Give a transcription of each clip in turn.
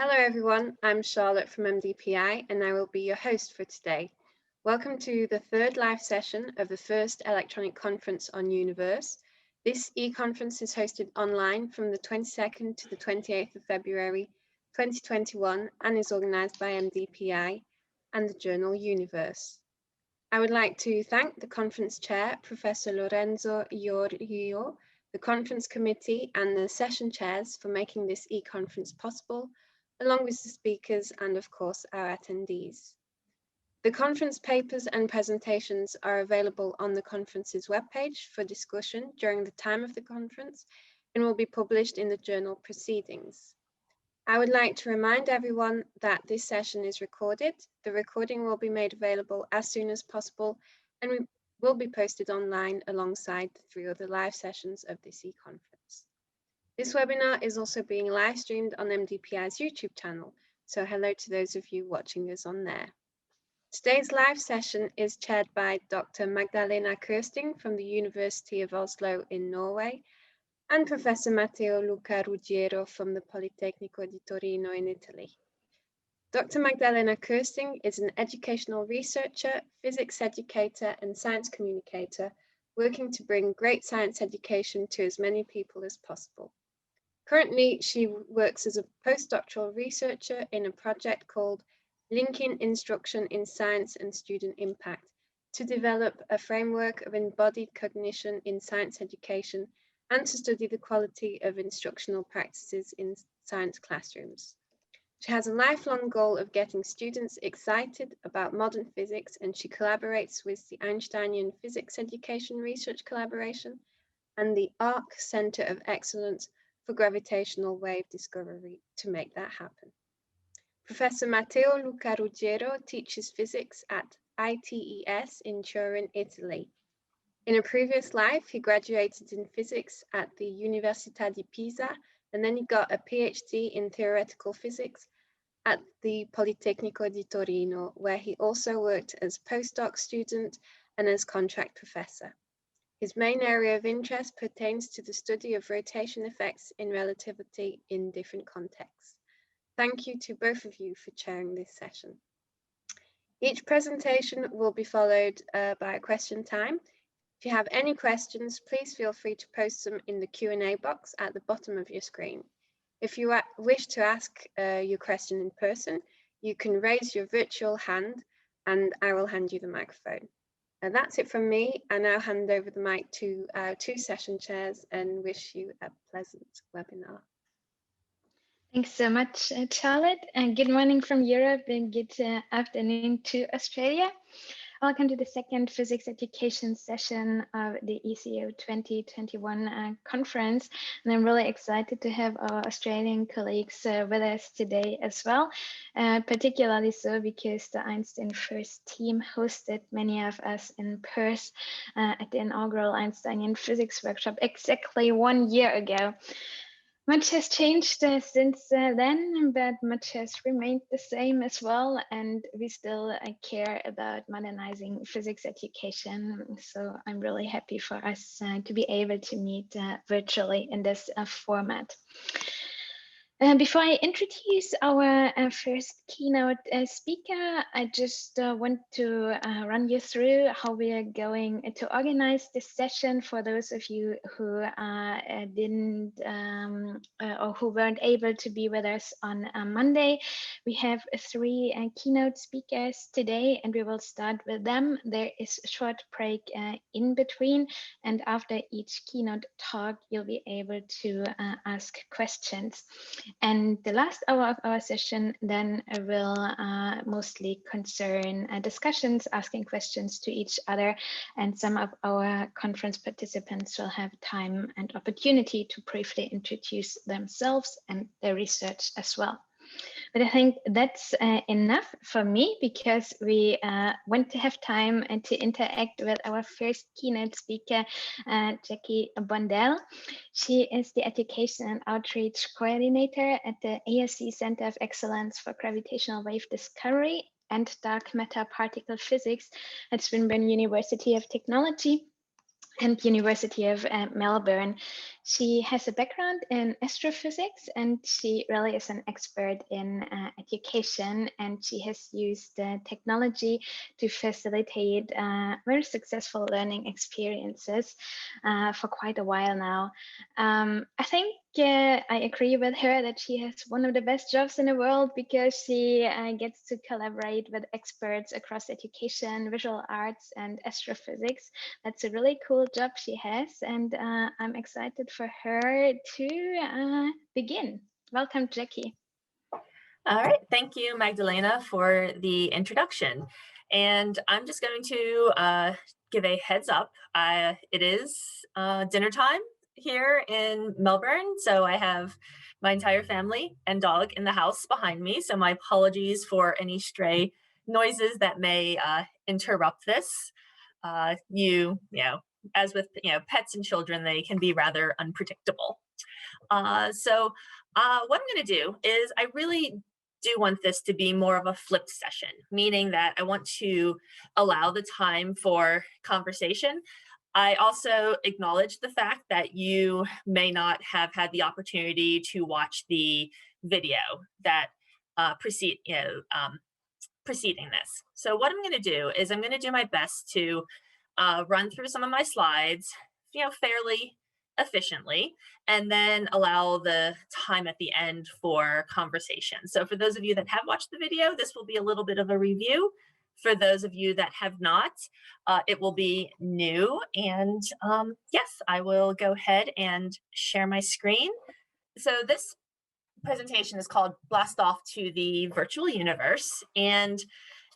Hello everyone, I'm Charlotte from MDPI and I will be your host for today. Welcome to the third live session of the first electronic conference on M.I.U.R. This e-conference is hosted online from the 22nd to the 28th of February 2021 and is organised by MDPI and the journal M.I.U.R. I would like to thank the conference chair, Professor Lorenzo Iorio, the conference committee and the session chairs for making this e-conference possible, along with the speakers and of course our attendees. The conference papers and presentations are available on the conference's webpage for discussion during the time of the conference and will be published in the journal Proceedings. I would like to remind everyone that this session is recorded. The recording will be made available as soon as possible and will be posted online alongside the 3 other live sessions of this e-conference. This webinar is also being live streamed on MDPI's YouTube channel, so hello to those of you watching us on there. Today's live session is chaired by Dr. Magdalena Kersting from the University of Oslo in Norway and Professor Matteo Luca Ruggiero from the Politecnico di Torino in Italy. Dr. Magdalena Kersting is an educational researcher, physics educator and science communicator working to bring great science education to as many people as possible. Currently, she works as a postdoctoral researcher in a project called Linking Instruction in Science and Student Impact to develop a framework of embodied cognition in science education and to study the quality of instructional practices in science classrooms. She has a lifelong goal of getting students excited about modern physics, and she collaborates with the Einsteinian Physics Education Research Collaboration and the ARC Center of Excellence for Gravitational Wave Discovery to make that happen. Professor Matteo Luca Ruggiero teaches physics at ITES in Turin, Italy. In a previous life, he graduated in physics at the Università di Pisa, and then he got a PhD in theoretical physics at the Politecnico di Torino, where he also worked as postdoc student and as contract professor. His main area of interest pertains to the study of rotation effects in relativity in different contexts. Thank you to both of you for chairing this session. Each presentation will be followed by a question time. If you have any questions, please feel free to post them in the Q&A box at the bottom of your screen. If you wish to ask your question in person, you can raise your virtual hand and I will hand you the microphone. And that's it from me. I now hand over the mic to our 2 session chairs and wish you a pleasant webinar. Thanks so much, Charlotte. And good morning from Europe and good afternoon to Australia. Welcome to the second physics education session of the ECU 2021 conference. And I'm really excited to have our Australian colleagues with us today as well, particularly so because the Einstein First team hosted many of us in Perth at the inaugural Einsteinian physics workshop exactly 1 year ago. Much has changed since then, but much has remained the same as well, and we still care about modernizing physics education. So I'm really happy for us to be able to meet virtually in this format. Before I introduce our first keynote speaker, I just want to run you through how we are going to organize this session for those of you who didn't or who weren't able to be with us on Monday. We have 3 keynote speakers today, and we will start with them. There is a short break in between, and after each keynote talk, you'll be able to ask questions. And the last hour of our session then will mostly concern discussions, asking questions to each other, and some of our conference participants will have time and opportunity to briefly introduce themselves and their research as well. But I think that's enough for me, because we want to have time to interact with our first keynote speaker, Jackie Bondell. She is the Education and Outreach Coordinator at the ASC Center of Excellence for Gravitational Wave Discovery and Dark Matter Particle Physics at Swinburne University of Technology. and University of Melbourne. She has a background in astrophysics, and she really is an expert in education, and she has used technology to facilitate very successful learning experiences for quite a while now. I think I agree with her that she has one of the best jobs in the world, because she gets to collaborate with experts across education, visual arts, and astrophysics. That's a really cool job she has, and I'm excited for her to begin. Welcome, Jackie. All right, thank you, Magdalena, for the introduction. And I'm just going to give a heads up. It is dinner time here in Melbourne, so I have my entire family and dog in the house behind me. So my apologies for any stray noises that may interrupt this. You know, as with pets and children, they can be rather unpredictable. So what I'm going to do is I really do want this to be more of a flipped session, meaning that I want to allow the time for conversation. I also acknowledge the fact that you may not have had the opportunity to watch the video that preceding this. So what I'm going to do is I'm going to do my best to run through some of my slides, fairly efficiently, and then allow the time at the end for conversation. So for those of you that have watched the video, this will be a little bit of a review. For those of you that have not, it will be new. And yes, I will go ahead and share my screen. So this presentation is called Blast Off to the Virtual Universe, and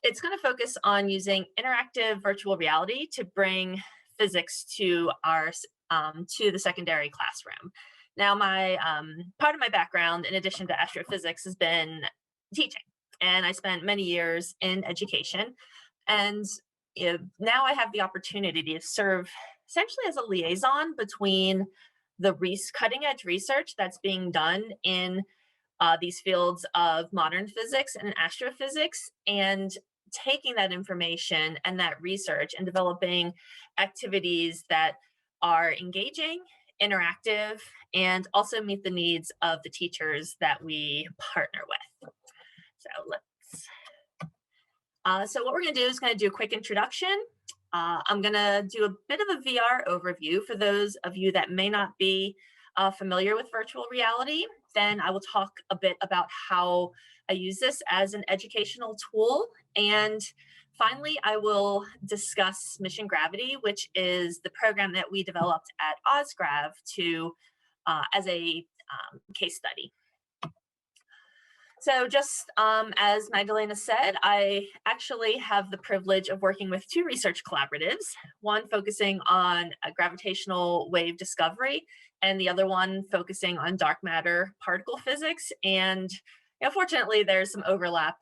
it's going to focus on using interactive virtual reality to bring physics to the secondary classroom. Now, my part of my background, in addition to astrophysics, has been teaching, and I spent many years in education. And now I have the opportunity to serve essentially as a liaison between the cutting edge research that's being done in these fields of modern physics and astrophysics, and taking that information and that research and developing activities that are engaging, interactive, and also meet the needs of the teachers that we partner with. So what we're going to do is going to do a quick introduction. I'm going to do a bit of a VR overview for those of you that may not be familiar with virtual reality. Then I will talk a bit about how I use this as an educational tool. And finally, I will discuss Mission Gravity, which is the program that we developed at OSGrav as a case study. So just as Magdalena said, I actually have the privilege of working with two research collaboratives, one focusing on gravitational wave discovery, and the other one focusing on dark matter particle physics. And fortunately, there's some overlap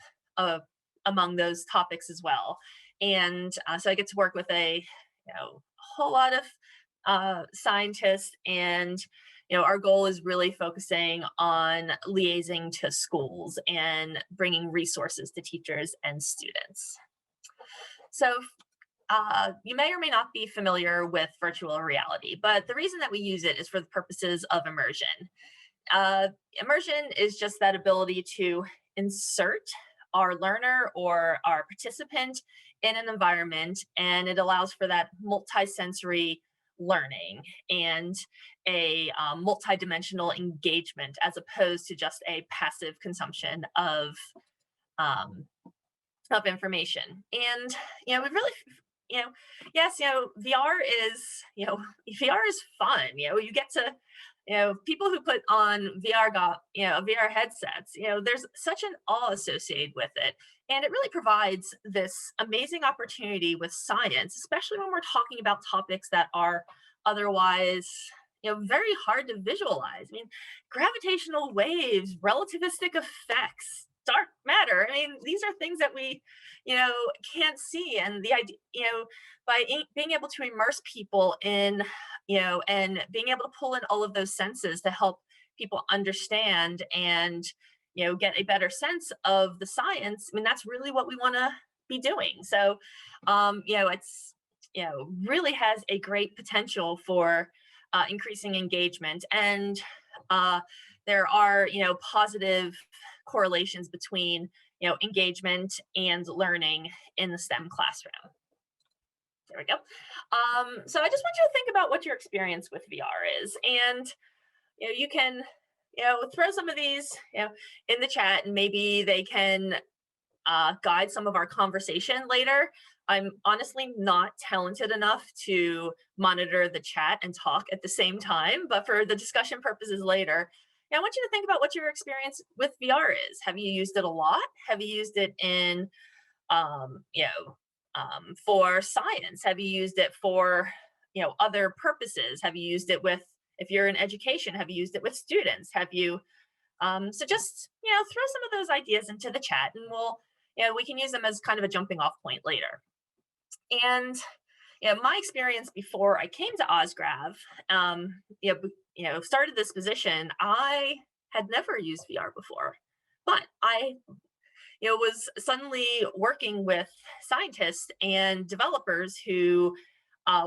among those topics as well. And so I get to work with a whole lot of scientists, and our goal is really focusing on liaising to schools and bringing resources to teachers and students. So you may or may not be familiar with virtual reality, but the reason that we use it is for the purposes of immersion. Immersion is just that ability to insert our learner or our participant in an environment, and it allows for that multisensory learning and a multidimensional engagement, as opposed to just a passive consumption of information. And we really, yes, VR is fun. You get to, people who put on VR headsets, there's such an awe associated with it. And it really provides this amazing opportunity with science, especially when we're talking about topics that are otherwise, very hard to visualize. I mean, gravitational waves, relativistic effects, dark matter. I mean, these are things that we, can't see. And the idea, by being able to immerse people in, and being able to pull in all of those senses to help people understand and, get a better sense of the science. I mean, that's really what we want to be doing. So, really has a great potential for increasing engagement. And there are, positive correlations between, engagement and learning in the STEM classroom. There we go. So I just want you to think about what your experience with VR is, and you can throw some of these in the chat, and maybe they can guide some of our conversation later. I'm honestly not talented enough to monitor the chat and talk at the same time, but for the discussion purposes later, I want you to think about what your experience with VR is. Have you used it a lot? Have you used it in for science? Have you used it for, other purposes? Have you used it with, if you're in education, have you used it with students? Have you, so just, throw some of those ideas into the chat, and we can use them as kind of a jumping off point later. And, my experience before I came to OSGrav, started this position, I had never used VR before, but I was suddenly working with scientists and developers who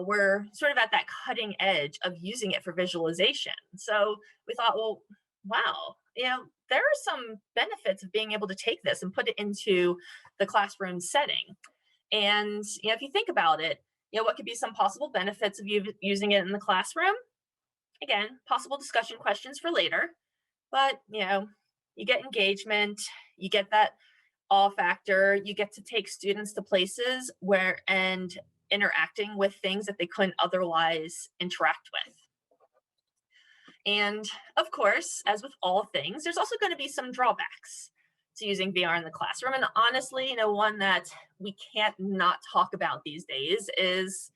were sort of at that cutting edge of using it for visualization. So we thought, well, wow, there are some benefits of being able to take this and put it into the classroom setting. And if you think about it, what could be some possible benefits of you using it in the classroom? Again, possible discussion questions for later, but you get engagement, you get that awe factor, you get to take students to places where and interacting with things that they couldn't otherwise interact with. And of course, as with all things, there's also going to be some drawbacks to using VR in the classroom. And honestly, one that we can't not talk about these days is,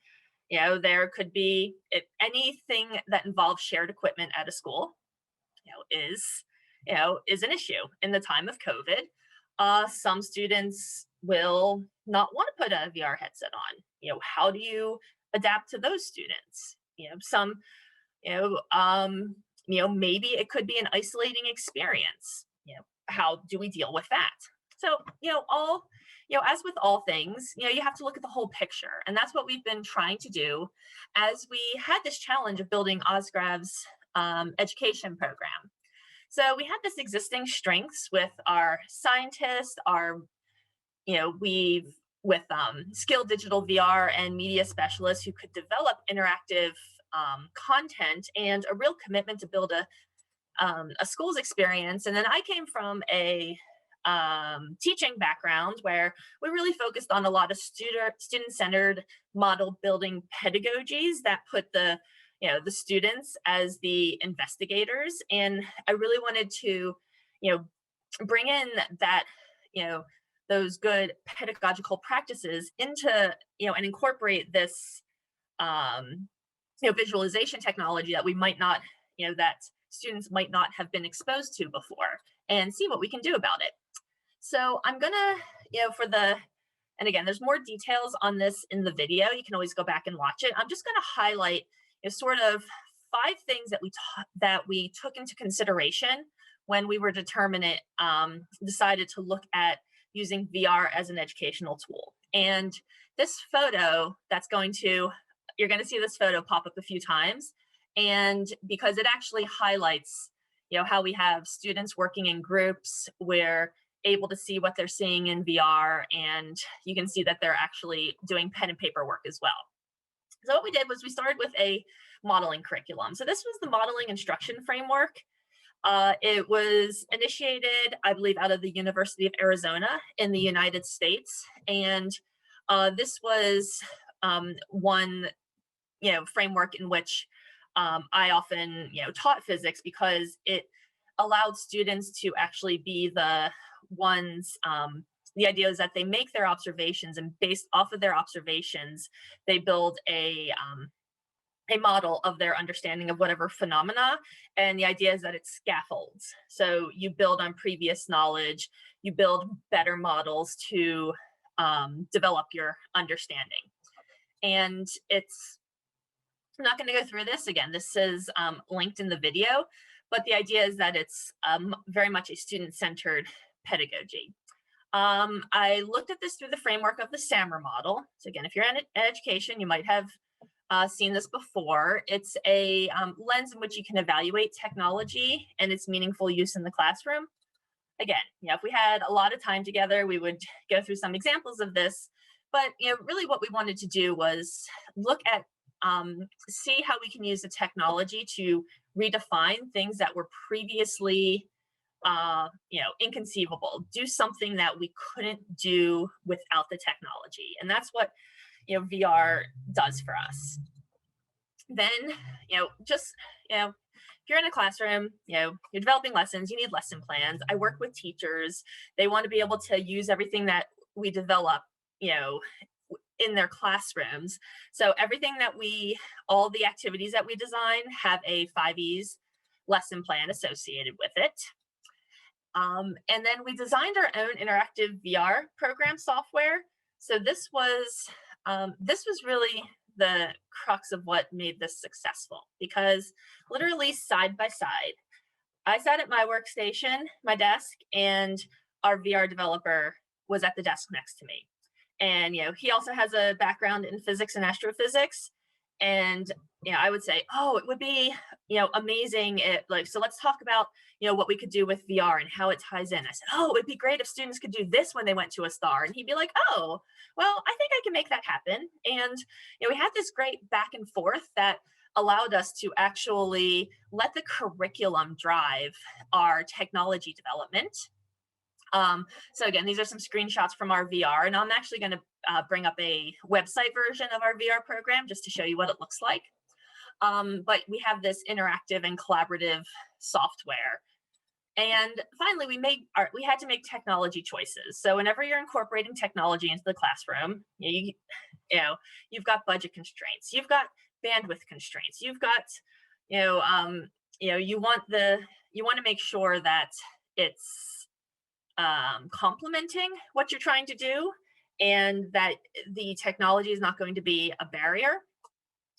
there could be anything that involves shared equipment at a school, is an issue in the time of COVID. Some students will not want to put a VR headset on. How do you adapt to those students? Some, maybe it could be an isolating experience. How do we deal with that? So, as with all things, you have to look at the whole picture. And that's what we've been trying to do as we had this challenge of building OSGrav's education program. So we had this existing strengths with our scientists, with skilled digital VR and media specialists who could develop interactive content and a real commitment to build a school's experience. And then I came from a teaching background where we really focused on a lot of student-centered model building pedagogies that put the students as the investigators. And I really wanted to, bring in that, those good pedagogical practices into, and incorporate this, visualization technology that we might not, that students might not have been exposed to before, and see what we can do about it. So I'm gonna, and again, there's more details on this in the video. You can always go back and watch it. I'm just gonna highlight sort of 5 things that we took into consideration when we were decided to look at using VR as an educational tool. And this photo you're going to see this photo pop up a few times. And because it actually highlights, how we have students working in groups, we're able to see what they're seeing in VR, and you can see that they're actually doing pen and paper work as well. So what we did was we started with a modeling curriculum. So this was the modeling instruction framework. It was initiated, I believe, out of the University of Arizona in the United States. And this was one, framework in which I often, taught physics, because it allowed students to actually be the ones, the idea is that they make their observations, and based off of their observations, they build a model of their understanding of whatever phenomena. And the idea is that it scaffolds. So you build on previous knowledge, you build better models to develop your understanding. And I'm not going to go through this again. This is linked in the video, but the idea is that it's very much a student-centered pedagogy. I looked at this through the framework of the SAMR model. So again, if you're in education, you might have seen this before. It's a lens in which you can evaluate technology and its meaningful use in the classroom. Again, if we had a lot of time together, we would go through some examples of this. But really what we wanted to do was look at, see how we can use the technology to redefine things that were previously inconceivable, do something that we couldn't do without the technology. And that's what, VR does for us. Then, if you're in a classroom, you're developing lessons, you need lesson plans. I work with teachers. They want to be able to use everything that we develop, in their classrooms. So everything that all the activities that we design have a 5Es lesson plan associated with it. And then we designed our own interactive VR program software. So this was really the crux of what made this successful, because literally side by side, I sat at my workstation, my desk, and our VR developer was at the desk next to me. And he also has a background in physics and astrophysics. And I would say, oh, it would be amazing so let's talk about what we could do with VR and how it ties in. I said, oh, it'd be great if students could do this when they went to a star. And he'd be like, oh, well, I think I can make that happen. And we had this great back and forth that allowed us to actually let the curriculum drive our technology development. So again, these are some screenshots from our VR, and I'm actually going to bring up a website version of our VR program just to show you what it looks like. But we have this interactive and collaborative software. And finally, we had to make technology choices. So whenever you're incorporating technology into the classroom, you've got budget constraints, you've got bandwidth constraints, you've got, you want to make sure that it's complementing what you're trying to do, and that the technology is not going to be a barrier.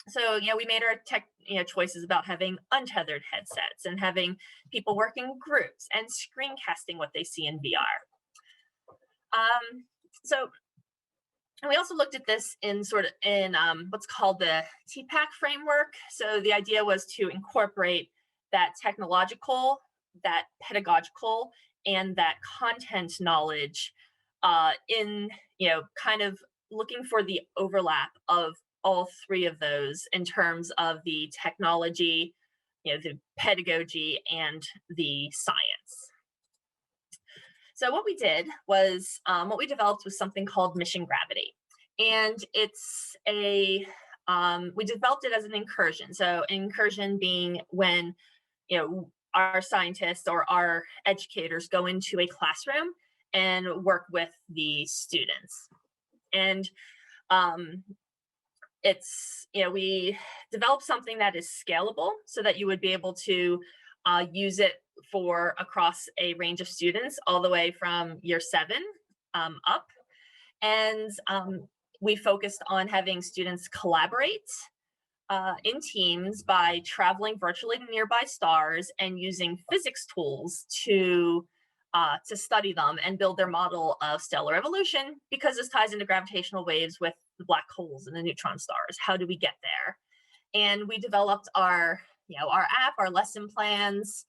So, we made our choices about having untethered headsets and having people work in groups and screencasting what they see in VR. And we also looked at this in what's called the TPAC framework. So the idea was to incorporate that technological, that pedagogical, and that content knowledge in, kind of looking for the overlap of all three of those in terms of the technology, the pedagogy, and the science. So what we did was, what we developed was something called Mission Gravity. And it's we developed it as an incursion. So an incursion being when, our scientists or our educators go into a classroom and work with the students. And we developed something that is scalable so that you would be able to use it for across a range of students all the way from year 7 up. And we focused on having students collaborate in teams by traveling virtually to nearby stars and using physics tools to study them and build their model of stellar evolution, because this ties into gravitational waves with the black holes and the neutron stars. How do we get there? And we developed our app, our lesson plans.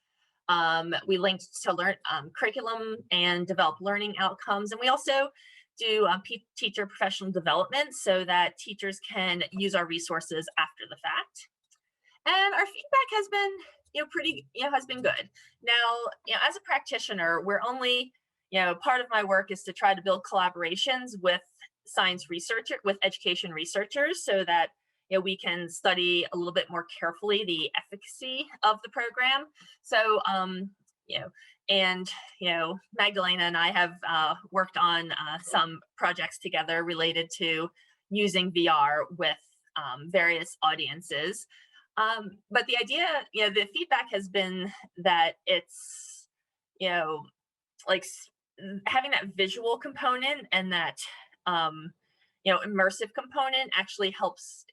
We linked to curriculum and develop learning outcomes. And we also do teacher professional development so that teachers can use our resources after the fact. And our feedback has been, has been good. Now, as a practitioner, we're only, part of my work is to try to build collaborations with with education researchers, so that we can study a little bit more carefully the efficacy of the program. So, Magdalena and I have worked on some projects together related to using VR with various audiences. But the idea, the feedback has been that it's, like having that visual component and that, immersive component actually helps,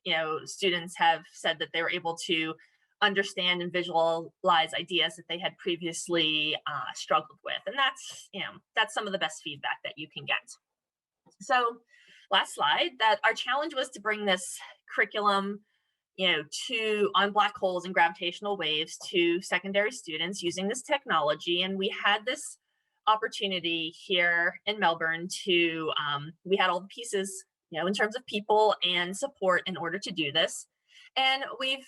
students have said that they were able to understand and visualize ideas that they had previously struggled with. And that's some of the best feedback that you can get. So last slide, that our challenge was to bring this curriculum on black holes and gravitational waves to secondary students using this technology. And we had this opportunity here in Melbourne to, we had all the pieces, in terms of people and support in order to do this. And we've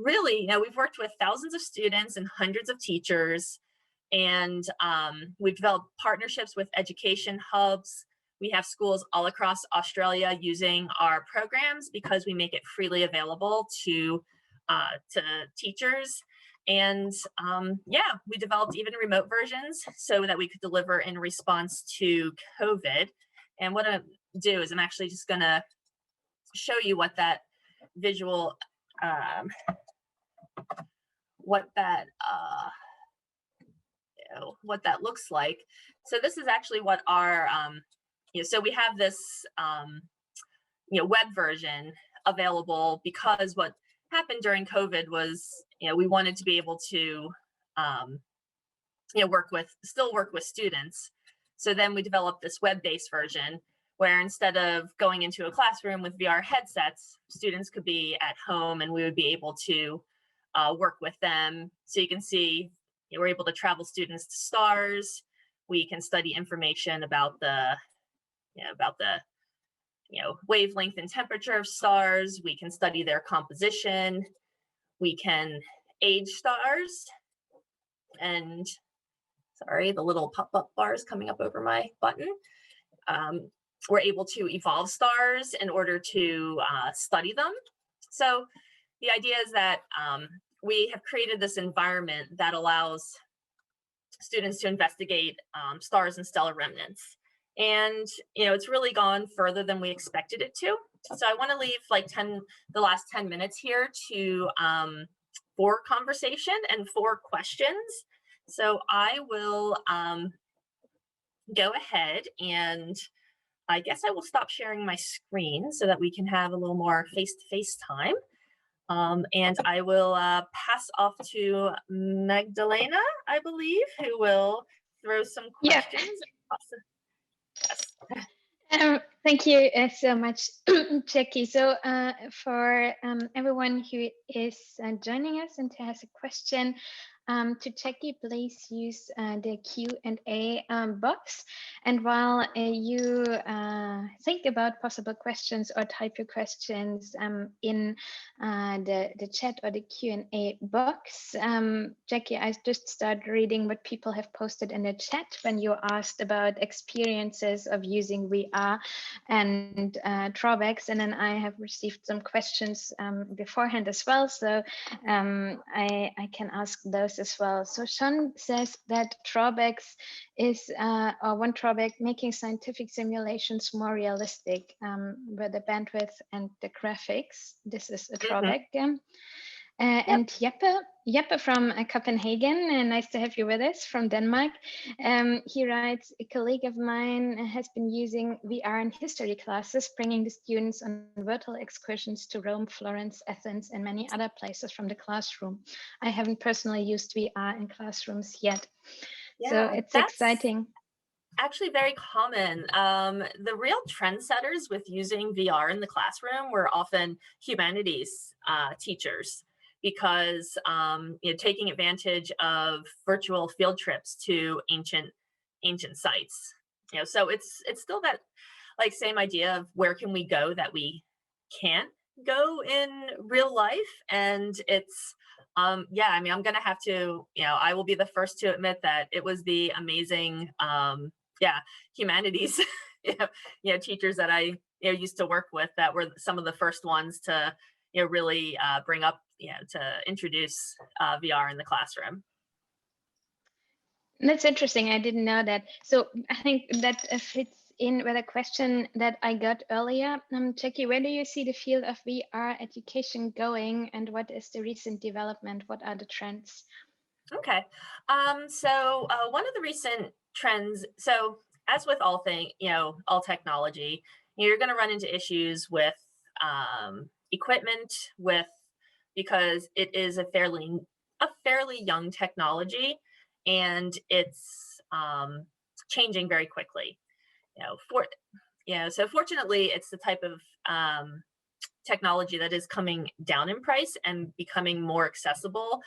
really, we've worked with thousands of students and hundreds of teachers, and we've developed partnerships with education hubs. We have schools all across Australia using our programs because we make it freely available to teachers. And we developed even remote versions so that we could deliver in response to COVID. And what I'm do is I'm actually just going to show you what that visual, what that looks like. So this is actually what our so we have this web version available because what happened during COVID was we wanted to be able to still work with students. So then we developed this web-based version where instead of going into a classroom with VR headsets, students could be at home and we would be able to work with them. So you can see we're able to travel students to stars. We can study information about the wavelength and temperature of stars. We can study their composition. We can age stars. And sorry, the little pop-up bar is coming up over my button. We're able to evolve stars in order to study them. So the idea is that we have created this environment that allows students to investigate stars and stellar remnants. And it's really gone further than we expected it to. So I want to leave like the last 10 minutes here to for conversation and for questions. So I will go ahead and I guess I will stop sharing my screen so that we can have a little more face-to-face time. And I will pass off to Magdalena, I believe, who will throw some questions. Yeah. Awesome. Yes. Thank you so much, Jackie. So for everyone who is joining us and who has a question to Jackie, please use the Q&A box. And while you think about possible questions or type your questions in the chat or the Q&A box, Jackie, I just started reading what people have posted in the chat when you asked about experiences of using VR and drawbacks, and then I have received some questions beforehand as well, so I can ask those as well. So Shon says that drawbacks is one drawback, making scientific simulations more realistic with the bandwidth and the graphics. This is a drawback. And Jeppe from Copenhagen, nice to have you with us, from Denmark. He writes, a colleague of mine has been using VR in history classes, bringing the students on virtual excursions to Rome, Florence, Athens, and many other places from the classroom. I haven't personally used VR in classrooms yet. Yeah, so it's exciting. Actually very common. The real trendsetters with using VR in the classroom were often humanities teachers, because taking advantage of virtual field trips to ancient sites. So it's still that like same idea of where can we go that we can't go in real life. And it's yeah, I mean, I'm gonna have to, I will be the first to admit that it was the amazing humanities teachers that I used to work with that were some of the first ones to really bring up to introduce VR in the classroom. That's interesting. I didn't know that. So I think that fits in with a question that I got earlier. Jackie, where do you see the field of VR education going, and what is the recent development? What are the trends? Okay. So one of the recent trends, so as with all all technology, you're going to run into issues with equipment, with because it is a fairly young technology, and it's changing very quickly. So fortunately, it's the type of technology that is coming down in price and becoming more accessible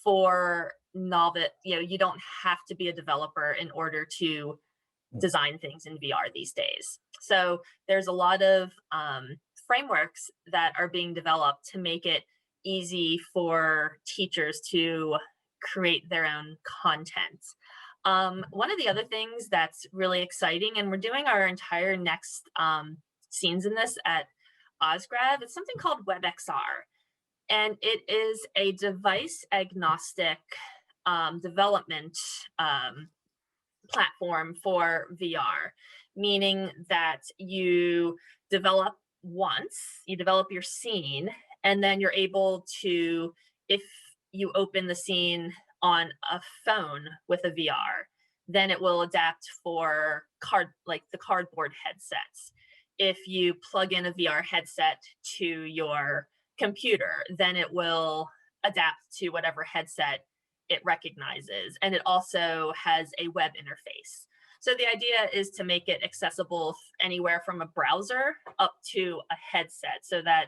for novice. You don't have to be a developer in order to design things in VR these days. So there's a lot of frameworks that are being developed to make it easy for teachers to create their own content. One of the other things that's really exciting, and we're doing our entire next scenes in this at Osgrav, it's something called WebXR. And it is a device agnostic development platform for VR, meaning that you develop your scene, and then you're able to, if you open the scene on a phone with a VR, then it will adapt for the cardboard headsets. If you plug in a VR headset to your computer, then it will adapt to whatever headset it recognizes, and it also has a web interface. So the idea is to make it accessible anywhere from a browser up to a headset, so that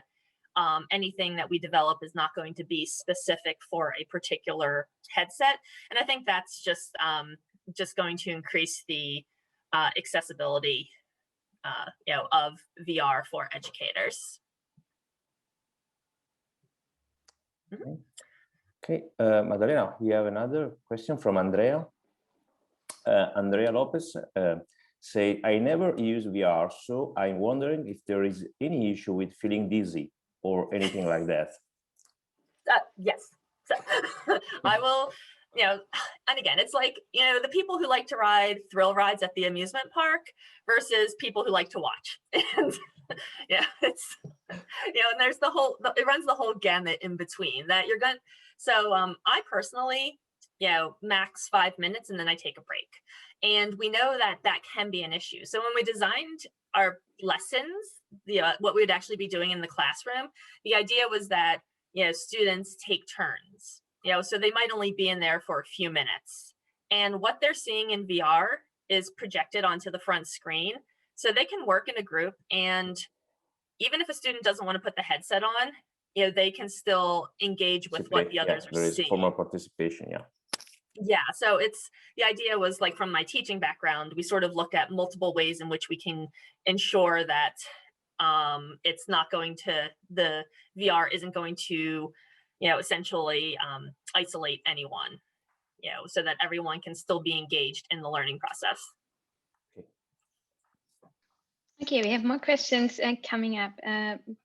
anything that we develop is not going to be specific for a particular headset. And I think that's just going to increase the accessibility of VR for educators. Mm-hmm. Okay, Magdalena, we have another question from Andrea. Andrea Lopez say, I never use VR, so I'm wondering if there is any issue with feeling dizzy or anything like that. Yes. So I will, and again, it's like, the people who like to ride thrill rides at the amusement park versus people who like to watch. And it's, and there's it runs the whole gamut in between that you're going to. So I personally, max 5 minutes and then I take a break. And we know that that can be an issue. So when we designed our lessons, what we would actually be doing in the classroom, the idea was that, students take turns, so they might only be in there for a few minutes. And what they're seeing in VR is projected onto the front screen. So they can work in a group, and even if a student doesn't want to put the headset on, they can still engage with what the others are seeing. Formal participation, Yeah, so the idea was, like, from my teaching background, we sort of look at multiple ways in which we can ensure that it's not going to, the VR isn't going to, essentially isolate anyone, so that everyone can still be engaged in the learning process. Okay, we have more questions coming up.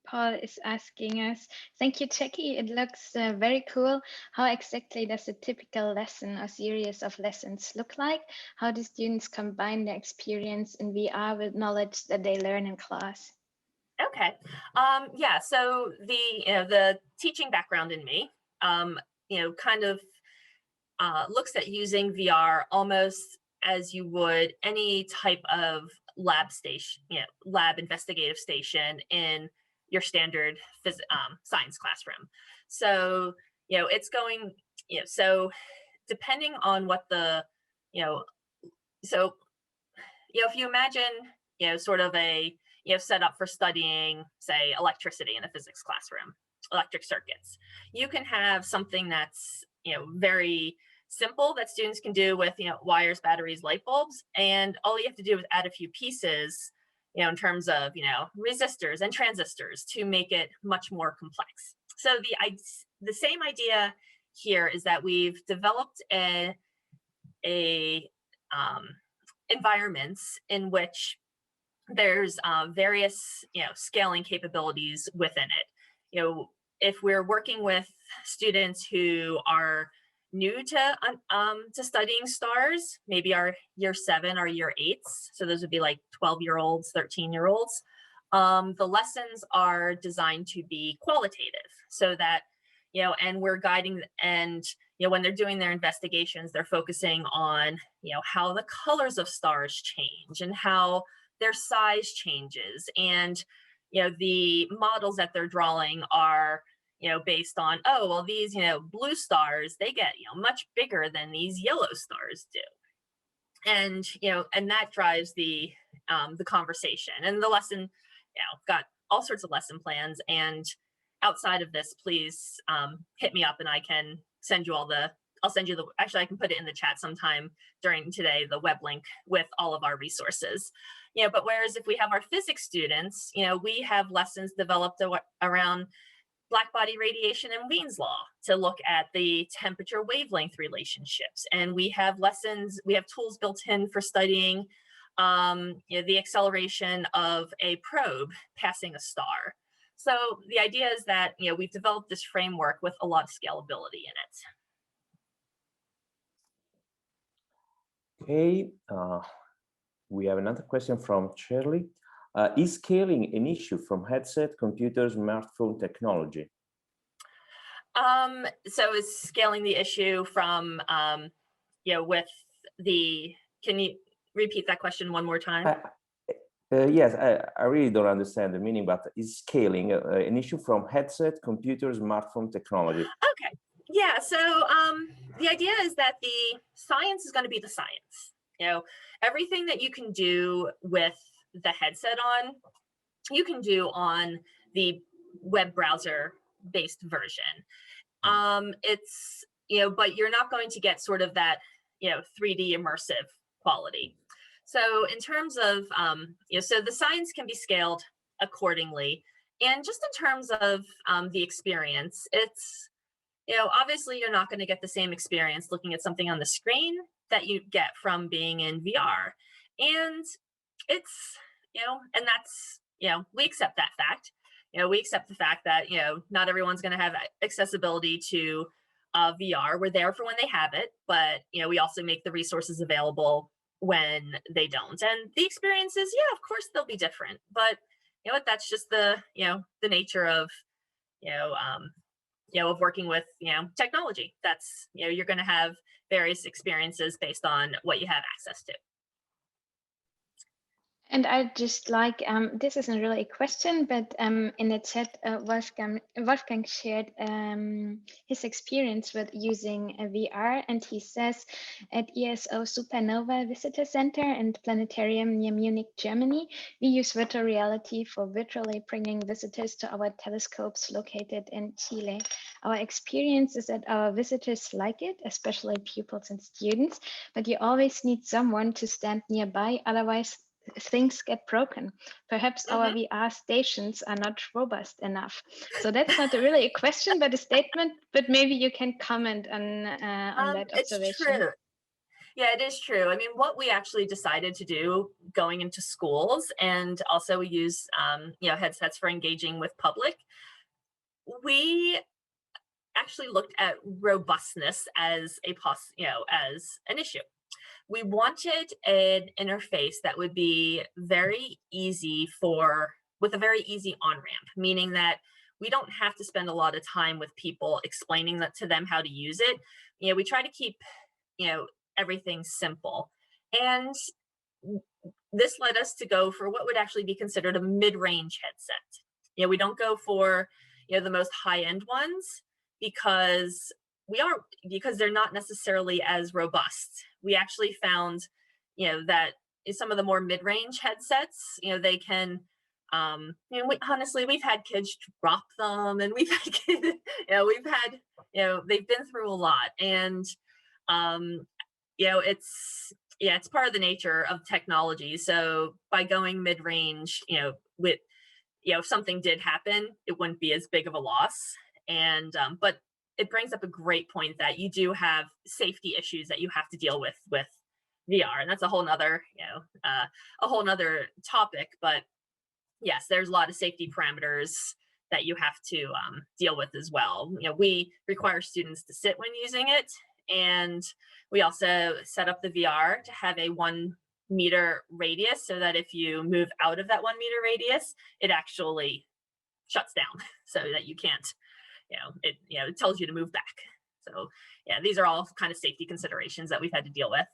Paul is asking us, thank you, Jackie. It looks very cool. How exactly does a typical lesson or series of lessons look like? How do students combine their experience in VR with knowledge that they learn in class? Okay. Yeah, so the teaching background in me, kind of looks at using VR almost as you would any type of lab investigative station in your standard science classroom. So, it's going, so depending on what the, so, if you imagine, sort of a, setup for studying, say, electricity in a physics classroom, electric circuits, you can have something that's, very simple that students can do with, wires, batteries, light bulbs. And all you have to do is add a few pieces, in terms of, resistors and transistors to make it much more complex. So the same idea here is that we've developed environments in which there's various, scaling capabilities within it. If we're working with students who are new to studying stars, maybe our year 7 or year 8s, so those would be like 12-year-olds, 13-year-olds, the lessons are designed to be qualitative, so that, and we're guiding, and when they're doing their investigations, they're focusing on, how the colors of stars change and how their size changes, and the models that they're drawing are based on, oh, well, these, blue stars, they get, much bigger than these yellow stars do. And, and that drives the conversation. And the lesson, got all sorts of lesson plans. And outside of this, please hit me up and I can send you actually I can put it in the chat sometime during today, the web link with all of our resources. But whereas if we have our physics students, we have lessons developed around black body radiation and Wien's law to look at the temperature wavelength relationships. And we have tools built in for studying the acceleration of a probe passing a star. So the idea is that, we've developed this framework with a lot of scalability in it. Okay, we have another question from Shirley. Is scaling an issue from headset, computers, smartphone technology? So is scaling the issue from, with the, can you repeat that question one more time? Yes, I really don't understand the meaning, but is scaling an issue from headset, computers, smartphone technology? Okay. Yeah, so the idea is that the science is going to be the science. Everything that you can do with the headset on, you can do on the web browser based version. It's, but you're not going to get sort of that, 3D immersive quality. So in terms of, so the science can be scaled accordingly. And just in terms of the experience, it's, obviously you're not going to get the same experience looking at something on the screen that you get from being in VR. And it's, and that's, we accept that fact. We accept the fact that, not everyone's going to have accessibility to VR. We're there for when they have it, but, we also make the resources available when they don't. And the experiences, yeah, of course they'll be different, but that's just the, the nature of, of working with, technology. That's, you're going to have various experiences based on what you have access to. And I just like, this isn't really a question, but in the chat, Wolfgang shared his experience with using a VR, and he says at ESO Supernova Visitor Center and Planetarium near Munich, Germany, we use virtual reality for virtually bringing visitors to our telescopes located in Chile. Our experience is that our visitors like it, especially pupils and students, but you always need someone to stand nearby, otherwise things get broken. Perhaps our VR stations are not robust enough. So that's not really a question, but a statement. But maybe you can comment on that observation. It's true. Yeah, it is true. I mean, what we actually decided to do going into schools, and also we use headsets for engaging with public. We actually looked at robustness as as an issue. We wanted an interface that would be very easy with a very easy on-ramp, meaning that we don't have to spend a lot of time with people explaining that to them how to use it. We try to keep, everything simple. And this led us to go for what would actually be considered a mid-range headset. We don't go for, the most high-end ones because they're not necessarily as robust. We actually found, that some of the more mid-range headsets, they can, honestly, we've had kids drop them, and we've had kids, they've been through a lot, and, it's part of the nature of technology. So by going mid-range, if something did happen, it wouldn't be as big of a loss. And, but it brings up a great point that you do have safety issues that you have to deal with VR, and that's a whole nother, topic. But yes, there's a lot of safety parameters that you have to deal with as well. We require students to sit when using it, and we also set up the VR to have a 1 meter radius, so that if you move out of that 1 meter radius, it actually shuts down, so that you can't. It tells you to move back. So yeah, these are all kind of safety considerations that we've had to deal with.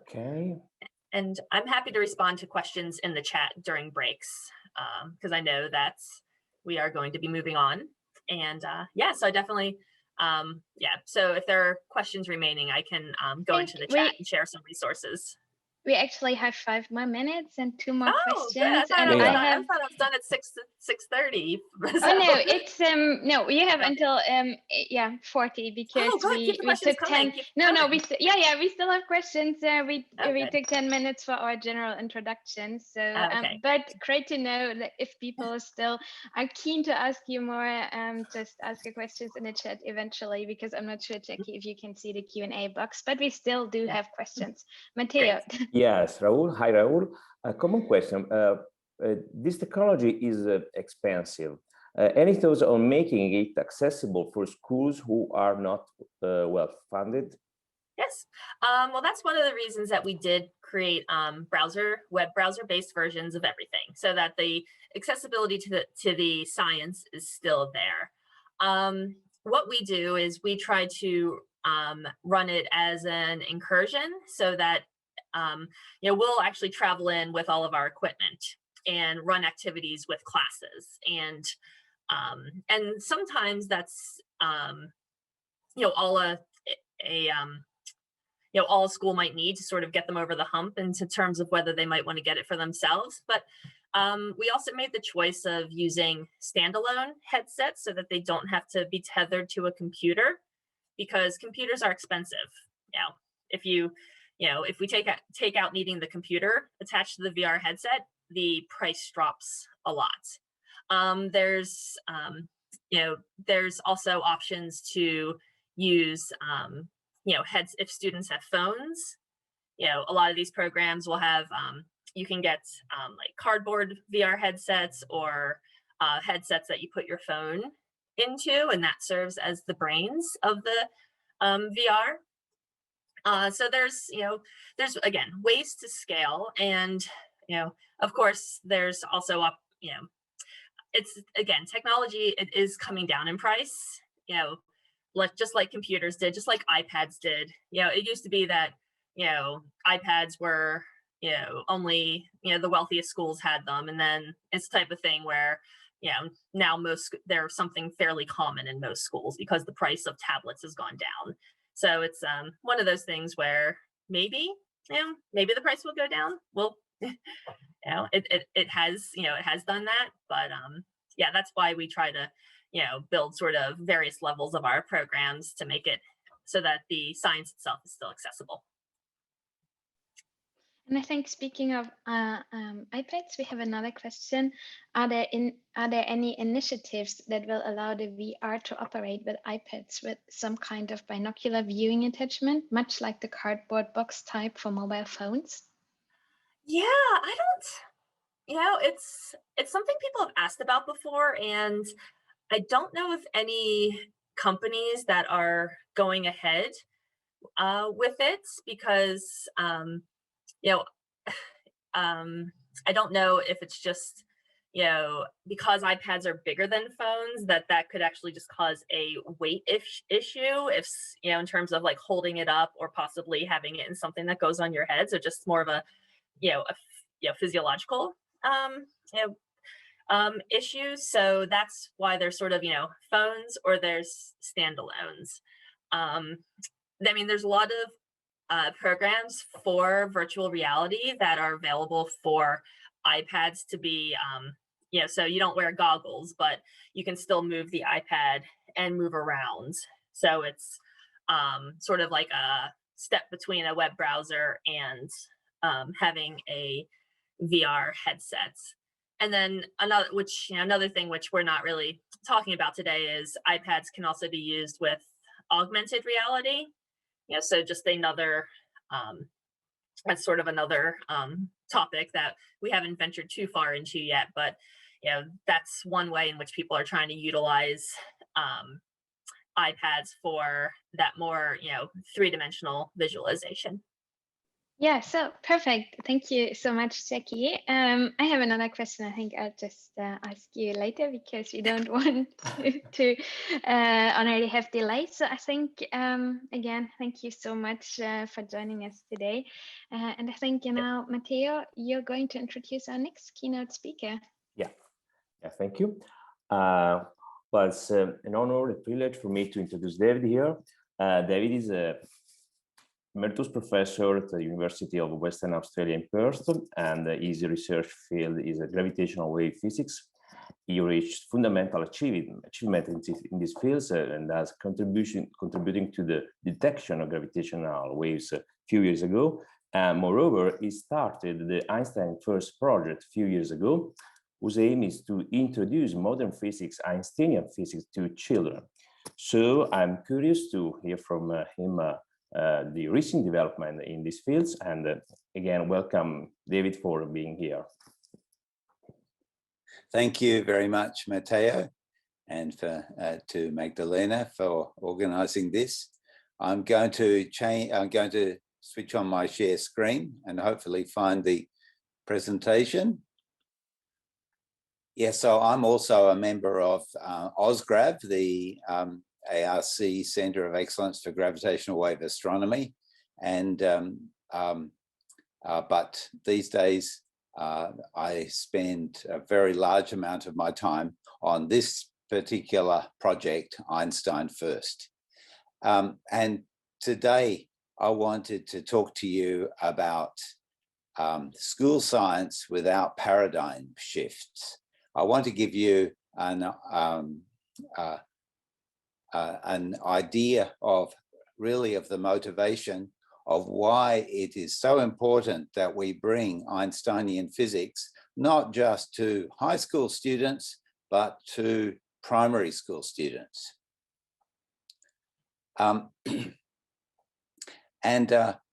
Okay. And I'm happy to respond to questions in the chat during breaks. because I know that we are going to be moving on. And yeah, so I definitely, yeah, so if there are questions remaining, I can go into the chat and share some resources. We actually have 5 more minutes and 2 more questions. Good. I thought I was done at 6:30. So. Oh no, it's no. You have until 40 because we took 10. No, we still have questions. We took 10 minutes for our general introduction. So, but great to know that if people still are keen to ask you more, just ask your questions in the chat eventually, because I'm not sure, Jackie, if you can see the Q&A box, but we still do have questions. Matteo. Yes, Raul. Hi, Raul. A common question. This technology is expensive. Any thoughts on making it accessible for schools who are not well funded? Yes. Well, that's one of the reasons that we did create web browser-based versions of everything, so that the accessibility to the science is still there. What we do is we try to run it as an incursion, so that we'll actually travel in with all of our equipment and run activities with classes, and sometimes that's all all a school might need to sort of get them over the hump into terms of whether they might want to get it for themselves. But we also made the choice of using standalone headsets so that they don't have to be tethered to a computer, because computers are expensive. If we take out needing the computer attached to the VR headset, the price drops a lot. There's also options to use heads if students have phones. A lot of these programs will have you can get like cardboard VR headsets, or headsets that you put your phone into, and that serves as the brains of the VR. So there's again ways to scale, and of course there's also it's again technology, it is coming down in price, just like computers did, just like iPads did. It used to be that iPads were only the wealthiest schools had them, and then it's the type of thing where now they're something fairly common in most schools because the price of tablets has gone down. So it's one of those things where maybe the price will go down. Well, it has done that, but yeah, that's why we try to build sort of various levels of our programs to make it so that the science itself is still accessible. And I think speaking of iPads, we have another question. Are there any initiatives that will allow the VR to operate with iPads with some kind of binocular viewing attachment, much like the cardboard box type for mobile phones? Yeah, I don't, it's something people have asked about before, and I don't know if any companies that are going ahead with it, because I don't know if it's just because iPads are bigger than phones, that could actually just cause a weight issue, if in terms of like holding it up or possibly having it in something that goes on your head. So just more of a physiological issues. So that's why there's sort of phones, or there's standalones. I mean, there's a lot of programs for virtual reality that are available for iPads to be so you don't wear goggles, but you can still move the iPad and move around. So it's sort of like a step between a web browser and having a VR headset. And then another thing which we're not really talking about today is iPads can also be used with augmented reality. So just another that's sort of another topic that we haven't ventured too far into yet, but that's one way in which people are trying to utilize iPads for that more three-dimensional visualization. Yeah, so perfect. Thank you so much, Jackie. I have another question. I think I'll just ask you later because we don't want to already have delays. So I think, again, thank you so much for joining us today. And I think, Matteo, you're going to introduce our next keynote speaker. Yeah, Yeah, thank you. Well, it's an honor, a privilege for me to introduce David here. David is a emeritus professor at the University of Western Australia in Perth, and his research field is gravitational wave physics. He reached fundamental achievement in these fields and has contributing to the detection of gravitational waves a few years ago. And moreover, he started the Einstein first project a few years ago, whose aim is to introduce modern physics, Einsteinian physics, to children. So I'm curious to hear from him the recent development in these fields. And again, welcome, David, for being here. Thank you very much, Matteo, and to Magdalena for organizing this. I'm going to switch on my share screen and hopefully find the presentation. Yes, so I'm also a member of OSGRAV, the ARC Center of Excellence for Gravitational Wave Astronomy. And but these days, I spend a very large amount of my time on this particular project, Einstein First. And today, I wanted to talk to you about school science without paradigm shifts. I want to give you an idea of the motivation of why it is so important that we bring Einsteinian physics, not just to high school students, but to primary school students.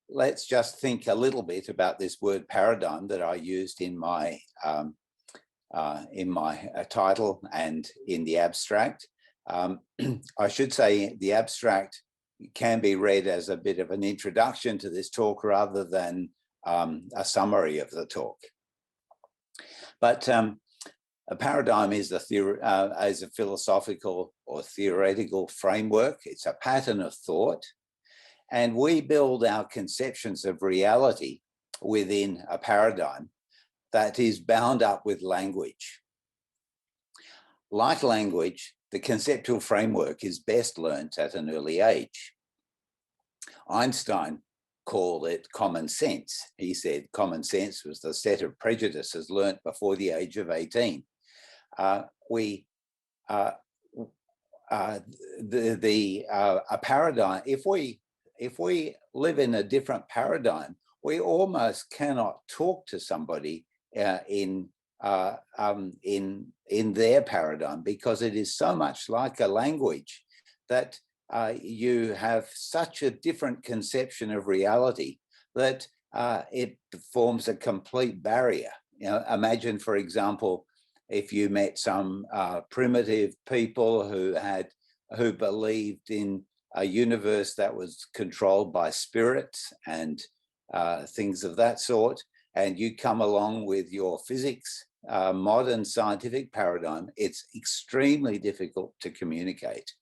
Let's just think a little bit about this word paradigm that I used in my title and in the abstract. I should say the abstract can be read as a bit of an introduction to this talk rather than a summary of the talk. But a paradigm is a philosophical or theoretical framework. It's a pattern of thought. And we build our conceptions of reality within a paradigm that is bound up with language. Like language, the conceptual framework is best learnt at an early age. Einstein called it common sense. He said common sense was the set of prejudices learnt before the age of 18. A paradigm, if we live in a different paradigm, we almost cannot talk to somebody in their paradigm, because it is so much like a language that you have such a different conception of reality that it forms a complete barrier. You know, imagine, for example, if you met some primitive people who believed in a universe that was controlled by spirits and things of that sort, and you come along with your physics, modern scientific paradigm, it's extremely difficult to communicate.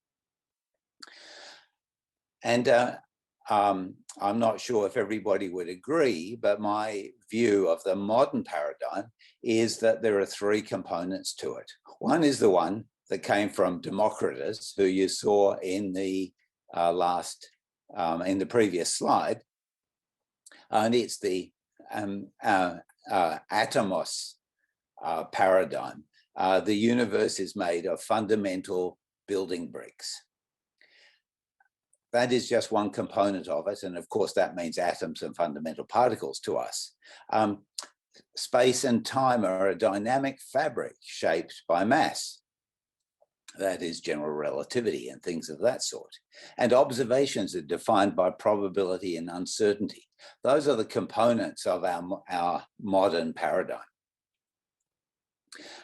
And I'm not sure if everybody would agree, but my view of the modern paradigm is that there are three components to it. One is the one that came from Democritus, who you saw in the in the previous slide, and it's the atomos paradigm. The universe is made of fundamental building bricks. That is just one component of it, and of course that means atoms and fundamental particles to us. Space and time are a dynamic fabric shaped by mass. That is general relativity and things of that sort. And observations are defined by probability and uncertainty. Those are the components of our modern paradigm.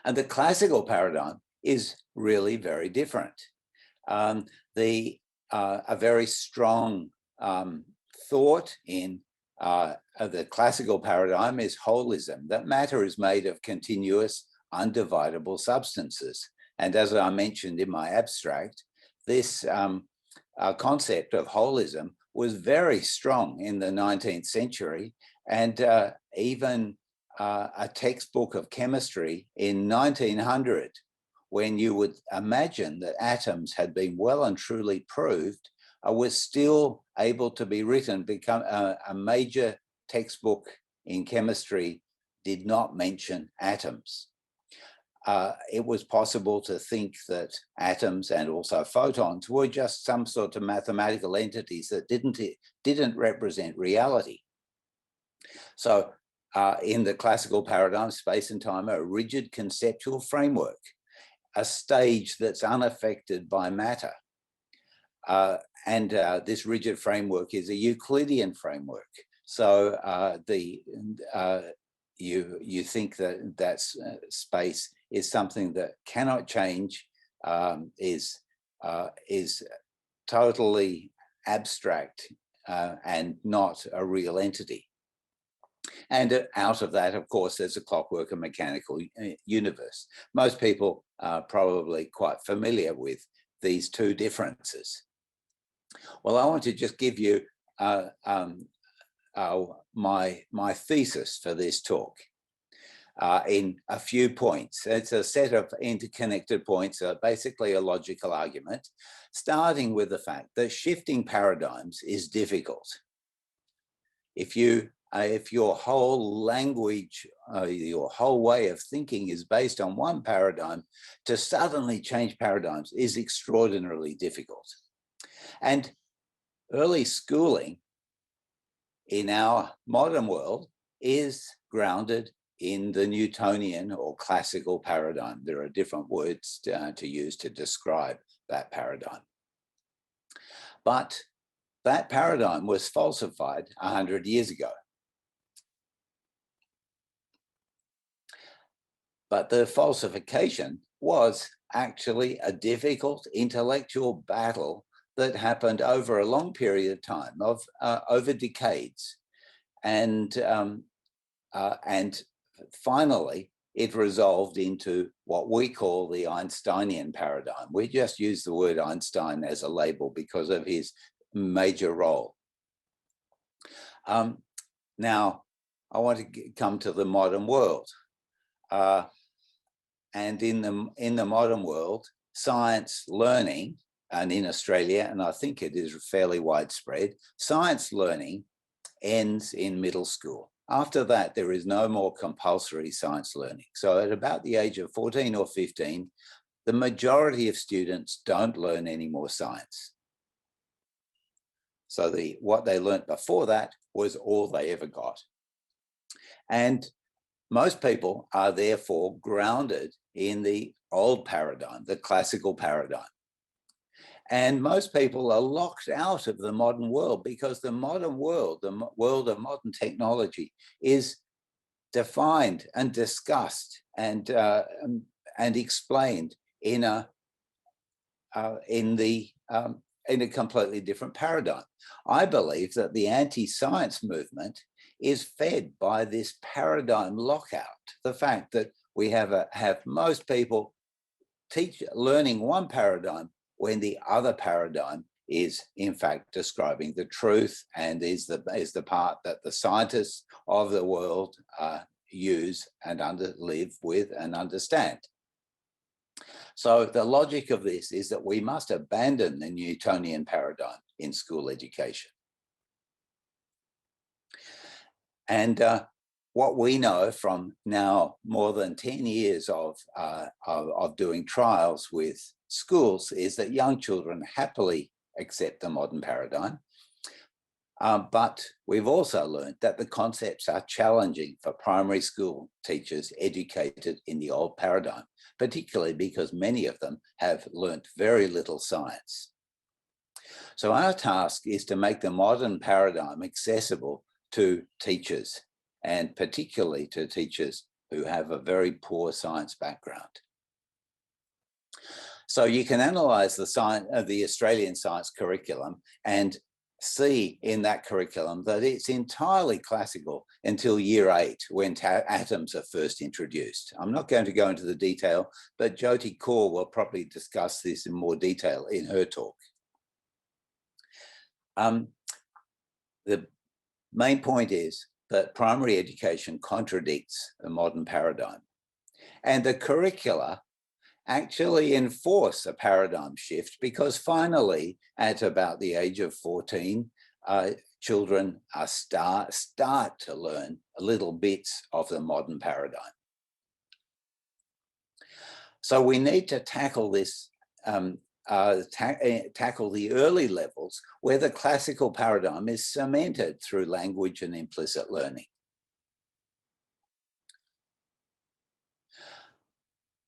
And the classical paradigm is really very different. A very strong thought in the classical paradigm is holism, that matter is made of continuous, undividable substances. And as I mentioned in my abstract, this concept of holism was very strong in the 19th century, and even a textbook of chemistry in 1900, when you would imagine that atoms had been well and truly proved, was still able to be written, become a major textbook in chemistry, did not mention atoms. It was possible to think that atoms and also photons were just some sort of mathematical entities that didn't represent reality. So in the classical paradigm, space and time are a rigid conceptual framework, a stage that's unaffected by matter. This rigid framework is a Euclidean framework. So you think that space is something that cannot change, is totally abstract and not a real entity. And out of that, of course, there's a clockwork and mechanical universe. Most people are probably quite familiar with these two differences. Well, I want to just give you my thesis for this talk in a few points. It's a set of interconnected points, basically a logical argument, starting with the fact that shifting paradigms is difficult. If your whole language, your whole way of thinking is based on one paradigm, to suddenly change paradigms is extraordinarily difficult. And early schooling in our modern world is grounded in the Newtonian or classical paradigm. There are different words to use to describe that paradigm. But that paradigm was falsified 100 years ago. But the falsification was actually a difficult intellectual battle that happened over a long period of time, over decades. And finally, it resolved into what we call the Einsteinian paradigm. We just use the word Einstein as a label because of his major role. Now, I want to come to the modern world. And in the modern world, science learning, and in Australia, and I think it is fairly widespread, science learning ends in middle school. After that, there is no more compulsory science learning. So at about the age of 14 or 15, the majority of students don't learn any more science. So what they learnt before that was all they ever got. And most people are therefore grounded in the old paradigm, the classical paradigm. And most people are locked out of the modern world because the modern world, the world of modern technology, is defined and discussed and explained in a completely different paradigm. I believe that the anti-science movement is fed by this paradigm lockout. The fact that we have most people learning one paradigm when the other paradigm is in fact describing the truth and is the part that the scientists of the world use and live with and understand. So the logic of this is that we must abandon the Newtonian paradigm in school education. And what we know from now more than 10 years of doing trials with schools is that young children happily accept the modern paradigm. But we've also learned that the concepts are challenging for primary school teachers educated in the old paradigm, particularly because many of them have learnt very little science. So our task is to make the modern paradigm accessible to teachers, and particularly to teachers who have a very poor science background. So you can analyse the Australian science curriculum and see in that curriculum that it's entirely classical until year 8, when atoms are first introduced. I'm not going to go into the detail, but Jyoti Kaur will probably discuss this in more detail in her talk. The main point is that primary education contradicts the modern paradigm. And the curricula actually enforce a paradigm shift, because finally, at about the age of 14, children are start to learn little bits of the modern paradigm. So we need to tackle this, tackle the early levels where the classical paradigm is cemented through language and implicit learning.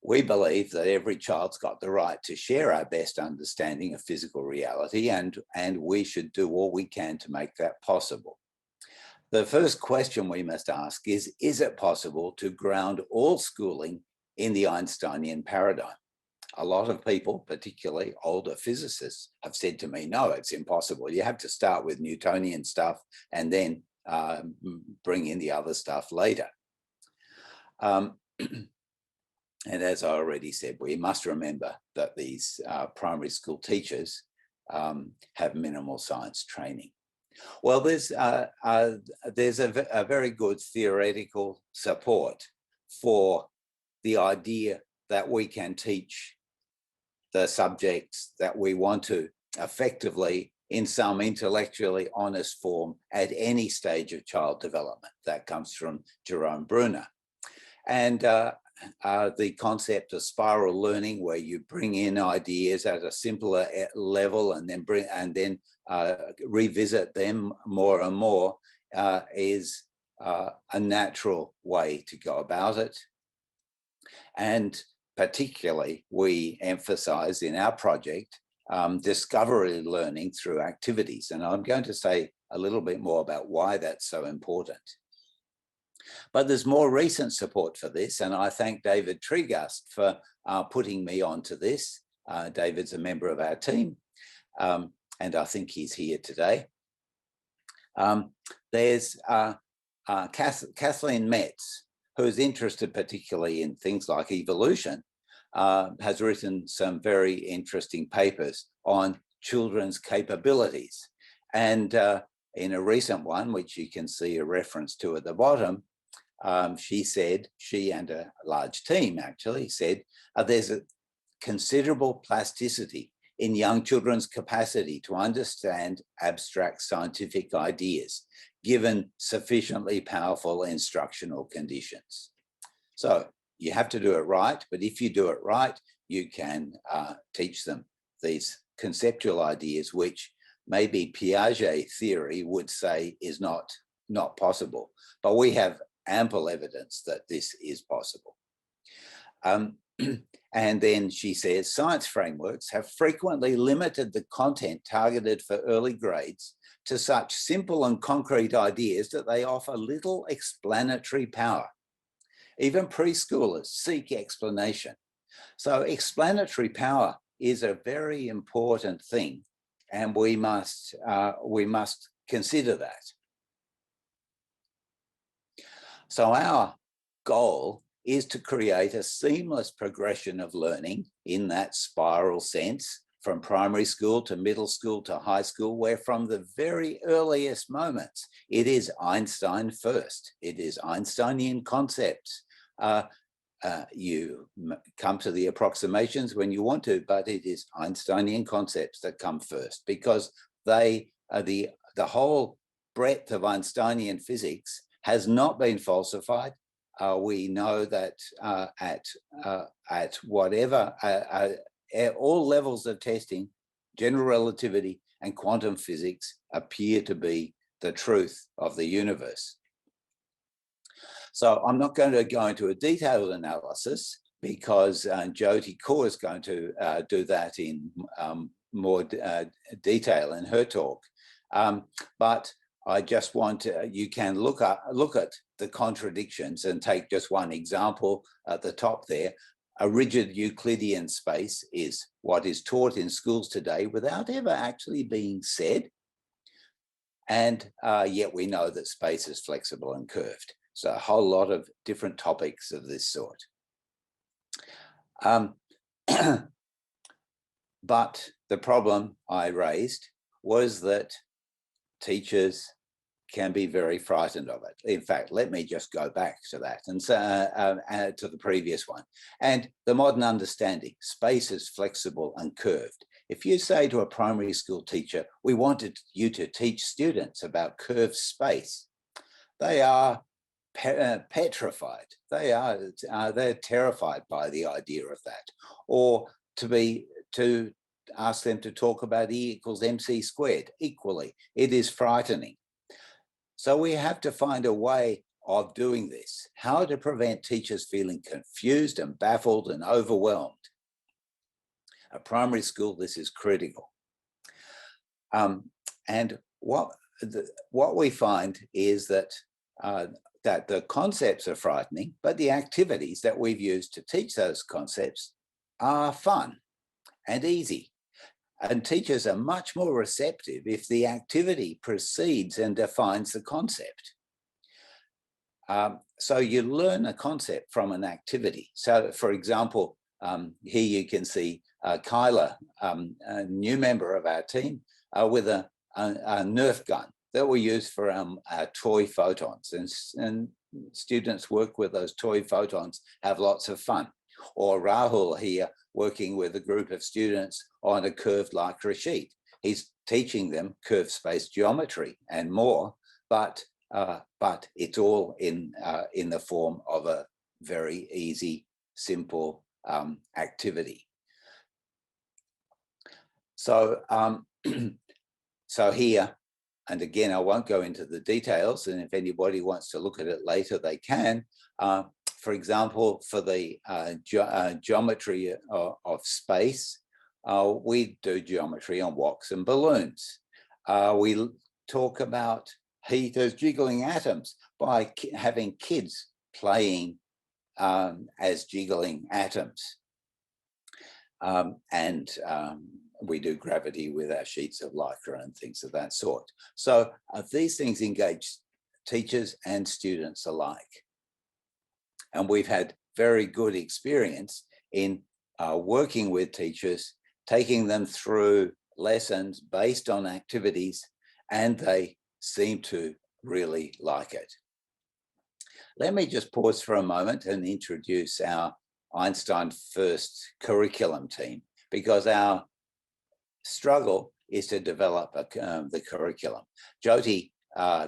We believe that every child's got the right to share our best understanding of physical reality, and we should do all we can to make that possible. The first question we must ask is it possible to ground all schooling in the Einsteinian paradigm? A lot of people, particularly older physicists, have said to me, no, it's impossible. You have to start with Newtonian stuff and then bring in the other stuff later. And as I already said, we must remember that these primary school teachers have minimal science training. Well, there's a very good theoretical support for the idea that we can teach the subjects that we want to effectively in some intellectually honest form at any stage of child development. That comes from Jerome Bruner. And the concept of spiral learning, where you bring in ideas at a simpler level and then revisit them more and more, is a natural way to go about it. And particularly, we emphasize in our project discovery learning through activities. And I'm going to say a little bit more about why that's so important. But there's more recent support for this, and I thank David Treagust for putting me onto this. David's a member of our team, and I think he's here today. There's Kathleen Metz, who's interested particularly in things like evolution, has written some very interesting papers on children's capabilities. And in a recent one, which you can see a reference to at the bottom, she said, she and a large team actually said, there's a considerable plasticity in young children's capacity to understand abstract scientific ideas, given sufficiently powerful instructional conditions. So you have to do it right, but if you do it right, you can teach them these conceptual ideas, which maybe Piaget theory would say is not possible. But we have ample evidence that this is possible. And then she says, science frameworks have frequently limited the content targeted for early grades to such simple and concrete ideas that they offer little explanatory power. Even preschoolers seek explanation. So explanatory power is a very important thing, and we must consider that. So our goal is to create a seamless progression of learning in that spiral sense, from primary school to middle school to high school, where from the very earliest moments, it is Einstein first. It is Einsteinian concepts. You come to the approximations when you want to, but it is Einsteinian concepts that come first, because they are the whole breadth of Einsteinian physics has not been falsified. We know that at whatever, at all levels of testing, general relativity and quantum physics appear to be the truth of the universe. So I'm not going to go into a detailed analysis, because Jyoti Kaur is going to do that in more detail in her talk. But I just want to, you can look at the contradictions and take just one example at the top there. A rigid Euclidean space is what is taught in schools today without ever actually being said. And yet we know that space is flexible and curved. So a whole lot of different topics of this sort. But the problem I raised was that teachers can be very frightened of it. In fact, let me just go back to that and to the previous one. And the modern understanding, space is flexible and curved. If you say to a primary school teacher, we wanted you to teach students about curved space, they are petrified. They're terrified by the idea of that. Or to ask them to talk about E equals MC squared, equally, it is frightening. So we have to find a way of doing this, how to prevent teachers feeling confused and baffled and overwhelmed. At primary school, this is critical. And what we find is that that the concepts are frightening, but the activities that we've used to teach those concepts are fun and easy. And teachers are much more receptive if the activity precedes and defines the concept. So you learn a concept from an activity. So for example, here you can see Kyla, a new member of our team, with a Nerf gun that we use for our toy photons. And students work with those toy photons, have lots of fun. Or Rahul here, working with a group of students on a curved lycra sheet. He's teaching them curved space geometry and more, but it's all in the form of a very easy, simple activity. So, so here, and again, I won't go into the details, and if anybody wants to look at it later, they can. For example, for the geometry of space, we do geometry on woks and balloons. We talk about heat as jiggling atoms by having kids playing as jiggling atoms. We do gravity with our sheets of lycra and things of that sort. So these things engage teachers and students alike. And we've had very good experience in working with teachers, taking them through lessons based on activities, and they seem to really like it. Let me just pause for a moment and introduce our Einstein First curriculum team, because our struggle is to develop the curriculum. Jyoti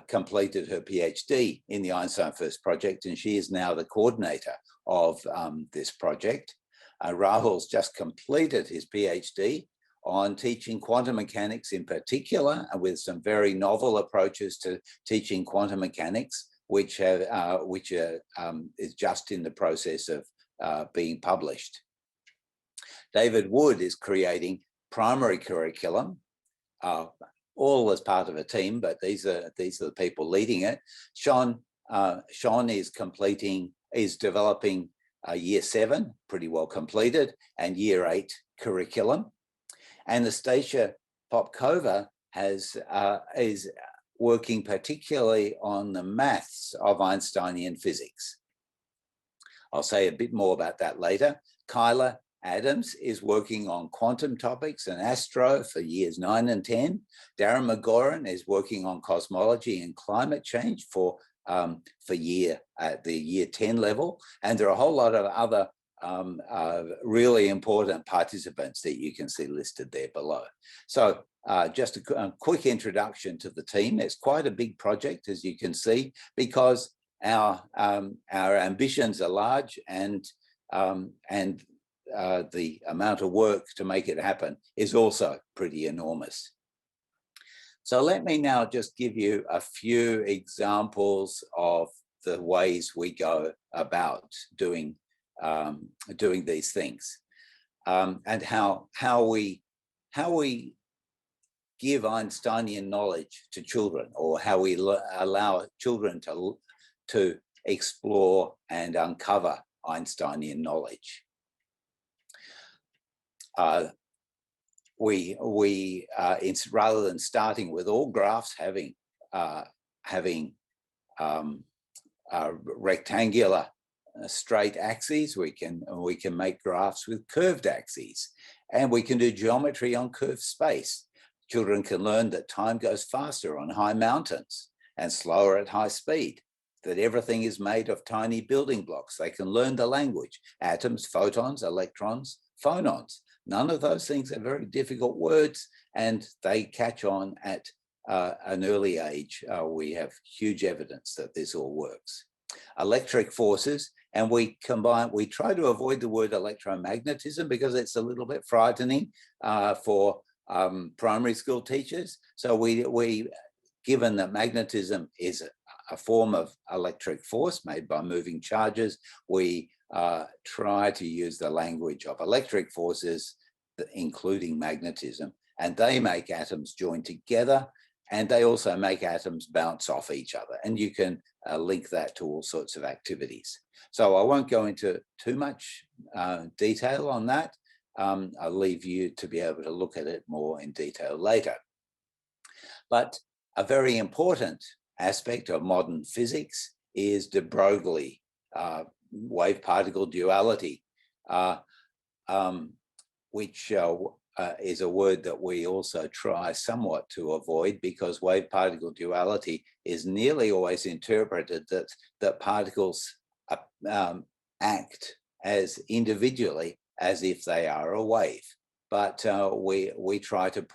completed her PhD in the Einstein First project, and she is now the coordinator of this project. Rahul's just completed his PhD on teaching quantum mechanics in particular, and with some very novel approaches to teaching quantum mechanics, which is just in the process of being published. David Wood is creating primary curriculum, all as part of a team, but these are the people leading it. Shon is developing year 7, pretty well completed, and year 8 curriculum. Anastasia Popkova is working particularly on the maths of Einsteinian physics. I'll say a bit more about that later. Kyla Adams is working on quantum topics and astro for years 9 and 10. Darren McGoran is working on cosmology and climate change for the year 10 level. And there are a whole lot of other really important participants that you can see listed there below. So just a quick introduction to the team. It's quite a big project, as you can see, because our ambitions are large, and the amount of work to make it happen is also pretty enormous. So let me now just give you a few examples of the ways we go about doing these things, and how we give Einsteinian knowledge to children, or how we allow children to explore and uncover Einsteinian knowledge. Rather than starting with all graphs having rectangular straight axes, we can make graphs with curved axes, and we can do geometry on curved space. Children can learn that time goes faster on high mountains, and slower at high speed, that everything is made of tiny building blocks. They can learn the language, atoms, photons, electrons, phonons. None of those things are very difficult words, and they catch on at an early age. We have huge evidence that this all works. Electric forces, and we try to avoid the word electromagnetism because it's a little bit frightening for primary school teachers. So given that magnetism is a form of electric force made by moving charges, we try to use the language of electric forces, including magnetism, and they make atoms join together, and they also make atoms bounce off each other. And you can link that to all sorts of activities. So I won't go into too much detail on that. I'll leave you to be able to look at it more in detail later. But a very important aspect of modern physics is de Broglie wave-particle duality, which is a word that we also try somewhat to avoid, because wave-particle duality is nearly always interpreted that particles act as individually as if they are a wave. But we try to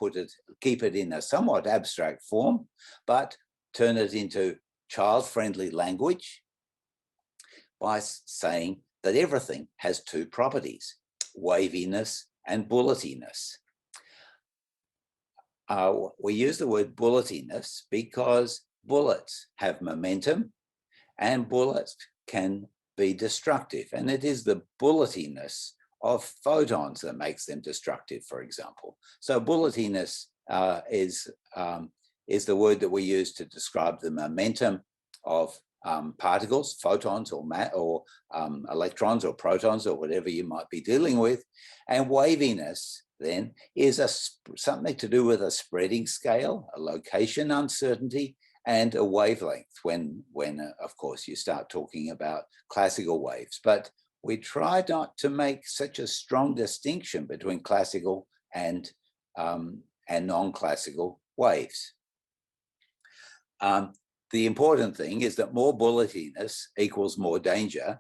keep it in a somewhat abstract form, but turn it into child-friendly language by saying that everything has two properties, waviness and bulletiness. We use the word bulletiness because bullets have momentum and bullets can be destructive. And it is the bulletiness of photons that makes them destructive, for example. So bulletiness is the word that we use to describe the momentum of particles, photons or electrons or protons or whatever you might be dealing with. And waviness then is something to do with a spreading scale, a location uncertainty, and a wavelength when of course you start talking about classical waves. But we try not to make such a strong distinction between classical and non-classical waves. The important thing is that more bulletiness equals more danger,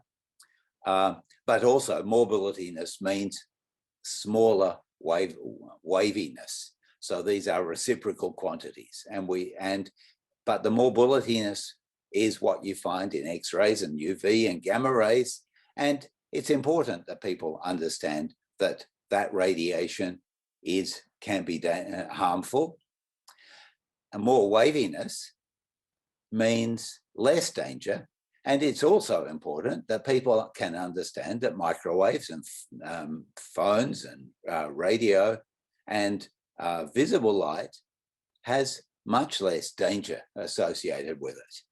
but also more bulletiness means smaller waviness. So these are reciprocal quantities, but the more bulletiness is what you find in X-rays and UV and gamma rays, and it's important that people understand that radiation can be harmful. And more waviness means less danger. And it's also important that people can understand that microwaves and phones and radio and visible light has much less danger associated with it.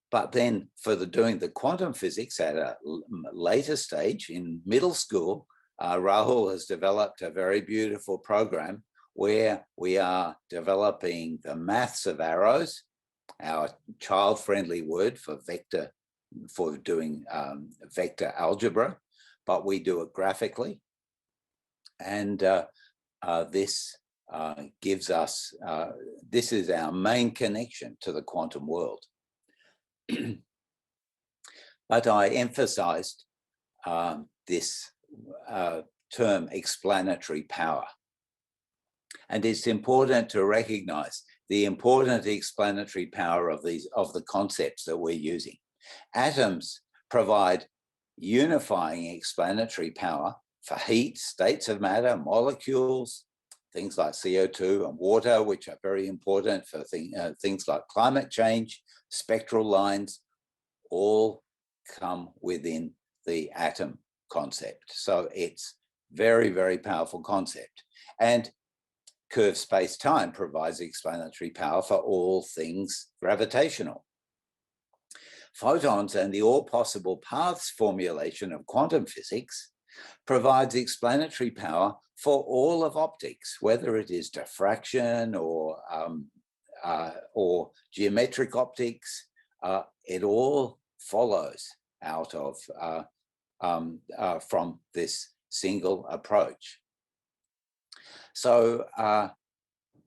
But then for doing the quantum physics at a later stage in middle school, Rahul has developed a very beautiful program where we are developing the maths of arrows, our child-friendly word for doing vector algebra, but we do it graphically. And this gives us, this is our main connection to the quantum world. But I emphasized this term explanatory power. And it's important to recognize the important explanatory power of the concepts that we're using. Atoms provide unifying explanatory power for heat, states of matter, molecules, things like CO2 and water, which are very important for things like climate change, spectral lines, all come within the atom concept. So it's very, very powerful concept. And curved space-time provides explanatory power for all things gravitational. Photons and the all possible paths formulation of quantum physics provides explanatory power for all of optics, whether it is diffraction or geometric optics. It all follows out of from this single approach. So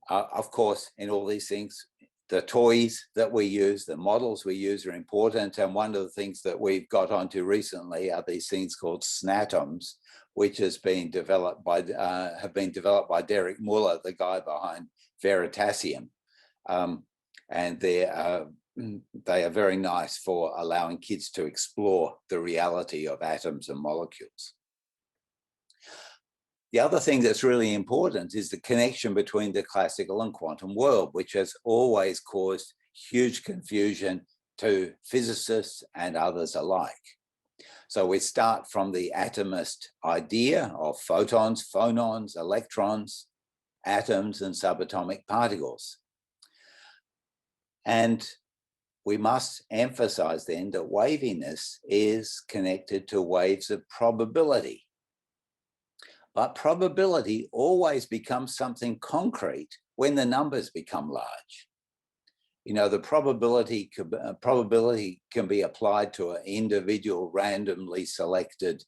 Of course, in all these things, the toys that we use, the models we use are important. And one of the things that we've got onto recently are these things called snatoms, which have been developed by Derek Muller, the guy behind Veritasium. And they are very nice for allowing kids to explore the reality of atoms and molecules. The other thing that's really important is the connection between the classical and quantum world, which has always caused huge confusion to physicists and others alike. So we start from the atomist idea of photons, phonons, electrons, atoms, and subatomic particles. And we must emphasize then that waviness is connected to waves of probability. But probability always becomes something concrete when the numbers become large. You know, the probability can be applied to an individual randomly selected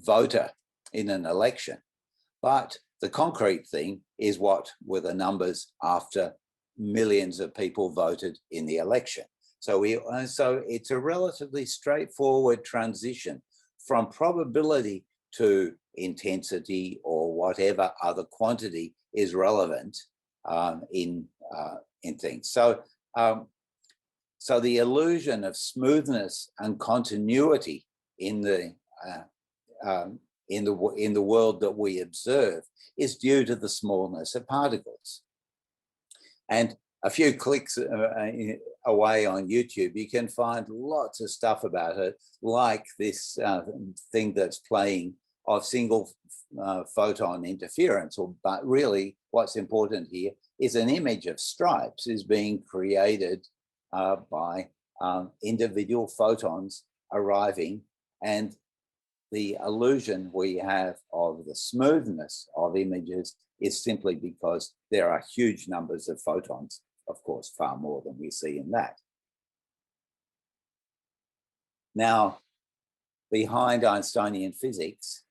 voter in an election. But the concrete thing is what were the numbers after millions of people voted in the election. So it's a relatively straightforward transition from probability to intensity or whatever other quantity is relevant in things. So the illusion of smoothness and continuity in the world that we observe is due to the smallness of particles. And a few clicks away on YouTube, you can find lots of stuff about it, like this thing that's playing of single photon interference. But really, what's important here is an image of stripes is being created by individual photons arriving, and the illusion we have of the smoothness of images is simply because there are huge numbers of photons, of course, far more than we see in that. Now, behind Einsteinian physics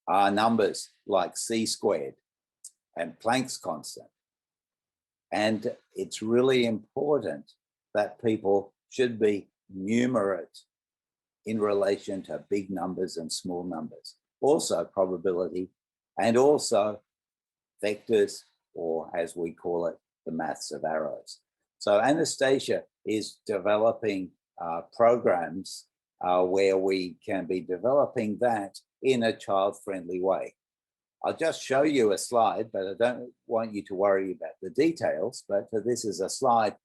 are numbers like c squared and Planck's constant. And it's really important that people should be numerate in relation to big numbers and small numbers, also probability, and also vectors, or as we call it, the maths of arrows. So Anastasia is developing programs where we can be developing that in a child-friendly way. I'll just show you a slide, but I don't want you to worry about the details, but this is a slide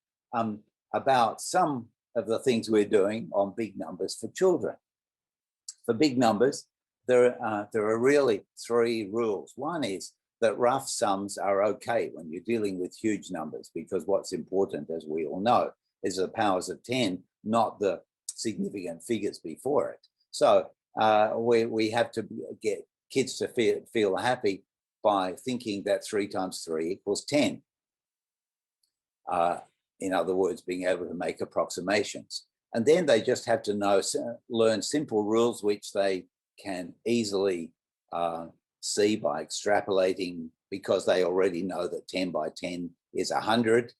about some of the things we're doing on big numbers for children. For big numbers, there are really three rules. One is that rough sums are okay when you're dealing with huge numbers, because what's important, as we all know, is the powers of 10, not the significant figures before it. So we have to get kids to feel happy by thinking that 3 times 3 equals 10. In other words, being able to make approximations. And then they just have to learn simple rules which they can easily see by extrapolating, because they already know that 10 by 10 is 100,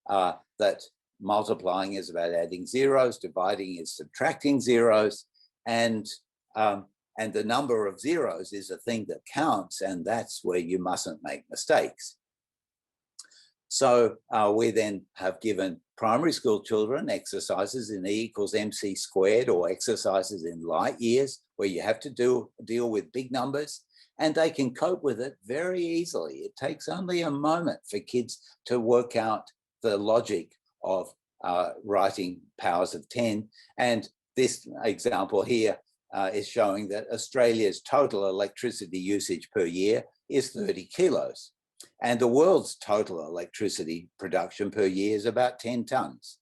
that multiplying is about adding zeros, dividing is subtracting zeros, and the number of zeros is a thing that counts, and that's where you mustn't make mistakes. So we then have given primary school children exercises in E equals mc squared, or exercises in light years, where you have to deal with big numbers, and they can cope with it very easily. It takes only a moment for kids to work out the logic of writing powers of 10. And this example here is showing that Australia's total electricity usage per year is 30 kilos. And the world's total electricity production per year is about 10 tons.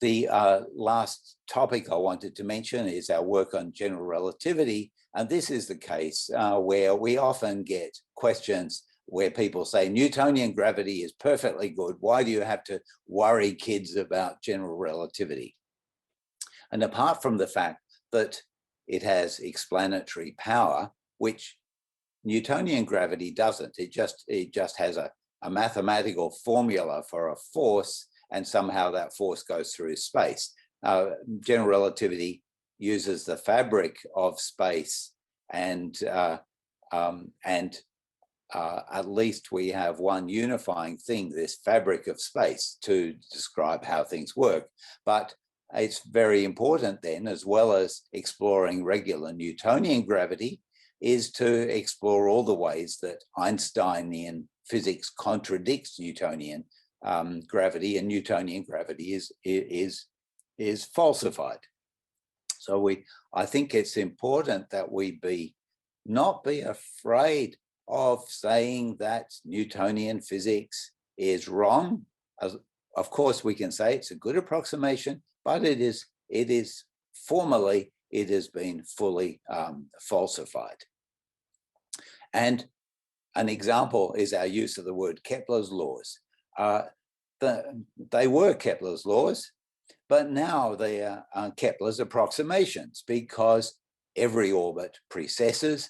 The last topic I wanted to mention is our work on general relativity. And this is the case where we often get questions where people say Newtonian gravity is perfectly good. Why do you have to worry kids about general relativity? And apart from the fact that it has explanatory power, which Newtonian gravity doesn't. It just has a mathematical formula for a force, and somehow that force goes through space. General relativity uses the fabric of space, and at least we have one unifying thing, this fabric of space, to describe how things work. But it's very important then, as well as exploring regular Newtonian gravity, is to explore all the ways that Einsteinian physics contradicts Newtonian gravity, and Newtonian gravity is falsified. So I think it's important that we not be afraid of saying that Newtonian physics is wrong. Of course, we can say it's a good approximation, but it is formally, it has been fully falsified. And an example is our use of the word Kepler's laws. They were Kepler's laws, but now they are Kepler's approximations, because every orbit precesses.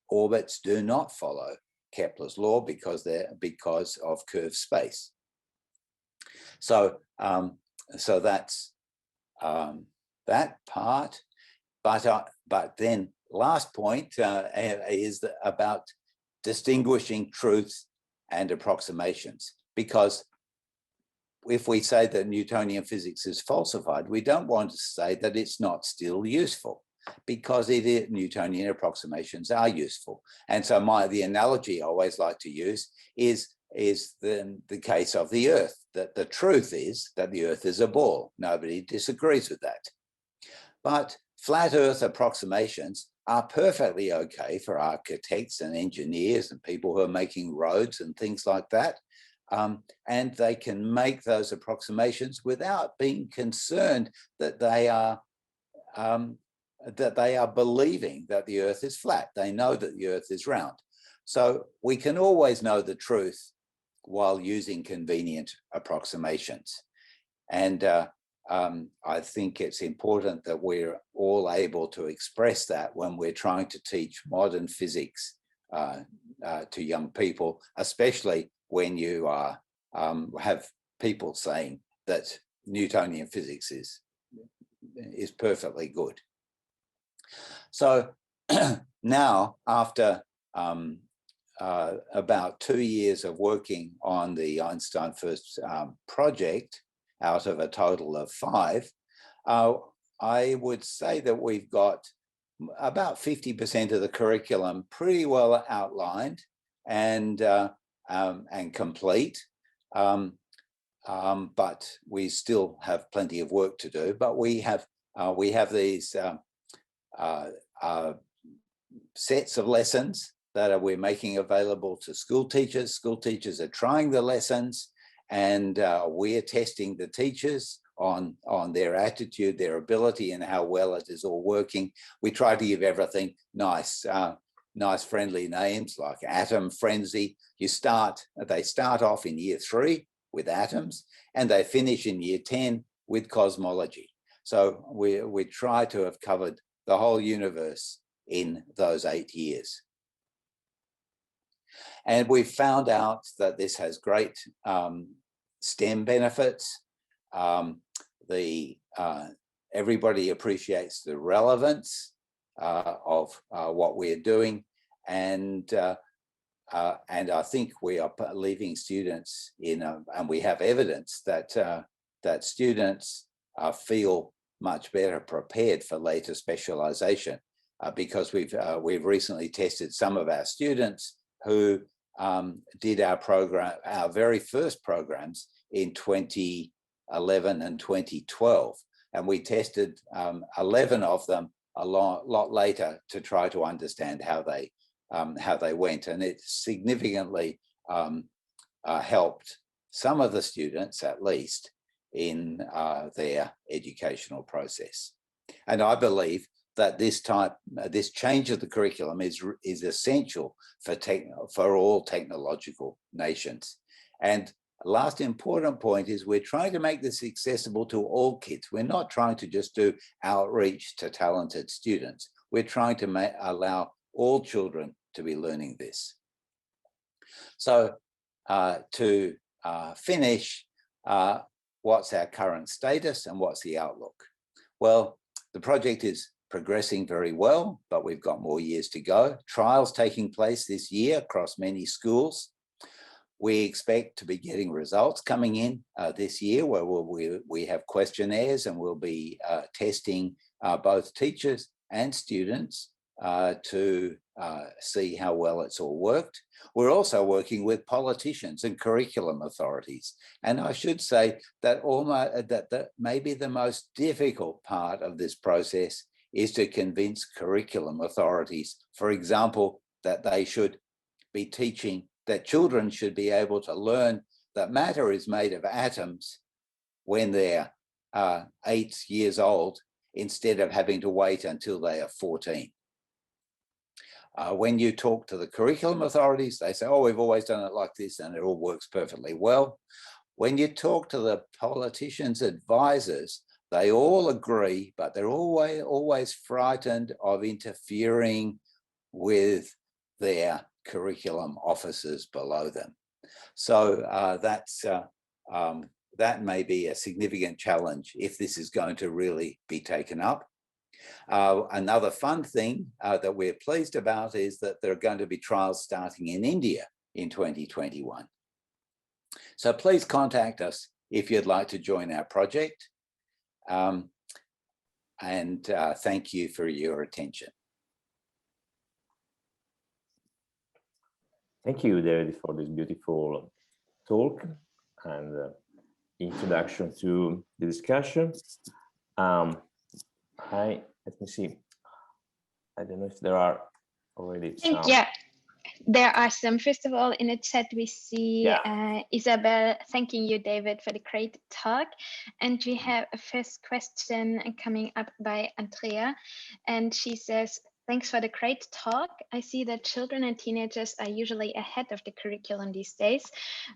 Orbits do not follow Kepler's law because of curved space. So so that's that part. But then last point is about distinguishing truth and approximations, because if we say that Newtonian physics is falsified, we don't want to say that it's not still useful, because Newtonian approximations are useful. And so the analogy I always like to use is the case of the Earth, that the truth is that the Earth is a ball. Nobody disagrees with that. But flat Earth approximations are perfectly okay for architects and engineers and people who are making roads and things like that. And they can make those approximations without being concerned that they are believing that the Earth is flat. They know that the Earth is round. So we can always know the truth while using convenient approximations. And I think it's important that we're all able to express that when we're trying to teach modern physics to young people, especially when you have people saying that Newtonian physics is perfectly good. So now, after about 2 years of working on the Einstein First project, out of a total of 5, I would say that we've got about 50% of the curriculum pretty well outlined and complete. But we still have plenty of work to do. But we have these sets of lessons that we're making available to school teachers. School teachers are trying the lessons, and we're testing the teachers on their attitude, their ability, and how well it is all working. We try to give everything nice friendly names like Atom Frenzy. They start off in year 3 with atoms, and they finish in year 10 with cosmology. So we try to have covered the whole universe in those 8 years. And we've found out that this has great STEM benefits. Everybody appreciates the relevance of what we're doing, and I think we are leaving students and we have evidence that students feel much better prepared for later specialization, because we've recently tested some of our students who did our very first programs in 2011 and 2012, and we tested 11 of them a lot later to try to understand how they went, and it significantly helped some of the students, at least, in their educational process. And I believe that this change of the curriculum is essential for all technological nations. And last important point is we're trying to make this accessible to all kids. We're not trying to just do outreach to talented students. We're trying to allow all children to be learning this. So to finish, what's our current status and what's the outlook? Well, the project is progressing very well, but we've got more years to go. Trials taking place this year across many schools. We expect to be getting results coming in this year, where we have questionnaires, and we'll be testing both teachers and students to see how well it's all worked. We're also working with politicians and curriculum authorities. And I should say that maybe the most difficult part of this process is to convince curriculum authorities, for example, that they should be teaching, that children should be able to learn that matter is made of atoms when they're 8 years old, instead of having to wait until they are 14. When you talk to the curriculum authorities, they say, oh, we've always done it like this and it all works perfectly well. When you talk to the politicians' advisors, they all agree, but they're always frightened of interfering with their curriculum officers below them. So that may be a significant challenge if this is going to really be taken up. Another fun thing that we're pleased about is that there are going to be trials starting in India in 2021. So please contact us if you'd like to join our project. Thank you for your attention. Thank you, David, for this beautiful talk and introduction to the discussion. Let me see. I don't know if there are already some. Yeah, there are some. First of all, in the chat, we see Isabel thanking you, David, for the great talk. And we have a first question coming up by Andrea. And she says, thanks for the great talk. I see that children and teenagers are usually ahead of the curriculum these days.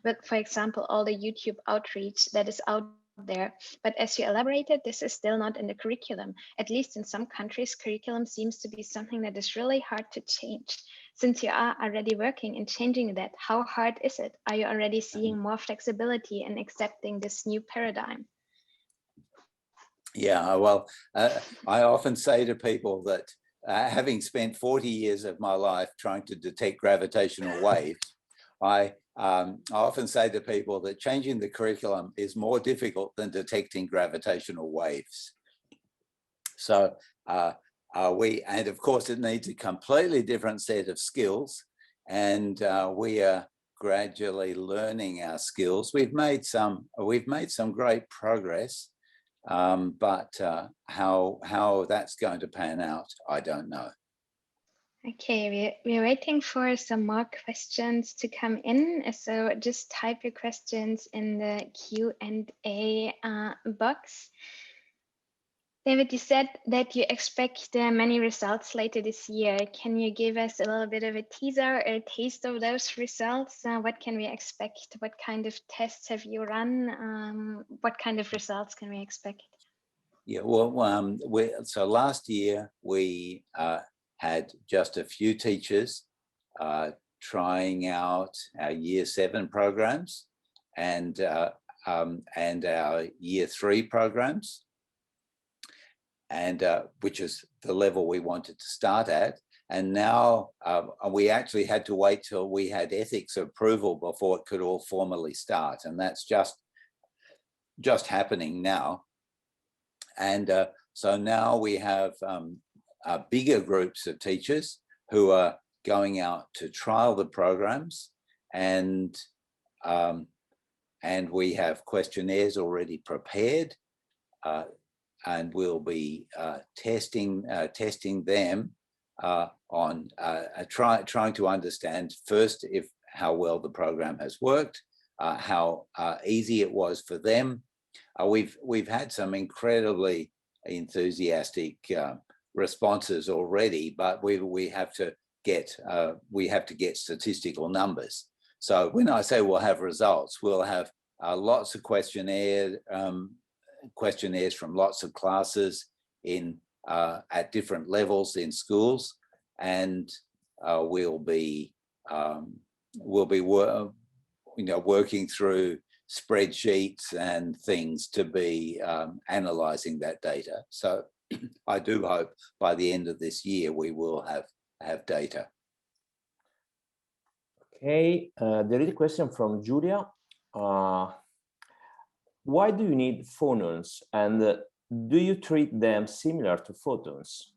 But for example, all the YouTube outreach that is out there. But as you elaborated, this is still not in the curriculum. At least in some countries, curriculum seems to be something that is really hard to change. Since you are already working and changing that, how hard is it? Are you already seeing more flexibility in accepting this new paradigm? Yeah, well, I often say to people that having spent 40 years of my life trying to detect gravitational waves, I often say to people that changing the curriculum is more difficult than detecting gravitational waves. So and of course it needs a completely different set of skills, and we are gradually learning our skills. We've made some great progress, but how that's going to pan out, I don't know. Okay, we're waiting for some more questions to come in. So just type your questions in the Q&A box. David, you said that you expect many results later this year. Can you give us a little bit of a teaser or a taste of those results? What can we expect? What kind of tests have you run? What kind of results can we expect? Yeah, well, so last year we had just a few teachers trying out our Year 7 programs and our Year 3 programs, and which is the level we wanted to start at. And now we actually had to wait till we had ethics approval before it could all formally start, and that's just happening now. And so now we have bigger groups of teachers who are going out to trial the programs, and we have questionnaires already prepared, and we'll be testing them on trying to understand first how well the program has worked, how easy it was for them. We've had some incredibly enthusiastic responses already, but we have to get statistical numbers. So when I say we'll have results, we'll have lots of questionnaires from lots of classes in at different levels in schools, and we'll be working through spreadsheets and things to be analyzing that data. So I do hope by the end of this year we will have data. Okay, there is a question from Julia. Why do you need phonons, and do you treat them similar to photons?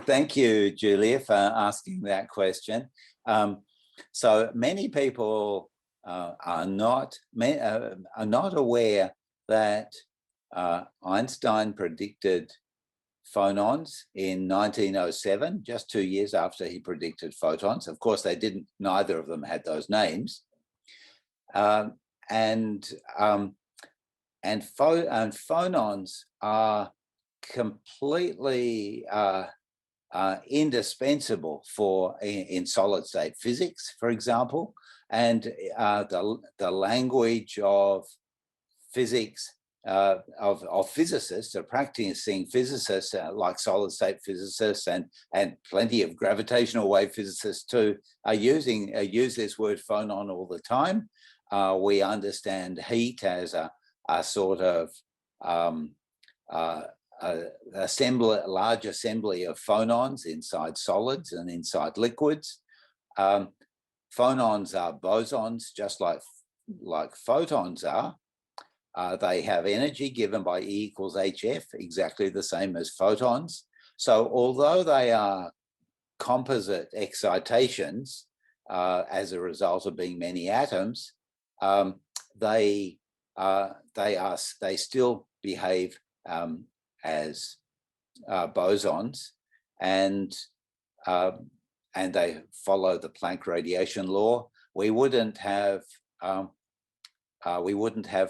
Thank you, Julia, for asking that question. So many people are not aware that Einstein predicted phonons in 1907, just 2 years after he predicted photons. Of course, neither of them had those names. And phonons are completely indispensable in solid state physics, for example, and the language of physics of physicists, of practicing physicists like solid state physicists and plenty of gravitational wave physicists too use this word phonon all the time. We understand heat as a sort of large assembly of phonons inside solids and inside liquids. Phonons are bosons, just like photons are. They have energy given by E equals HF, exactly the same as photons. So although they are composite excitations as a result of being many atoms, they still behave as bosons, and they follow the Planck radiation law. We wouldn't have,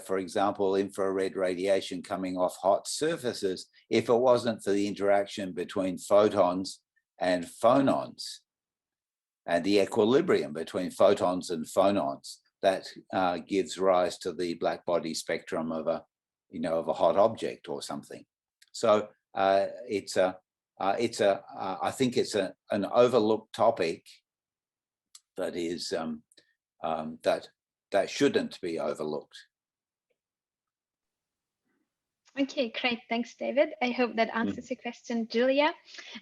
for example, infrared radiation coming off hot surfaces if it wasn't for the interaction between photons and phonons, and the equilibrium between photons and phonons that gives rise to the black body spectrum of a hot object or something. So I think it's an overlooked topic that is that shouldn't be overlooked. Okay, great. Thanks, David. I hope that answers your question, Julia.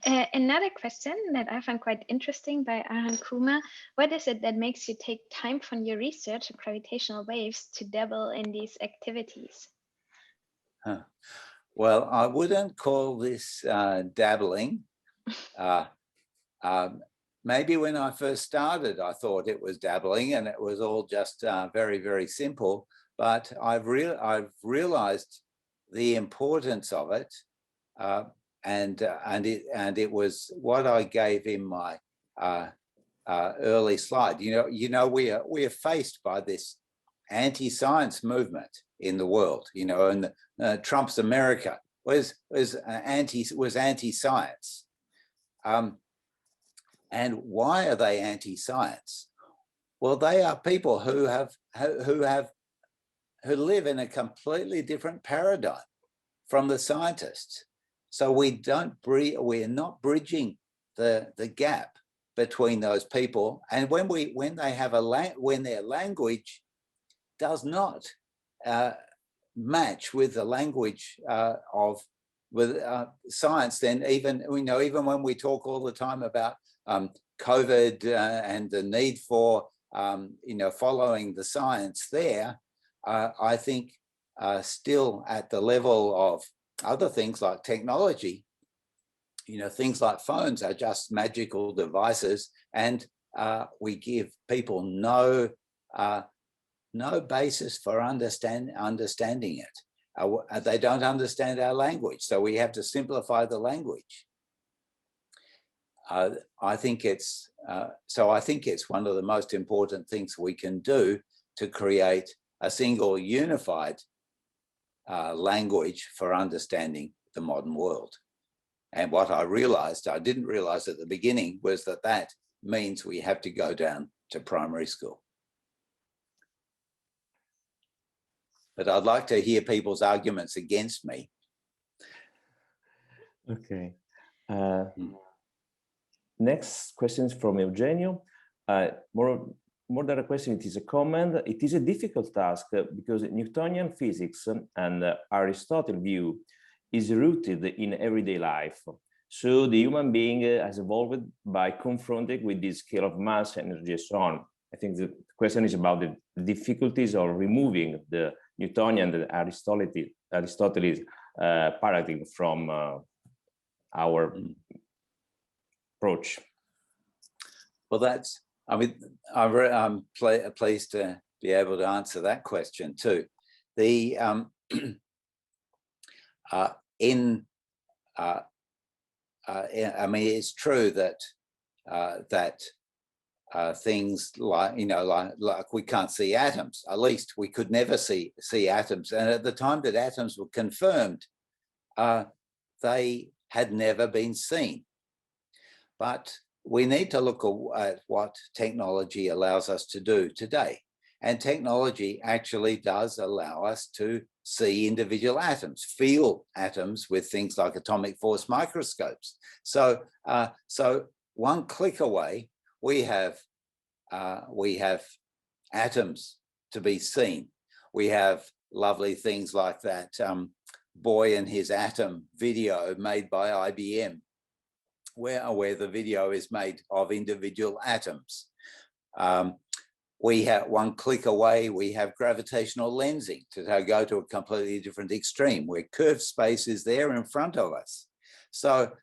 Another question that I found quite interesting by Aaron Kuma. What is it that makes you take time from your research on gravitational waves to dabble in these activities? Well, I wouldn't call this dabbling. Maybe when I first started, I thought it was dabbling and it was all just very, very simple. But I've realized the importance of it, and it was what I gave in my early slide. We are faced by this anti-science movement in the world. And Trump's America was anti-science. And why are they anti-science? Well, they are people who live in a completely different paradigm from the scientists. So we're not bridging the gap between those people. And when their language does not match with the language of science, then even when we talk all the time about COVID and the need for following the science there, I think still at the level of other things like technology, things like phones are just magical devices, and we give people no basis for understanding it. They don't understand our language, so we have to simplify the language. I think it's one of the most important things we can do to create a single unified language for understanding the modern world. And what I didn't realize at the beginning, was that means we have to go down to primary school. But I'd like to hear people's arguments against me. Okay. Next question is from Eugenio. More than a question, it is a comment. It is a difficult task because Newtonian physics and Aristotle's view is rooted in everyday life. So the human being has evolved by confronting with this scale of mass, energy, and so on. I think the question is about the difficulties of removing the Newtonian and Aristotelian paradigm from our approach. Well, that's, I mean, I'm pleased to be able to answer that question too. The I mean, it's true that things like, you know, like we can't see atoms. At least we could never see atoms. And at the time that atoms were confirmed, they had never been seen. But we need to look at what technology allows us to do today. And technology actually does allow us to see individual atoms, feel atoms with things like atomic force microscopes. So, so one click away, we have atoms to be seen. We have lovely things like that Boy and His Atom video made by IBM, where the video is made of individual atoms. We have one click away, we have gravitational lensing to go to a completely different extreme where curved space is there in front of us. So,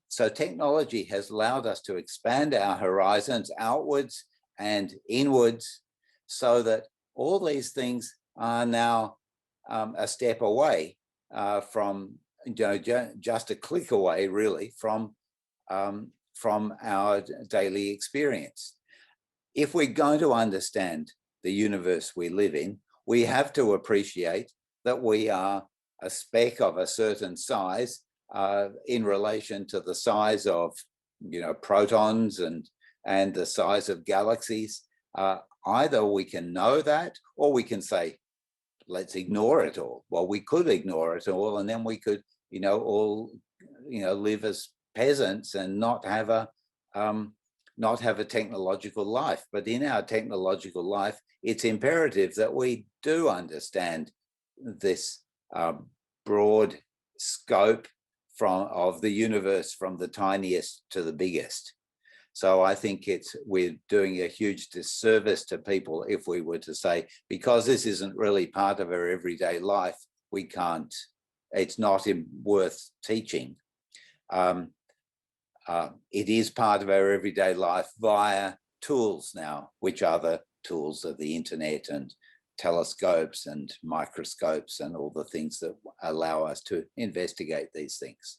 so technology has allowed us to expand our horizons outwards and inwards so that all these things are now a step away from, you know, just a click away really from our daily experience. If we're going to understand the universe we live in, we have to appreciate that we are a speck of a certain size in relation to the size of, you know, protons and the size of galaxies. Either we can know that, or we can say, let's ignore it all. Well, we could ignore it all, and then we could, you know, all, you know, live as peasants and not have a technological life. But in our technological life, it's imperative that we do understand this broad scope of the universe, from the tiniest to the biggest. So I think we're doing a huge disservice to people if we were to say, because this isn't really part of our everyday life, we can't, it's not worth teaching. It is part of our everyday life via tools now, which are the tools of the internet and telescopes and microscopes and all the things that allow us to investigate these things.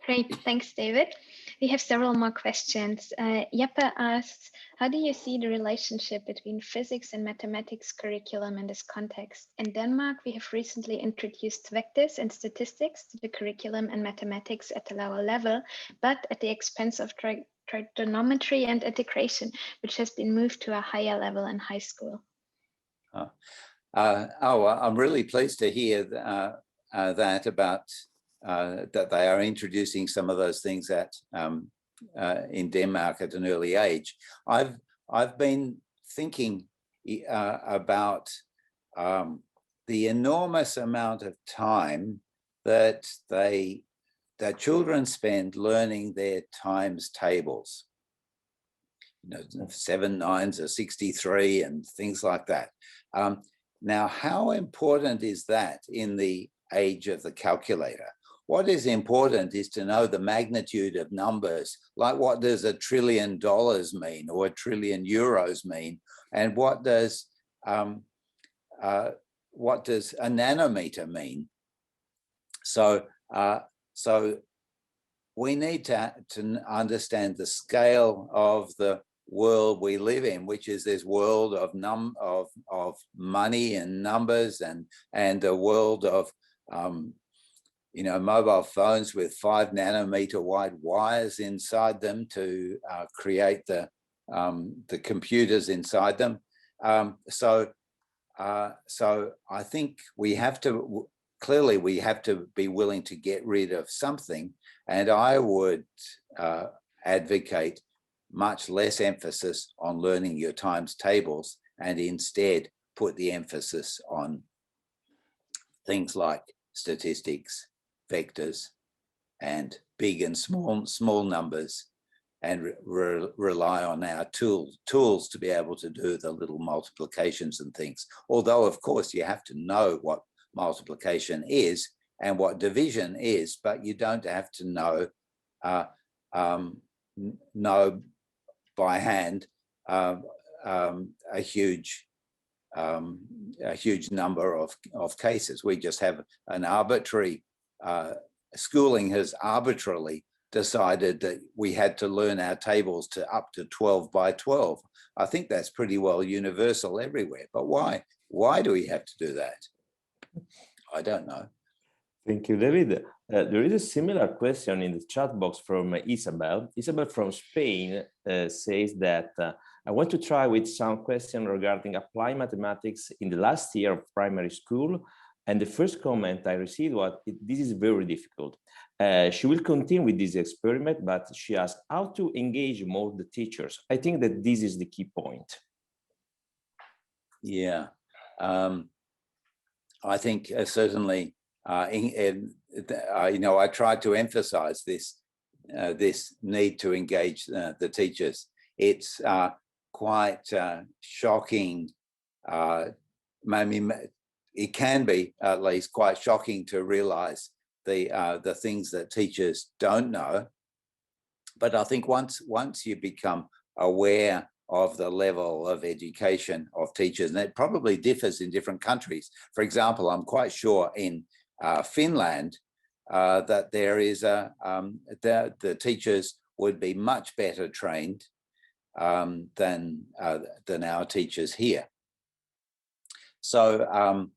Great, thanks, David. We have several more questions. Jeppe asks, how do you see the relationship between physics and mathematics curriculum in this context? In Denmark, we have recently introduced vectors and statistics to the curriculum and mathematics at a lower level, but at the expense of trigonometry and integration, which has been moved to a higher level in high school. I'm really pleased to hear that about that they are introducing some of those things in Denmark at an early age. I've been thinking about the enormous amount of time that children spend learning their times tables. You know, 7 9s are 63 and things like that. Now, how important is that in the age of the calculator? What is important is to know the magnitude of numbers, like what does $1 trillion mean or €1 trillion mean, and what does a nanometer mean? So, so we need to understand the scale of the world we live in, which is this world of money and numbers, and a world of you know, mobile phones with 5 nanometer wide wires inside them to create the computers inside them. So I think we have to clearly we have to be willing to get rid of something. And I would advocate much less emphasis on learning your times tables and instead put the emphasis on things like statistics, vectors, and big and small numbers, and rely on our tools to be able to do the little multiplications and things. Although, of course, you have to know what multiplication is and what division is, but you don't have to know by hand a huge number of cases. We just have an arbitrary, schooling has arbitrarily decided that we had to learn our tables to up to 12 by 12. I think that's pretty well universal everywhere, but why? Why do we have to do that? I don't know. Thank you, David. There is a similar question in the chat box from Isabel. Isabel from Spain says that I want to try with some question regarding applied mathematics in the last year of primary school. And the first comment I received was, this is very difficult. She will continue with this experiment, but she asked how to engage more the teachers. I think that this is the key point. Yeah, I think certainly, you know, I tried to emphasize this, this need to engage the teachers. It's quite shocking. Maybe it can be at least quite shocking to realize the things that teachers don't know. But I think once you become aware of the level of education of teachers, and it probably differs in different countries. For example, I'm quite sure in Finland that there is the teachers would be much better trained than our teachers here. So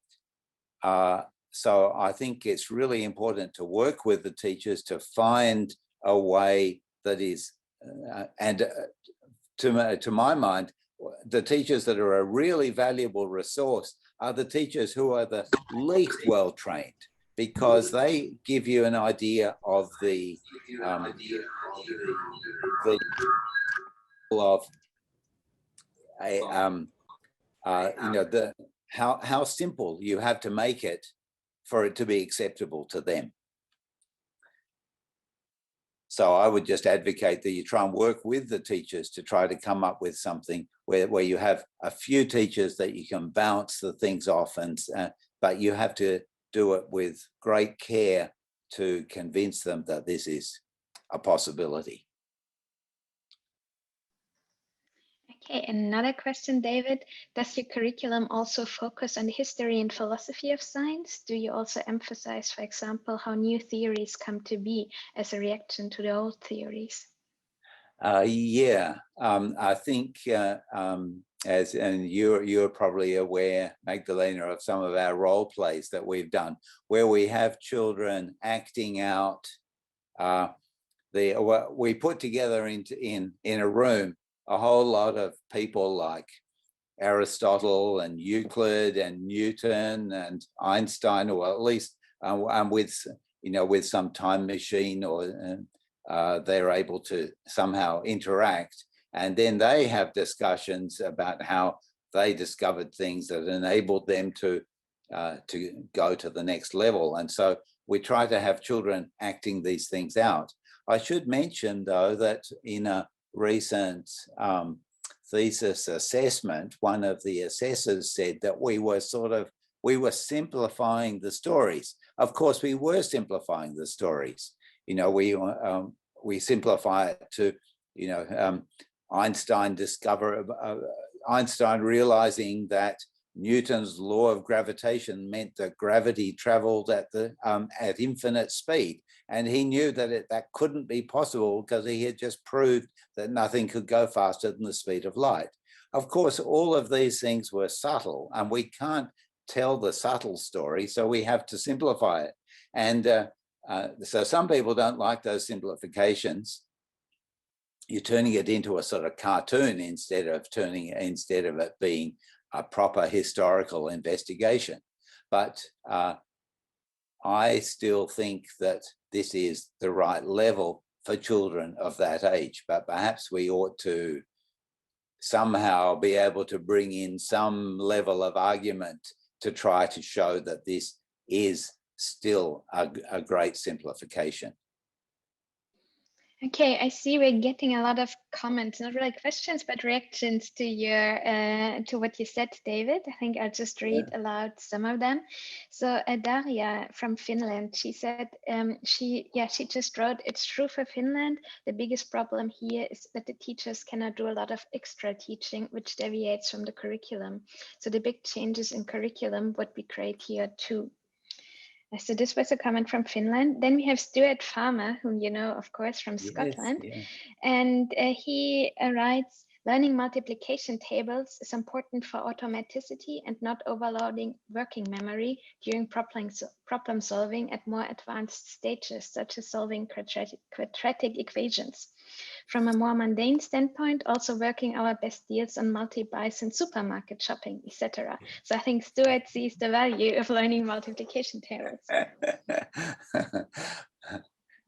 so I think it's really important to work with the teachers to find a way that is, to my mind, the teachers that are a really valuable resource are the teachers who are the least well trained, because they give you an idea of the of a you know, how simple you have to make it for it to be acceptable to them. So I would just advocate that you try and work with the teachers to try to come up with something where you have a few teachers that you can bounce the things off, and but you have to do it with great care to convince them that this is a possibility. Okay, another question, David. Does your curriculum also focus on the history and philosophy of science? Do you also emphasize, for example, how new theories come to be as a reaction to the old theories? Yeah, I think and you're probably aware, Magdalena, of some of our role plays that we've done, where we have children acting out. We put together in a room a whole lot of people like Aristotle and Euclid and Newton and Einstein, or at least with some time machine, or they're able to somehow interact, and then they have discussions about how they discovered things that enabled them to go to the next level. And so we try to have children acting these things out. I should mention, though, that in a recent thesis assessment, one of the assessors said that we were simplifying the stories. Of course, we were simplifying the stories. You know, we simplify it to, you know, Einstein realizing that Newton's law of gravitation meant that gravity traveled at infinite speed, and he knew that that couldn't be possible because he had just proved that nothing could go faster than the speed of light. Of course, all of these things were subtle, and we can't tell the subtle story, so we have to simplify it. And so some people don't like those simplifications. You're turning it into a sort of cartoon instead of it being a proper historical investigation. But I still think that this is the right level for children of that age, but perhaps we ought to somehow be able to bring in some level of argument to try to show that this is still a great simplification. Okay, I see we're getting a lot of comments, not really questions, but reactions to your to what you said, David. I think I'll just read aloud some of them. So Daria from Finland, she said she just wrote, it's true for Finland. The biggest problem here is that the teachers cannot do a lot of extra teaching, which deviates from the curriculum. So the big changes in curriculum would be great here too. So this was a comment from Finland. Then we have Stuart Farmer, whom you know, of course, from Scotland. Yes. And he writes, learning multiplication tables is important for automaticity and not overloading working memory during problem solving at more advanced stages, such as solving quadratic equations. From a more mundane standpoint, also working our best deals on multi-buys in supermarket shopping, etc. So I think Stuart sees the value of learning multiplication tables.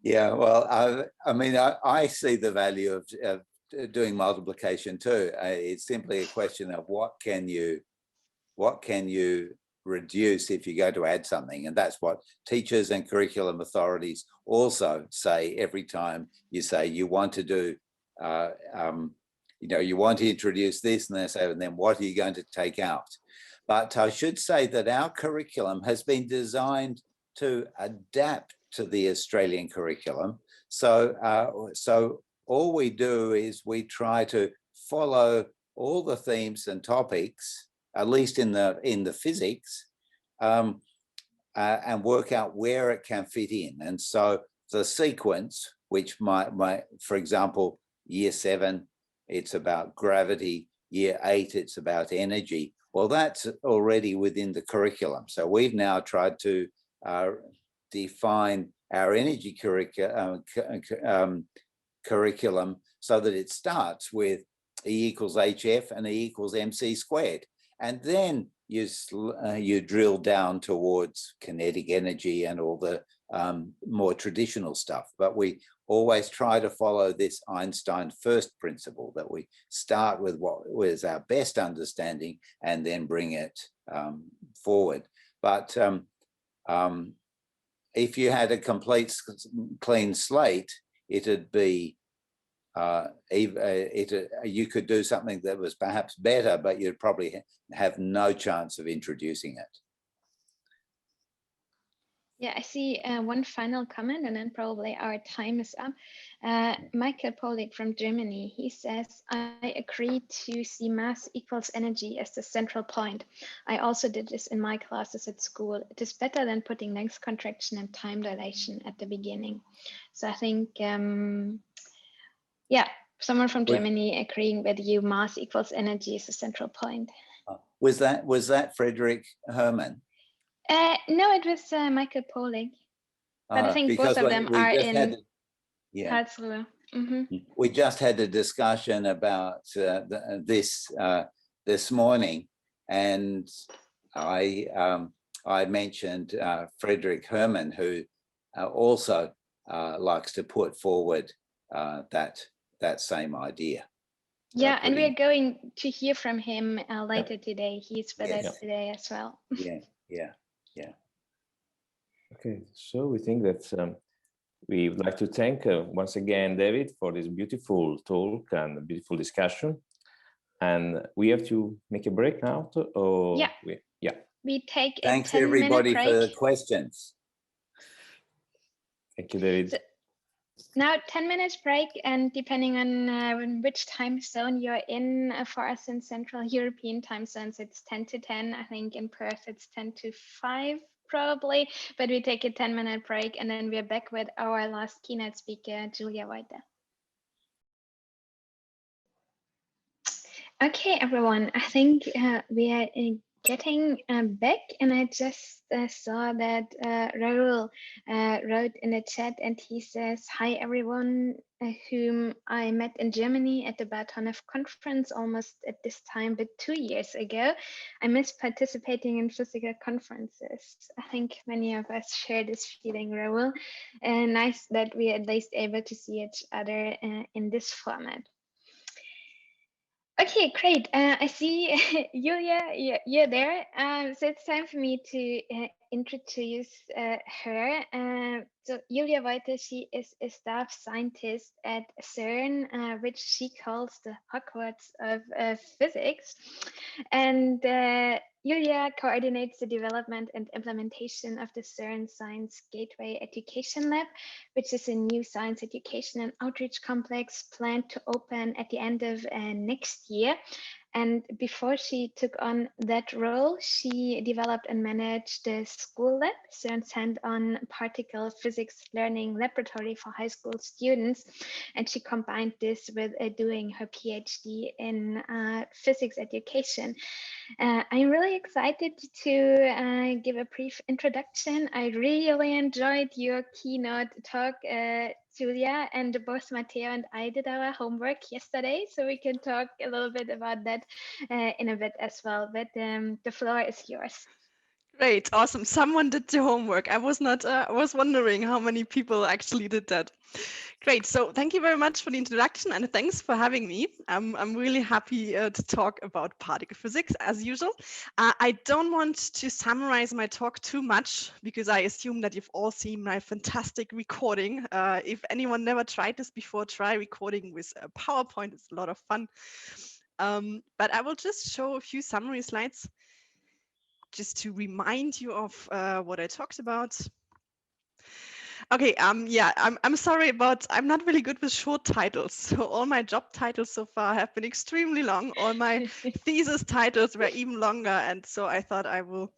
Yeah, well, I mean, I see the value of doing multiplication too. It's simply a question of what can you reduce if you go to add something, and that's what teachers and curriculum authorities also say every time you say you want to do, you want to introduce this, and they say, and then what are you going to take out? But I should say that our curriculum has been designed to adapt to the Australian curriculum. So, so all we do is we try to follow all the themes and topics, at least in the physics, and work out where it can fit in. And so the sequence, which might, for example, year 7, it's about gravity. Year 8, it's about energy. Well, that's already within the curriculum. So we've now tried to define our energy curriculum so that it starts with E equals HF and E equals MC squared. And then you drill down towards kinetic energy and all the more traditional stuff. But we always try to follow this Einstein first principle, that we start with what was our best understanding and then bring it forward. But if you had a complete clean slate, it'd be you could do something that was perhaps better, but you'd probably have no chance of introducing it. Yeah, I see one final comment and then probably our time is up. Michael Polik from Germany, he says, I agree to see mass equals energy as the central point. I also did this in my classes at school. It is better than putting length contraction and time dilation at the beginning. So I think, yeah, someone from Germany agreeing with you, mass equals energy is the central point. Was that Friedrich Herrmann? No, it was Michael Polik. But I think both of them are in Karlsruhe. We just had a discussion about this morning, and I mentioned Friedrich Herrmann, who also likes to put forward that same idea. Yeah, and we're going to hear from him later today. He's with us today as well. Yeah. Okay, so we think that we would like to thank once again David for this beautiful talk and beautiful discussion. And we have to make a break now. We take a Thanks 10-minute everybody break. for the questions. Thank you, David. So now 10 minutes break, and depending on which time zone you're in, for us in Central European time zones, it's 10 to 10. I think in Perth it's 10 to 5 probably, but we take a 10-minute break and then we're back with our last keynote speaker, Julia Woithe. Okay, everyone, I think we are getting back, and I just saw that Raoul wrote in the chat, and he says, "Hi everyone, whom I met in Germany at the Bartonef conference almost at this time, but 2 years ago. I miss participating in physical conferences." I think many of us share this feeling, Raoul, and nice that we are at least able to see each other in this format. Okay, great. I see Julia, you're there. So it's time for me to introduce her. So Julia Woithe, she is a staff scientist at CERN, which she calls the Hogwarts of physics. And Julia coordinates the development and implementation of the CERN Science Gateway Education Lab, which is a new science education and outreach complex planned to open at the end of next year. And before she took on that role, she developed and managed the school lab, CERN's hand-on particle physics learning laboratory for high school students. And she combined this with doing her PhD in physics education. I'm really excited to give a brief introduction. I really enjoyed your keynote talk, Julia, and both Matteo and I did our homework yesterday, so we can talk a little bit about that in a bit as well. But the floor is yours. Great, awesome. Someone did the homework. I was not. I was wondering how many people actually did that. Great. So thank you very much for the introduction, and thanks for having me. I'm really happy to talk about particle physics as usual. I don't want to summarize my talk too much because I assume that you've all seen my fantastic recording. If anyone never tried this before, try recording with PowerPoint. It's a lot of fun. But I will just show a few summary slides just to remind you of what I talked about. Okay, yeah, I'm sorry, but I'm not really good with short titles. So all my job titles so far have been extremely long. All my thesis titles were even longer. And so I thought I will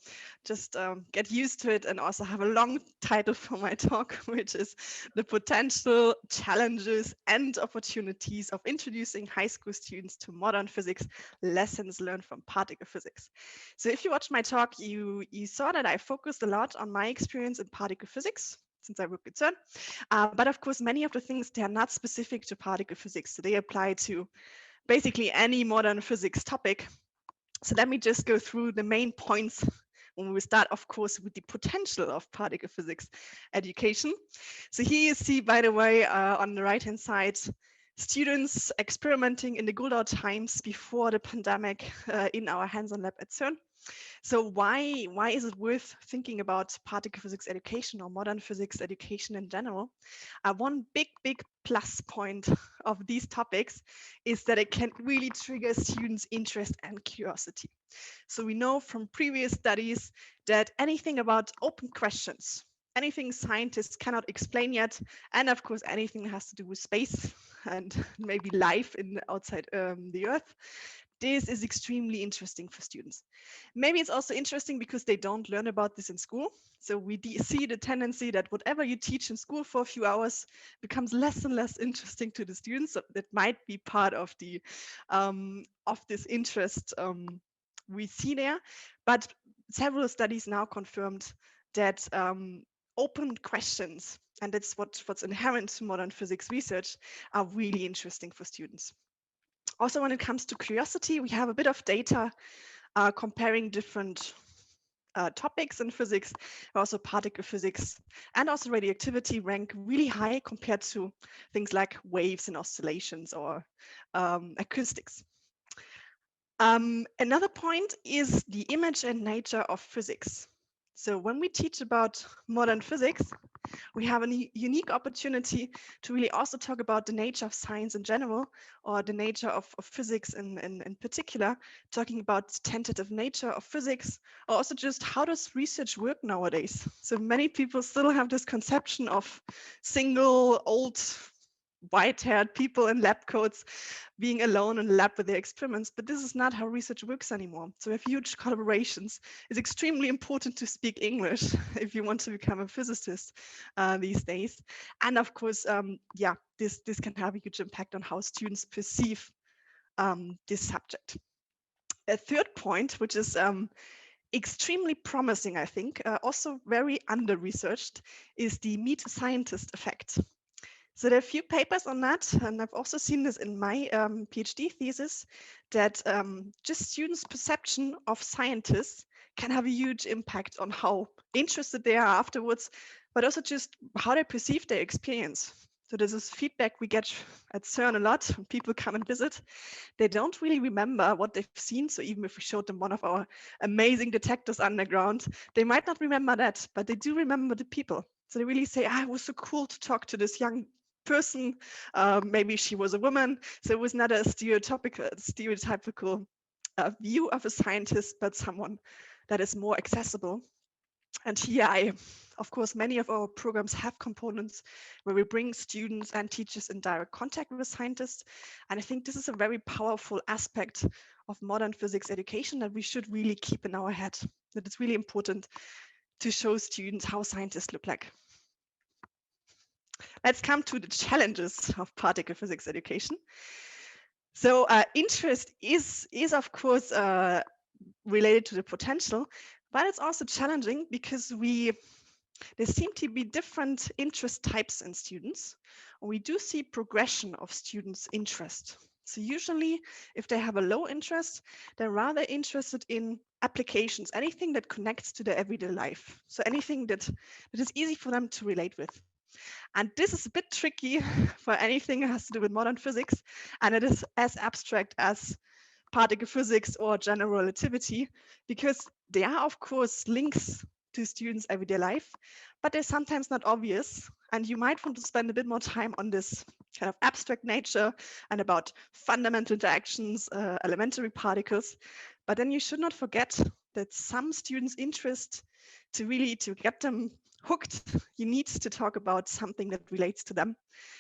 just get used to it and also have a long title for my talk, which is the potential challenges and opportunities of introducing high school students to modern physics, lessons learned from particle physics. So if you watched my talk, you saw that I focused a lot on my experience in particle physics, since I work at CERN. But of course, many of the things, they are not specific to particle physics. So they apply to basically any modern physics topic. So let me just go through the main points when we start, of course, with the potential of particle physics education. So here you see, by the way, on the right-hand side, students experimenting in the good old times before the pandemic in our hands-on lab at CERN. So why is it worth thinking about particle physics education or modern physics education in general? One big plus point of these topics is that it can really trigger students' interest and curiosity. So we know from previous studies that anything about open questions, anything scientists cannot explain yet, and of course anything that has to do with space and maybe life outside the Earth, this is extremely interesting for students. Maybe it's also interesting because they don't learn about this in school. So we see the tendency that whatever you teach in school for a few hours becomes less and less interesting to the students. So that might be part of the of this interest we see there. But several studies now confirmed that open questions, and that's what's inherent to modern physics research, are really interesting for students. Also, when it comes to curiosity, we have a bit of data comparing different topics in physics. Also, particle physics and also radioactivity rank really high compared to things like waves and oscillations or acoustics. Another point is the image and nature of physics. So when we teach about modern physics, we have a unique opportunity to really also talk about the nature of science in general, or the nature of physics in particular, talking about the tentative nature of physics, or also just how does research work nowadays. So many people still have this conception of single old white-haired people in lab coats being alone in a lab with their experiments, but this is not how research works anymore. So we have huge collaborations. It's extremely important to speak English if you want to become a physicist these days. And of course, yeah, this can have a huge impact on how students perceive this subject. a third point, which is extremely promising, I think, also very under-researched, is the meet-scientist effect. So there are a few papers on that, and I've also seen this in my PhD thesis, that just students' perception of scientists can have a huge impact on how interested they are afterwards, but also just how they perceive their experience. So this is feedback we get at CERN a lot when people come and visit. They don't really remember what they've seen. So even if we showed them one of our amazing detectors underground, they might not remember that, but they do remember the people. So they really say, it was so cool to talk to this young person. Maybe she was a woman. So it was not a stereotypical view of a scientist, but someone that is more accessible. And here, of course, many of our programs have components where we bring students and teachers in direct contact with scientists. And I think this is a very powerful aspect of modern physics education that we should really keep in our head, that it's really important to show students how scientists look like. Let's come to the challenges of particle physics education. So interest is of course, related to the potential, but it's also challenging because there seem to be different interest types in students. We do see progression of students' interest. So usually, if they have a low interest, they're rather interested in applications, anything that connects to their everyday life. So anything that is easy for them to relate with. And this is a bit tricky for anything that has to do with modern physics, and it is as abstract as particle physics or general relativity, because there are, of course, links to students' everyday life, but they're sometimes not obvious. And you might want to spend a bit more time on this kind of abstract nature and about fundamental interactions, elementary particles. But then you should not forget that some students' interest to get them hooked, you need to talk about something that relates to them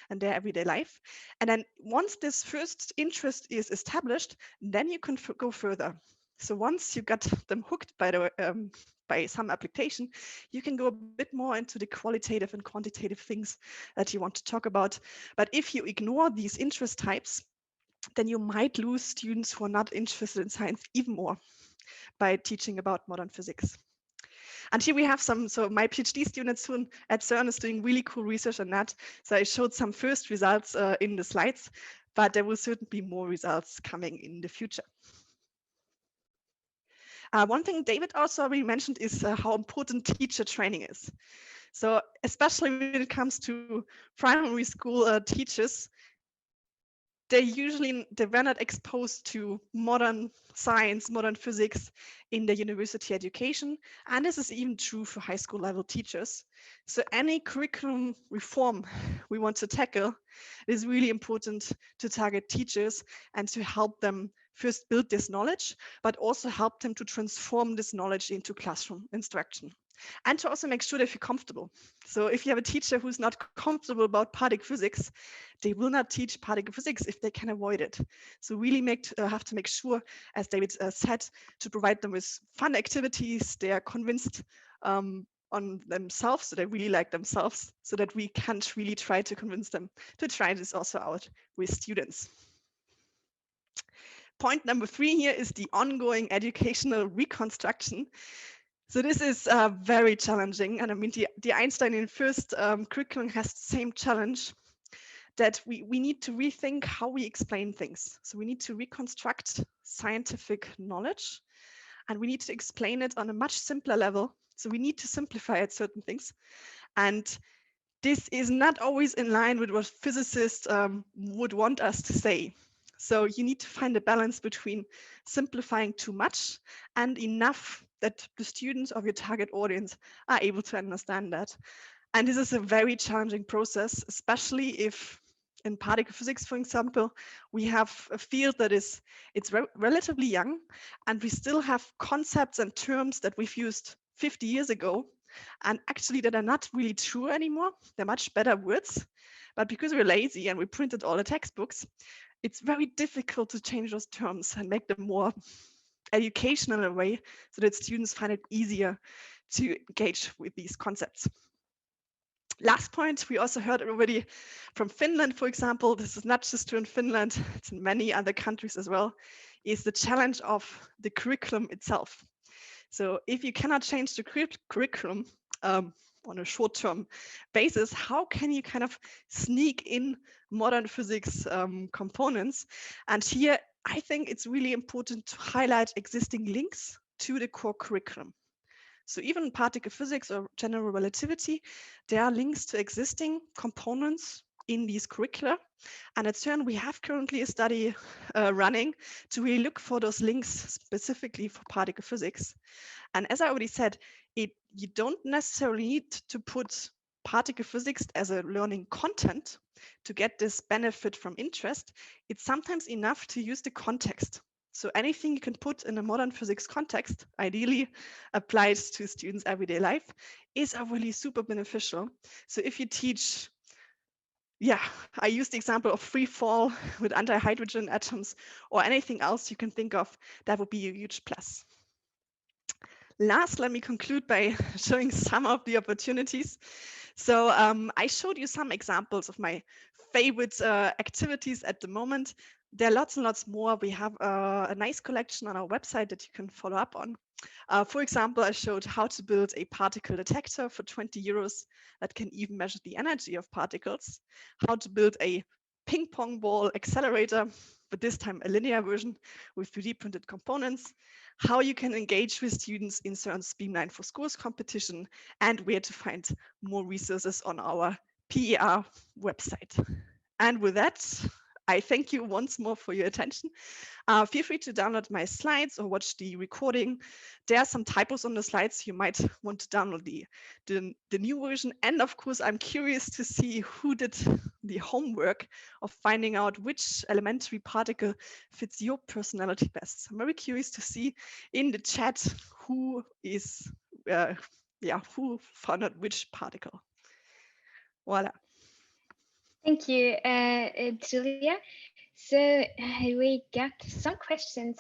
and their everyday life. And then once this first interest is established, then you can go further. So once you got them hooked by some application, you can go a bit more into the qualitative and quantitative things that you want to talk about. But if you ignore these interest types, then you might lose students who are not interested in science even more by teaching about modern physics. And here we have so my PhD student soon at CERN is doing really cool research on that. So I showed some first results in the slides, but there will certainly be more results coming in the future. One thing David also already mentioned is how important teacher training is. So especially when it comes to primary school teachers, they were not exposed to modern science, modern physics in their university education. And this is even true for high school level teachers. So any curriculum reform we want to tackle, it is really important to target teachers and to help them first build this knowledge, but also help them to transform this knowledge into classroom instruction. And to also make sure they feel comfortable. So if you have a teacher who's not comfortable about particle physics, they will not teach particle physics if they can avoid it. So really have to make sure, as David said, to provide them with fun activities. They are convinced on themselves, so they really like themselves, so that we can't really try to convince them to try this also out with students. Point number 3 here is the ongoing educational reconstruction. So this is very challenging. And I mean, the Einsteinian first curriculum has the same challenge, that we need to rethink how we explain things. So we need to reconstruct scientific knowledge, and we need to explain it on a much simpler level. So we need to simplify it, certain things. And this is not always in line with what physicists would want us to say. So you need to find a balance between simplifying too much and enough that the students of your target audience are able to understand that. And this is a very challenging process, especially if in particle physics, for example, we have a field that it's relatively young, and we still have concepts and terms that we've used 50 years ago, and actually that are not really true anymore. They're much better words, but because we're lazy and we printed all the textbooks, it's very difficult to change those terms and make them more educational in a way so that students find it easier to engage with these concepts. Last point, we also heard already from Finland, for example. This is not just true in Finland, it's in many other countries as well. is the challenge of the curriculum itself. So if you cannot change the curriculum on a short-term basis, how can you kind of sneak in modern physics components? And here, I think it's really important to highlight existing links to the core curriculum. So even particle physics or general relativity, there are links to existing components in these curricula. And at CERN, we have currently a study running to really look for those links specifically for particle physics. And as I already said, you don't necessarily need to put particle physics as a learning content to get this benefit from interest. It's sometimes enough to use the context. So anything you can put in a modern physics context, ideally applied to students' everyday life, is really super beneficial. So if you teach, I use the example of free fall with anti-hydrogen atoms or anything else you can think of, that would be a huge plus. Last, let me conclude by showing some of the opportunities. So I showed you some examples of my favorite activities at the moment. There are lots and lots more. We have a nice collection on our website that you can follow up on. For example, I showed how to build a particle detector for 20 euros that can even measure the energy of particles, how to build a ping pong ball accelerator, but this time a linear version with 3D printed components, how you can engage with students in CERN's Beamline for Schools competition, and where to find more resources on our PER website. And with that, I thank you once more for your attention. Feel free to download my slides or watch the recording. There are some typos on the slides. You might want to download the new version. And of course, I'm curious to see who did the homework of finding out which elementary particle fits your personality best. I'm very curious to see in the chat who is, who found out which particle. Voila. Thank you, Julia. So we got some questions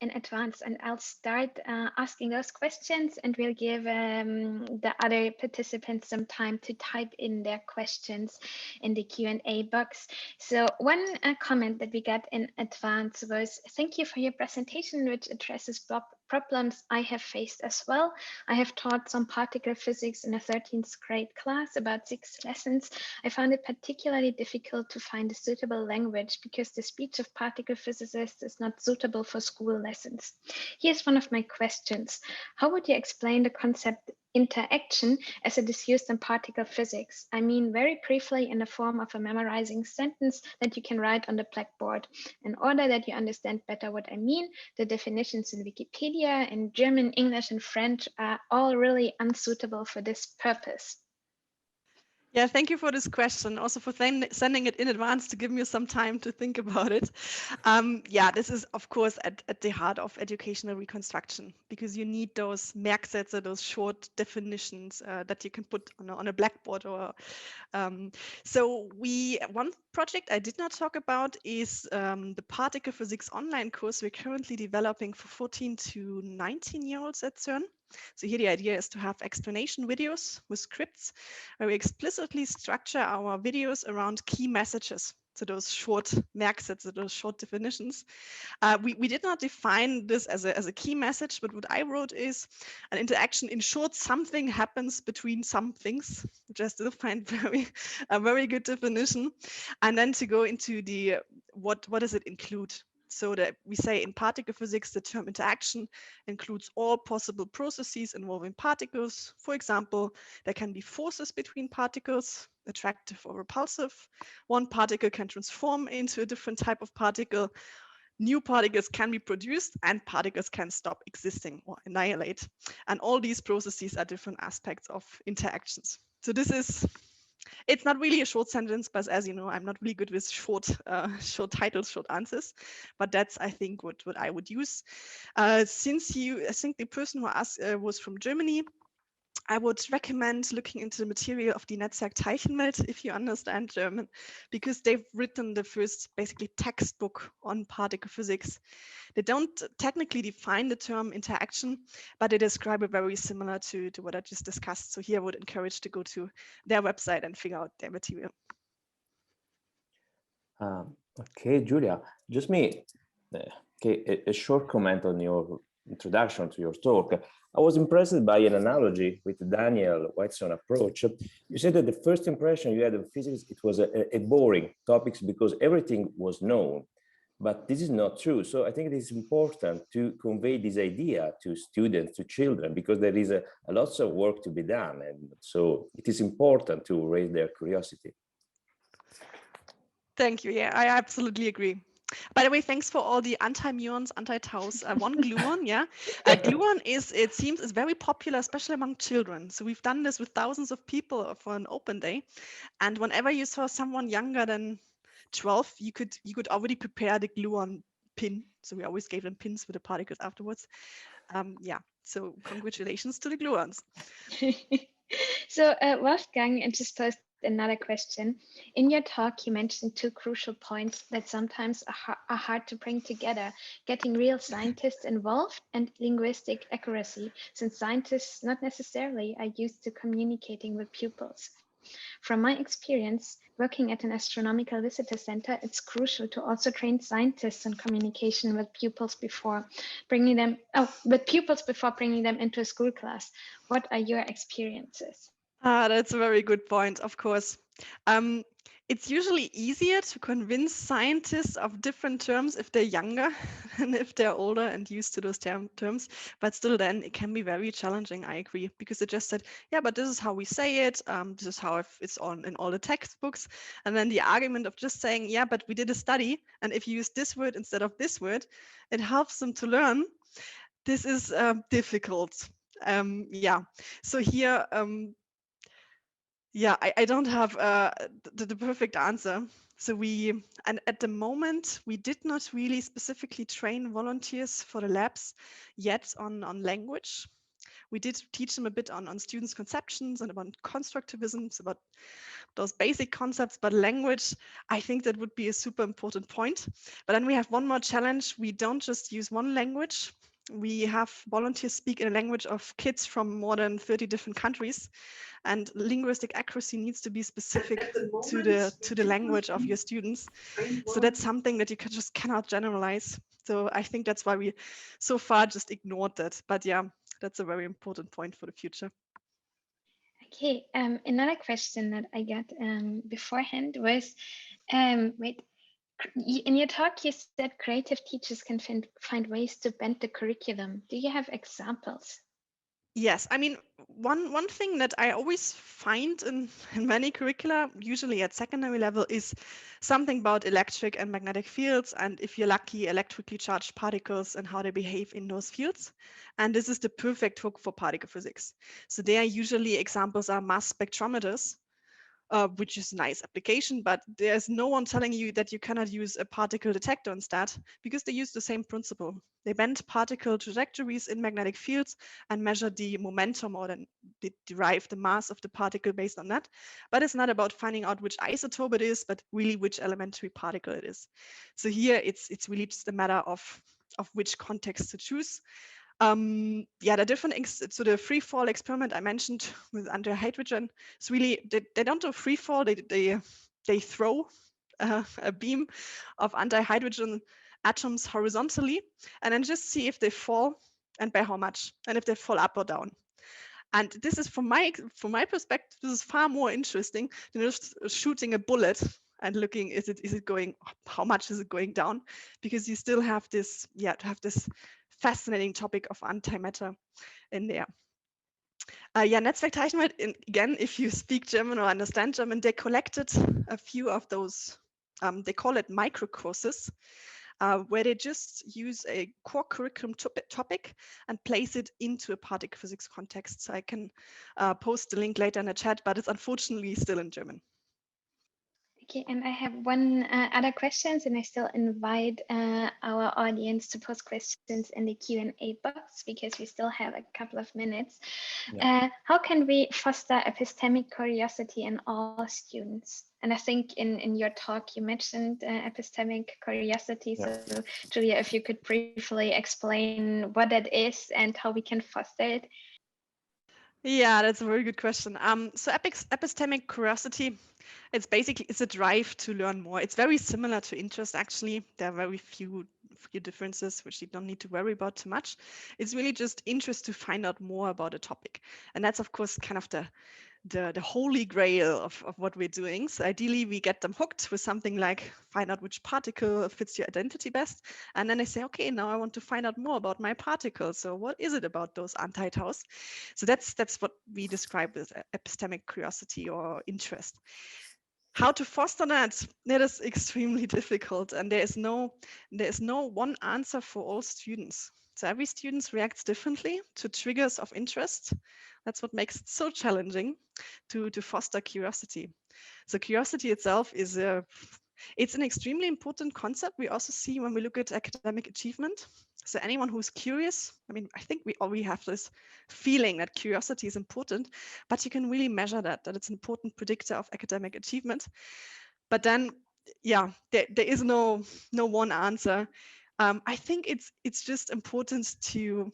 in advance, and I'll start asking those questions, and we'll give the other participants some time to type in their questions in the Q&A box. So one comment that we got in advance was, thank you for your presentation, which addresses problems I have faced as well. I have taught some particle physics in a 13th grade class, about 6 lessons. I found it particularly difficult to find a suitable language because the speech of particle physicists is not suitable for school lessons. Here's one of my questions. How would you explain the concept interaction as it is used in particle physics? I mean, very briefly in the form of a memorizing sentence that you can write on the blackboard. In order that you understand better what I mean, the definitions in Wikipedia in German, English, and French are all really unsuitable for this purpose. Yeah, thank you for this question. Also for sending it in advance to give me some time to think about it. This is, of course, at the heart of educational reconstruction, because you need those Merksätze, those short definitions that you can put on a blackboard. Or so one project I did not talk about is the particle physics online course we're currently developing for 14 to 19-year-olds at CERN. So here the idea is to have explanation videos with scripts where we explicitly structure our videos around key messages. So those short Merksätze, those short definitions. We did not define this as a key message, but what I wrote is an interaction. In short, something happens between some things, which I still find a very good definition. And then to go into the what does it include? So that we say in particle physics, the term interaction includes all possible processes involving particles. For example, there can be forces between particles, attractive or repulsive. One particle can transform into a different type of particle. New particles can be produced and particles can stop existing or annihilate. And all these processes are different aspects of interactions. So it's not really a short sentence, but as you know, I'm not really good with short titles, short answers. But that's, I think, what I would use. I think the person who asked was from Germany. I would recommend looking into the material of the Netzwerk Teilchenwelt, if you understand German, because they've written the first basically textbook on particle physics. They don't technically define the term interaction, but they describe it very similar to what I just discussed. So here I would encourage to go to their website and figure out their material. Okay, Julia, just me Okay, a short comment on your introduction to your talk. I was impressed by an analogy with Daniel Woithe's approach. You said that the first impression you had of physics, it was a boring topic because everything was known. But this is not true. So I think it is important to convey this idea to students, to children, because there is a lots of work to be done. And so it is important to raise their curiosity. Thank you. Yeah, I absolutely agree. By the way, thanks for all the anti-muons, anti-taus. One gluon, yeah. Gluon it seems is very popular, especially among children. So we've done this with thousands of people for an open day. And whenever you saw someone younger than 12, you could already prepare the gluon pin. So we always gave them pins with the particles afterwards. Yeah, so congratulations to the gluons. So Wolfgang just posed another question. In your talk, you mentioned two crucial points that sometimes are hard to bring together: getting real scientists involved and linguistic accuracy, since scientists not necessarily are used to communicating with pupils. From my experience, working at an astronomical visitor center, it's crucial to also train scientists on communication with pupils before bringing them into a school class. What are your experiences? That's a very good point, of course. It's usually easier to convince scientists of different terms if they're younger than if they're older and used to those terms. But still then it can be very challenging, I agree, because they just said, yeah, but this is how we say it. This is how it's in all the textbooks. And then the argument of just saying, yeah, but we did a study. And if you use this word instead of this word, it helps them to learn. This is difficult. Yeah, so here, yeah, I don't have the perfect answer. So and at the moment, we did not really specifically train volunteers for the labs yet on language. We did teach them a bit on students' conceptions and about constructivisms, about those basic concepts, but language, I think that would be a super important point. But then we have one more challenge. We don't just use one language. We have volunteers speak in a language of kids from more than 30 different countries, and linguistic accuracy needs to be specific to the language of your students. So that's something that you just cannot generalize. So I think that's why we so far just ignored that. But yeah, that's a very important point for the future. Okay, another question that I got beforehand was, in your talk, you said creative teachers can find ways to bend the curriculum. Do you have examples? Yes, I mean, one thing that I always find in many curricula, usually at secondary level, is something about electric and magnetic fields, and if you're lucky, electrically charged particles and how they behave in those fields. And this is the perfect hook for particle physics. So there usually examples are mass spectrometers, which is a nice application, but there's no one telling you that you cannot use a particle detector instead, because they use the same principle. They bend particle trajectories in magnetic fields and measure the momentum, or then they derive the mass of the particle based on that. But it's not about finding out which isotope it is, but really which elementary particle it is. So here it's really just a matter of which context to choose. Yeah, the different so the free fall experiment I mentioned with anti-hydrogen, it's really they don't do free fall. They throw a beam of anti-hydrogen atoms horizontally and then just see if they fall and by how much, and if they fall up or down. And this is from my perspective, this is far more interesting than just shooting a bullet and looking, is it going, how much is it going down? Because you still have this, yeah, to have this fascinating topic of antimatter in there. Yeah, Netzwerkteilchenwelt, again, if you speak German or understand German, they collected a few of those, they call it microcourses, where they just use a core curriculum topic and place it into a particle physics context. So I can post the link later in the chat, but it's unfortunately still in German. Okay, and I have one other questions, and I still invite our audience to post questions in the Q&A box because we still have a couple of minutes. Yeah. How can we foster epistemic curiosity in all students? And I think in your talk you mentioned epistemic curiosity. Yeah. So Julia, if you could briefly explain what that is and how we can foster it. Yeah, that's a very good question. So epistemic curiosity, it's a drive to learn more. It's very similar to interest, actually. There are very few differences, which you don't need to worry about too much. It's really just interest to find out more about a topic. And that's, of course, kind of the holy grail of what we're doing. So ideally, we get them hooked with something like find out which particle fits your identity best. And then they say, okay, now I want to find out more about my particle. So what is it about those anti-taus? So that's what we describe as epistemic curiosity or interest. How to foster that is extremely difficult, and there is no one answer for all students. So every student reacts differently to triggers of interest. That's what makes it so challenging to foster curiosity. So curiosity itself it's an extremely important concept we also see when we look at academic achievement. So anyone who's curious, I mean, I think we already have this feeling that curiosity is important, but you can really measure that it's an important predictor of academic achievement. But then, yeah, there is no one answer. I think it's just important to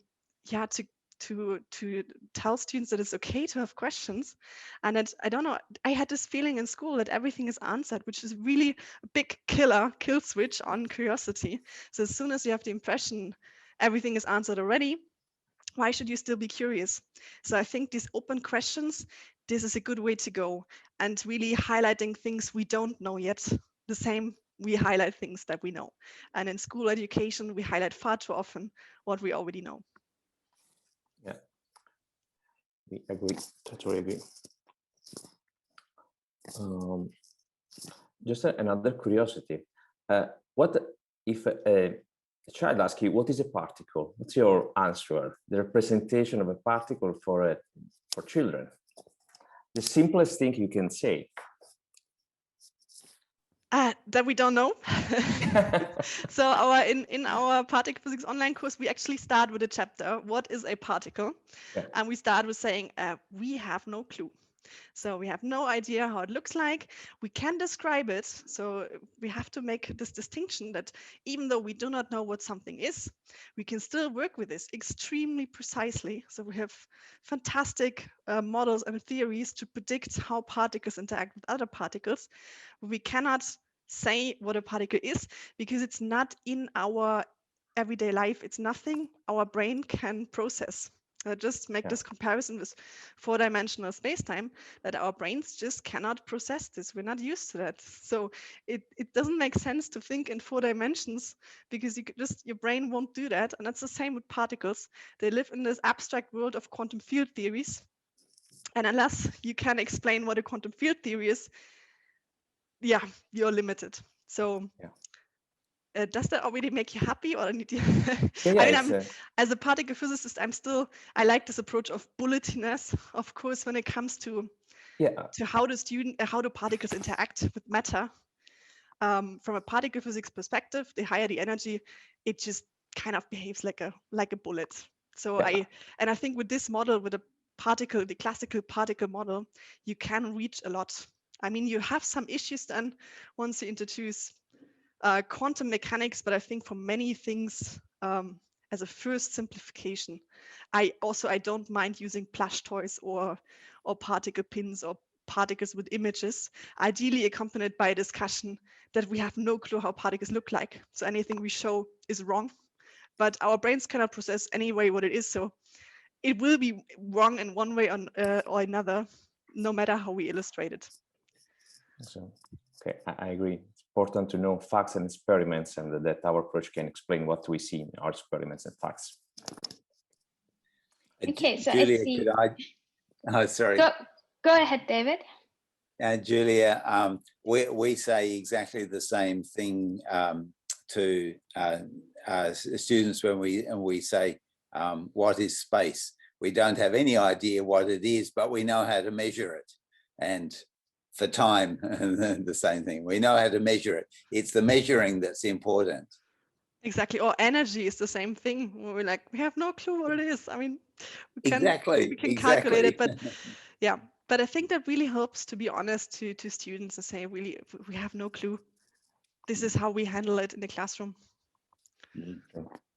tell students that it's okay to have questions, and that, I don't know, I had this feeling in school that everything is answered, which is really a big kill switch on curiosity. So as soon as you have the impression everything is answered already, why should you still be curious? So I think these open questions, this is a good way to go, and really highlighting things we don't know yet. The same, we highlight things that we know. And in school education, we highlight far too often what we already know. Yeah, we agree, totally agree. Just another curiosity. What if a child asks you, what is a particle? What's your answer? The representation of a particle for children. The simplest thing you can say. That we don't know. So in our particle physics online course, we actually start with a chapter, what is a particle? Yeah. And we start with saying, we have no clue. So we have no idea how it looks like. We can describe it. So we have to make this distinction that even though we do not know what something is, we can still work with this extremely precisely. So we have fantastic models and theories to predict how particles interact with other particles. We cannot say what a particle is because it's not in our everyday life. It's nothing our brain can process. Just make this comparison with four-dimensional space-time, that our brains just cannot process this. We're not used to that. So it doesn't make sense to think in 4 dimensions because your brain won't do that. And that's the same with particles. They live in this abstract world of quantum field theories. And unless you can explain what a quantum field theory is, yeah, you're limited. So does that already make you happy, or need you? I mean, as a particle physicist, I like this approach of bulletiness, of course, when it comes to how do particles interact with matter. From a particle physics perspective, the higher the energy, it just kind of behaves like a bullet. So I think with this model, with the classical particle model, you can reach a lot. I mean, you have some issues then once you introduce quantum mechanics, but I think for many things, as a first simplification, I don't mind using plush toys or particle pins or particles with images, ideally accompanied by a discussion that we have no clue how particles look like. So anything we show is wrong, but our brains cannot process anyway what it is. So it will be wrong in one way or another, no matter how we illustrate it. So, okay, I agree. It's important to know facts and experiments, and that our approach can explain what we see in our experiments and facts. Okay, so Julia, I see. Oh, sorry. Go ahead, David. Julia, we say exactly the same thing to students when we say, what is space? We don't have any idea what it is, but we know how to measure it. And for time, the same thing. We know how to measure it. It's the measuring that's important. Exactly. Or energy is the same thing. We're like, we have no clue what it is. I mean, we can calculate it, but yeah. But I think that really helps, to be honest, to students and say, really, we have no clue. This is how we handle it in the classroom.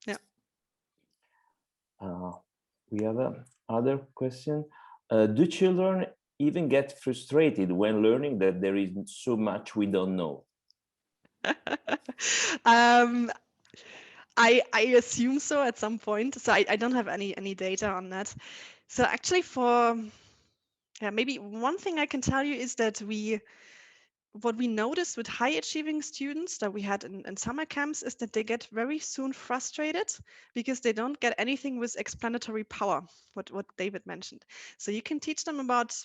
Yeah. We have another question. Do children even get frustrated when learning that there is so much we don't know? I assume so at some point. So I don't have any data on that. So actually maybe one thing I can tell you is that what we noticed with high achieving students that we had in summer camps is that they get very soon frustrated because they don't get anything with explanatory power, what David mentioned. So you can teach them about,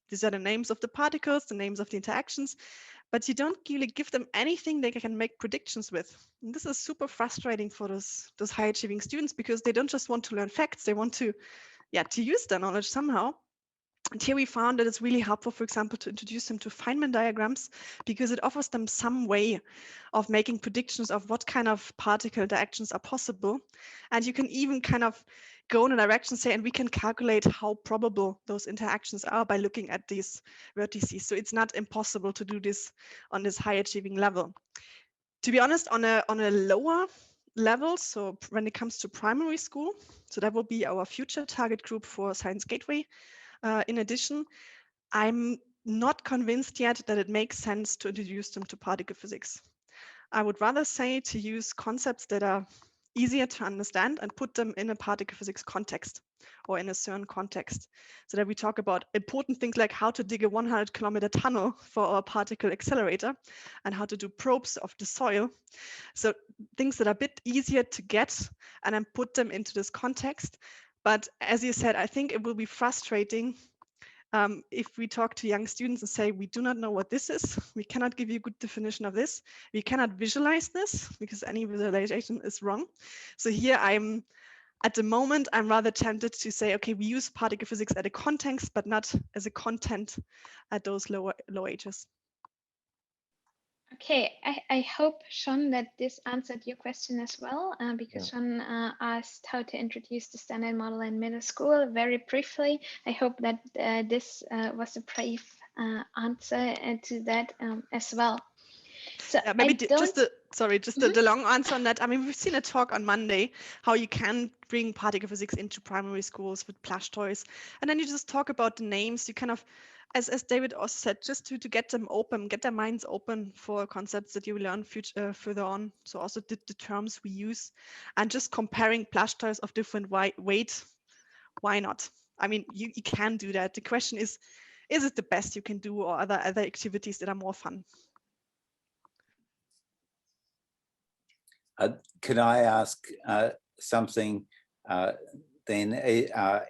these are the names of the particles, the names of the interactions, but you don't really give them anything they can make predictions with. And this is super frustrating for those high achieving students because they don't just want to learn facts, they want to use their knowledge somehow. And here we found that it's really helpful, for example, to introduce them to Feynman diagrams because it offers them some way of making predictions of what kind of particle interactions are possible. And you can even kind of go in a direction, say, and we can calculate how probable those interactions are by looking at these vertices. So it's not impossible to do this on this high achieving level. To be honest, on a lower level, so when it comes to primary school, so that will be our future target group for Science Gateway. In addition, I'm not convinced yet that it makes sense to introduce them to particle physics. I would rather say to use concepts that are easier to understand and put them in a particle physics context or in a CERN context, so that we talk about important things like how to dig a 100-kilometer tunnel for our particle accelerator and how to do probes of the soil. So things that are a bit easier to get and then put them into this context. But as you said, I think it will be frustrating if we talk to young students and say, we do not know what this is, we cannot give you a good definition of this, we cannot visualize this because any visualization is wrong. So here at the moment, I'm rather tempted to say, okay, we use particle physics at a context, but not as a content at those low ages. Okay, I hope, Shon, that this answered your question as well, because Shon asked how to introduce the standard model in middle school very briefly. I hope that this was a brief answer to that as well. So maybe just the long answer on that. I mean, we've seen a talk on Monday how you can bring particle physics into primary schools with plush toys, and then you just talk about the names. You kind of, as David also said, just to get them open, get their minds open for concepts that you will learn further on. So also the terms we use, and just comparing plush toys of different weight. Why not? I mean, you can do that. The question is it the best you can do, or other activities that are more fun? Can I ask something then?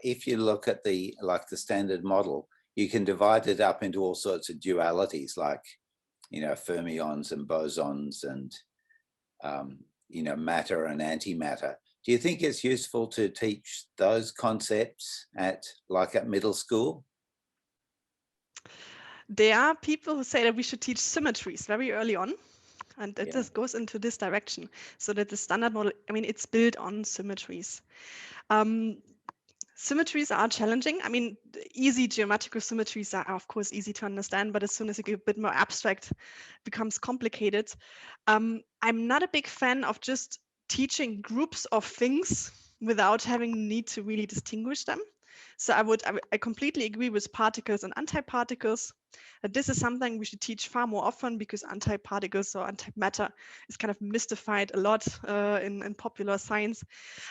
If you look at the standard model, you can divide it up into all sorts of dualities, like, fermions and bosons and, matter and antimatter. Do you think it's useful to teach those concepts at middle school? There are people who say that we should teach symmetries very early on. And that just goes into this direction, so that the standard model, I mean, it's built on symmetries. Symmetries are challenging. I mean, easy geometrical symmetries are, of course, easy to understand, but as soon as you get a bit more abstract, it becomes complicated. I'm not a big fan of just teaching groups of things without having the need to really distinguish them. So I completely agree with particles and antiparticles. This is something we should teach far more often, because antiparticles or antimatter is kind of mystified a lot in popular science.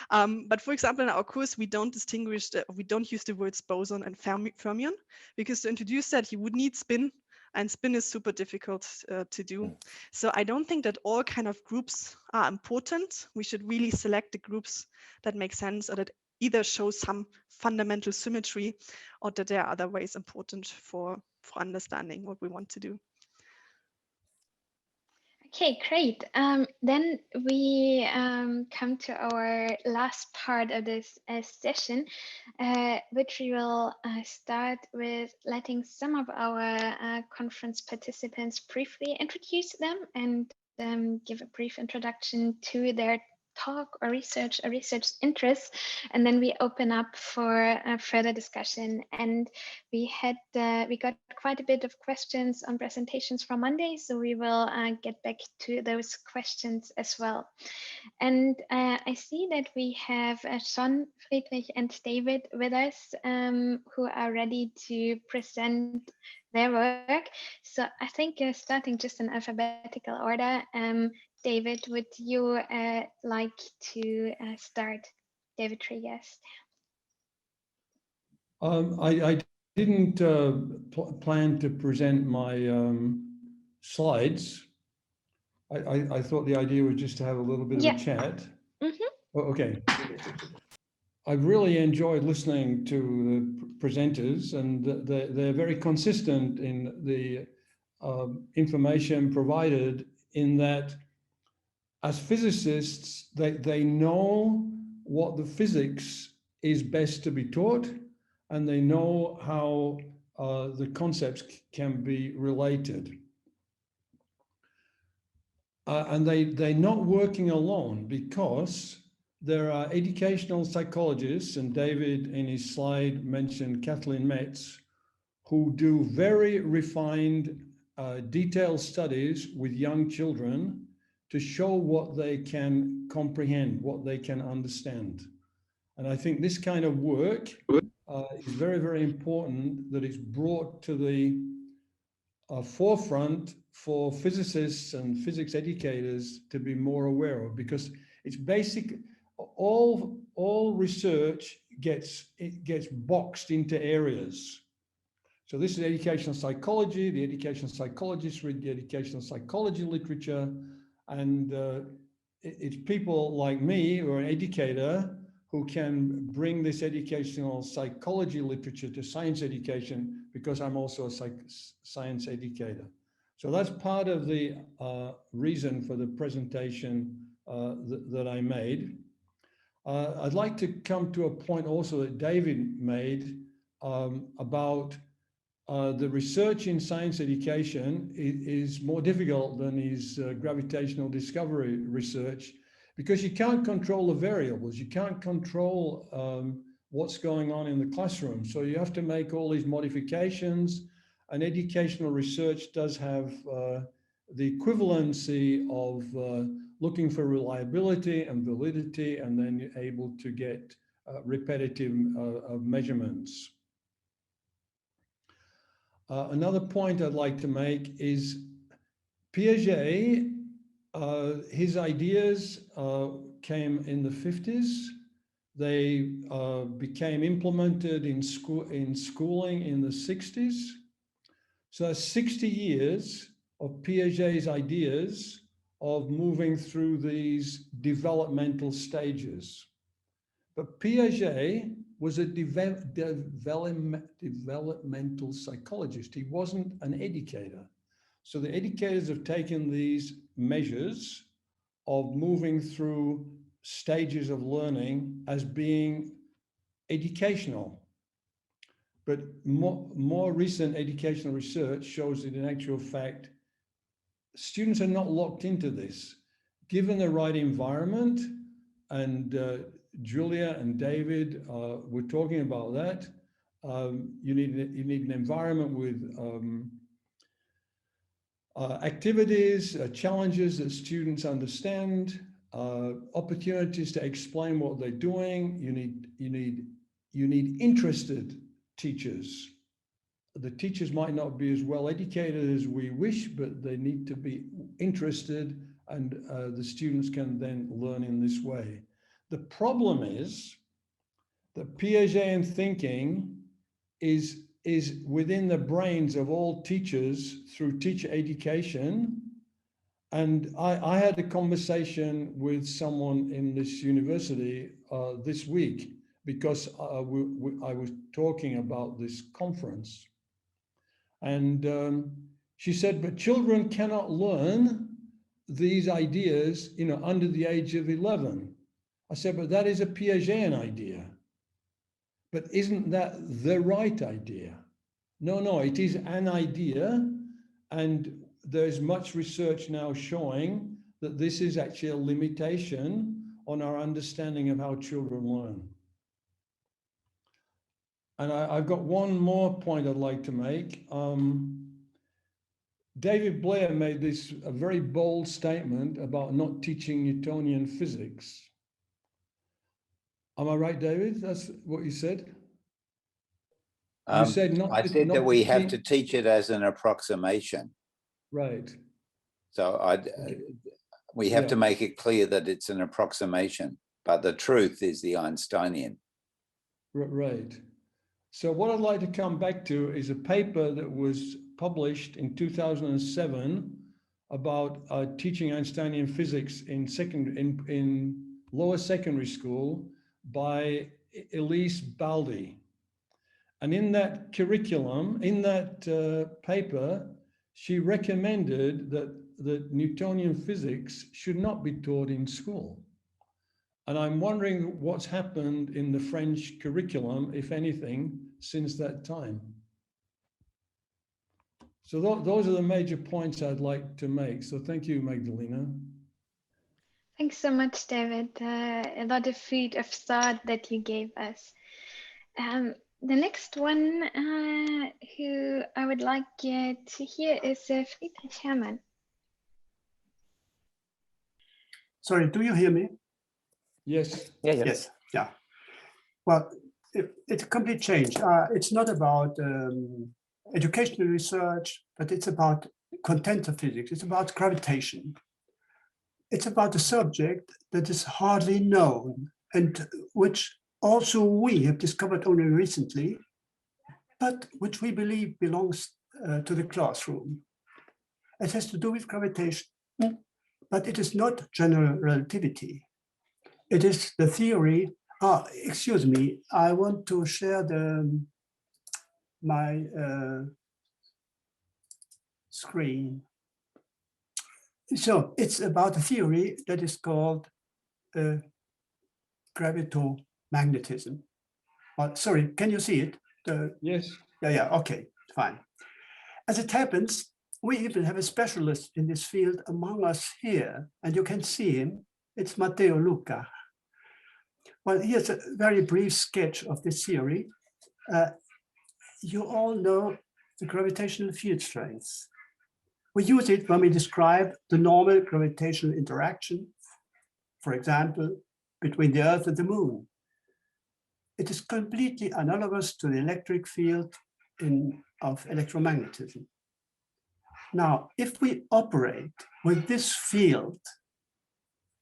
But for example, in our course, we don't distinguish, we don't use the words boson and fermion, because to introduce that, you would need spin, and spin is super difficult to do. So I don't think that all kind of groups are important. We should really select the groups that make sense, or that either show some fundamental symmetry, or that there are other ways important for understanding what we want to do. Okay, great. Then we come to our last part of this session, which we will start with letting some of our conference participants briefly introduce them and give a brief introduction to their talk or research interests, and then we open up for further discussion. And we got quite a bit of questions on presentations from Monday, so we will get back to those questions as well. And I see that we have Shon, Friedrich, and David with us, who are ready to present their work. So I think starting just in alphabetical order, David, would you like to start? David Treagust. I didn't plan to present my slides. I thought the idea was just to have a little bit of a chat. Mm-hmm. Oh, okay. I've really enjoyed listening to the presenters, and they're very consistent in the information provided, in that as physicists, they know what the physics is best to be taught, and they know how the concepts can be related. And they're not working alone, because there are educational psychologists, and David in his slide mentioned Kathleen Metz, who do very refined, detailed studies with young children to show what they can comprehend, what they can understand. And I think this kind of work is very, very important, that it's brought to the forefront for physicists and physics educators to be more aware of, because it's basic. All research gets boxed into areas. So this is educational psychology. The educational psychologists read the educational psychology literature, and it's people like me, or an educator, who can bring this educational psychology literature to science education, because I'm also a science educator. So that's part of the reason for the presentation that I made. I'd like to come to a point also that David made about the research in science education is more difficult than his gravitational discovery research, because you can't control the variables. You can't control what's going on in the classroom. So you have to make all these modifications, and educational research does have the equivalency of looking for reliability and validity, and then you're able to get repetitive measurements. Another point I'd like to make is Piaget, his ideas came in the 50s. They became implemented in schooling in the 60s. So 60 years of Piaget's ideas of moving through these developmental stages. But Piaget was a developmental psychologist. He wasn't an educator. So the educators have taken these measures of moving through stages of learning as being educational. But more recent educational research shows that, in actual fact, students are not locked into this. Given the right environment, and Julia and David were talking about that, you need an environment with activities, challenges that students understand, opportunities to explain what they're doing. You need interested teachers. The teachers might not be as well educated as we wish, but they need to be interested, and the students can then learn in this way. The problem is that Piagetian thinking is within the brains of all teachers through teacher education. And I had a conversation with someone in this university this week, because I was talking about this conference. And she said, but children cannot learn these ideas, under the age of 11. I said, but that is a Piagetian idea. But isn't that the right idea? No, it is an idea. And there's much research now showing that this is actually a limitation on our understanding of how children learn. And I've got one more point I'd like to make. David Blair made a very bold statement about not teaching Newtonian physics. Am I right, David? That's what you said? You said not. I said that we have to teach it as an approximation. Right. So we have to make it clear that it's an approximation, but the truth is the Einsteinian. Right. So what I'd like to come back to is a paper that was published in 2007 about teaching Einsteinian physics in lower secondary school by Elise Baldi. And in that curriculum, in that paper, she recommended that Newtonian physics should not be taught in school. And I'm wondering what's happened in the French curriculum, if anything, since that time. So those are the major points I'd like to make. So thank you, Magdalena. Thanks so much, David. A lot of food of thought that you gave us. The next one who I would like to hear is Friedrich Herrmann. Sorry, do you hear me? Yes. Yes. Yeah. Well, it's a complete change. It's not about educational research, but it's about content of physics. It's about gravitation. It's about a subject that is hardly known and which also we have discovered only recently, but which we believe belongs to the classroom. It has to do with gravitation, but it is not general relativity. It is the theory. Excuse me, I want to share my screen. So it's about a theory that is called gravitomagnetism. Sorry, can you see it? Yes. Yeah, okay, fine. As it happens, we even have a specialist in this field among us here, and you can see him. It's Matteo Luca. Well, here's a very brief sketch of this theory. You all know the gravitational field strength. We use it when we describe the normal gravitational interaction, for example, between the Earth and the Moon. It is completely analogous to the electric field of electromagnetism. Now, if we operate with this field,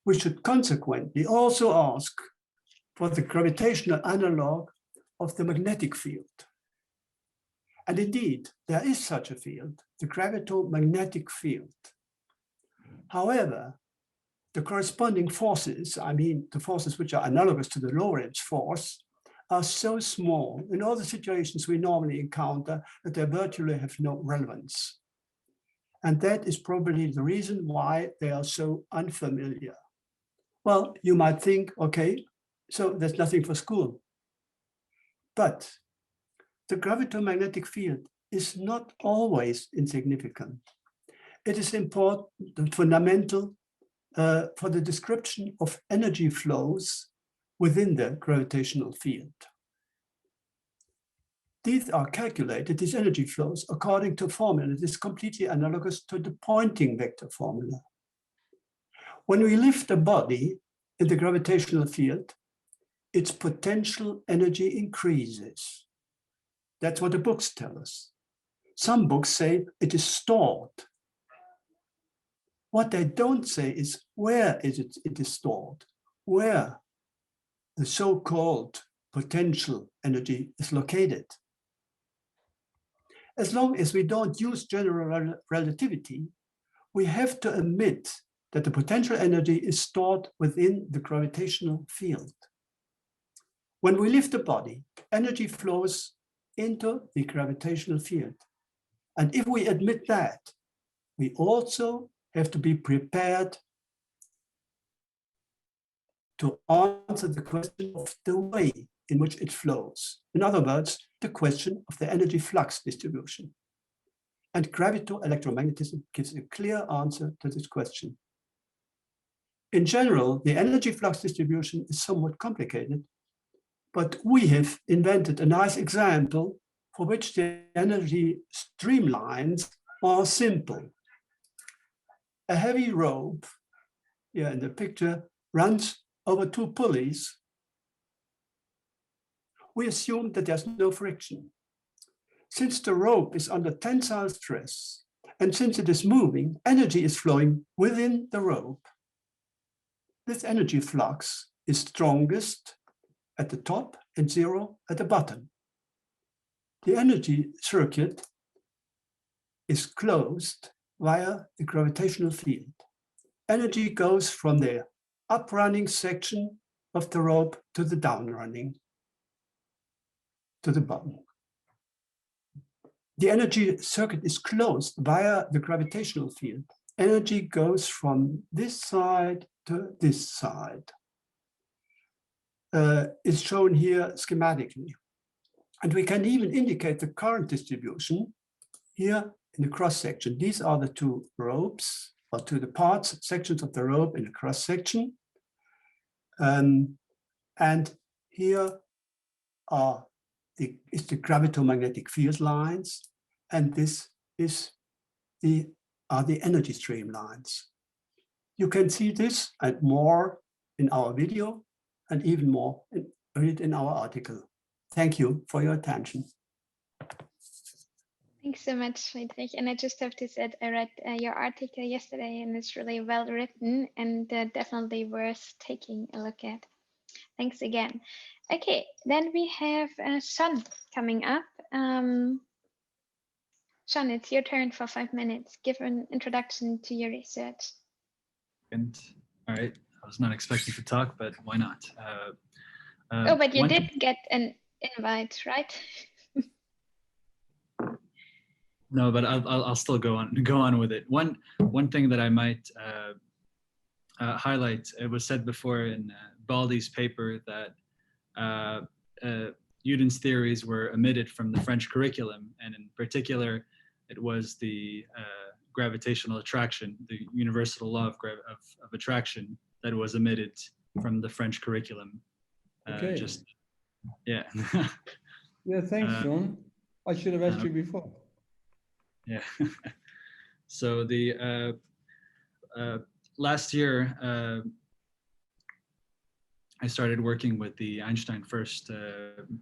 we should consequently also ask for the gravitational analog of the magnetic field. And indeed, there is such a field, the gravitomagnetic field. However, the corresponding forces, I mean, the forces which are analogous to the Lorentz force, are so small in all the situations we normally encounter that they virtually have no relevance. And that is probably the reason why they are so unfamiliar. Well, you might think, okay, so there's nothing for school. But the gravitomagnetic field is not always insignificant. It is important and fundamental for the description of energy flows within the gravitational field. These are calculated, these energy flows, according to a formula that is completely analogous to the Poynting vector formula. When we lift a body in the gravitational field, its potential energy increases. That's what the books tell us. Some books say it is stored. What they don't say is where it is stored, where the so-called potential energy is located. As long as we don't use general relativity, we have to admit that the potential energy is stored within the gravitational field. When we lift a body, energy flows into the gravitational field. And if we admit that, we also have to be prepared to answer the question of the way in which it flows. In other words, the question of the energy flux distribution. And gravitoelectromagnetism gives a clear answer to this question. In general, the energy flux distribution is somewhat complicated, but we have invented a nice example for which the energy streamlines are simple. A heavy rope, here in the picture, runs over two pulleys. We assume that there's no friction. Since the rope is under tensile stress, and since it is moving, energy is flowing within the rope. This energy flux is strongest at the top and zero at the bottom. The energy circuit is closed via the gravitational field. Energy goes from the up-running section of the rope to the down-running, to the bottom. The energy circuit is closed via the gravitational field. Energy goes from this side to this side. It's shown here schematically. And we can even indicate the current distribution here in the cross-section. These are the two ropes, or to the parts, sections of the rope in the cross-section. And here is the gravitomagnetic field lines, and this is are the energy stream lines. You can see this and more in our video, and even more read in our article. Thank you for your attention. Thanks so much, Friedrich. And I just have to say, I read your article yesterday, and it's really well written and definitely worth taking a look at. Thanks again. Okay, then we have Shon coming up. Shon, it's your turn for 5 minutes. Give an introduction to your research. And all right, I was not expecting to talk, but why not? Oh, but you did get an invite, right? No, but I'll still go on with it. One thing that I might highlight, it was said before in Baldi's paper that Euden's theories were omitted from the French curriculum, and in particular, it was the gravitational attraction, the universal law of attraction, that was omitted from the French curriculum. Okay. Yeah. Yeah, thanks, Shon. I should have asked you before. Yeah. So the last year, I started working with the Einstein First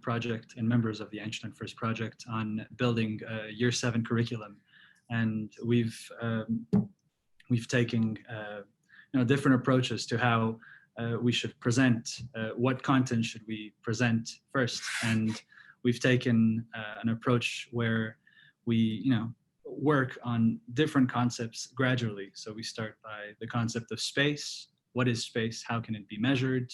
project and members of the Einstein First project on building a year 7 curriculum, and we've taken different approaches to how we should present, what content should we present first, and we've taken an approach where we work on different concepts gradually. So we start by the concept of space. What is space? How can it be measured?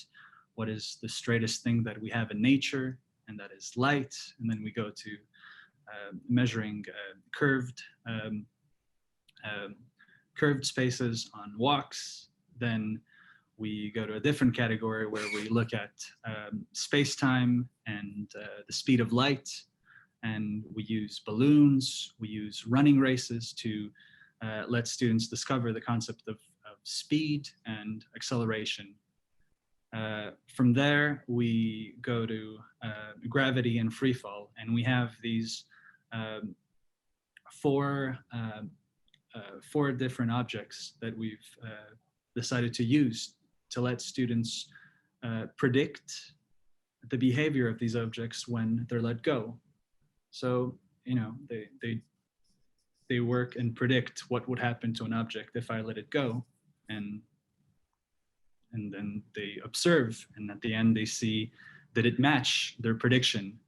What is the straightest thing that we have in nature? And that is light. And then we go to measuring curved spaces on walks. Then we go to a different category where we look at space-time and the speed of light. And we use balloons, we use running races to let students discover the concept of speed and acceleration. From there, we go to gravity and freefall, and we have these four different objects that we've decided to use to let students predict the behavior of these objects when they're let go. So, they work and predict what would happen to an object if I let it go, and then they observe, and at the end they see, did it match their prediction?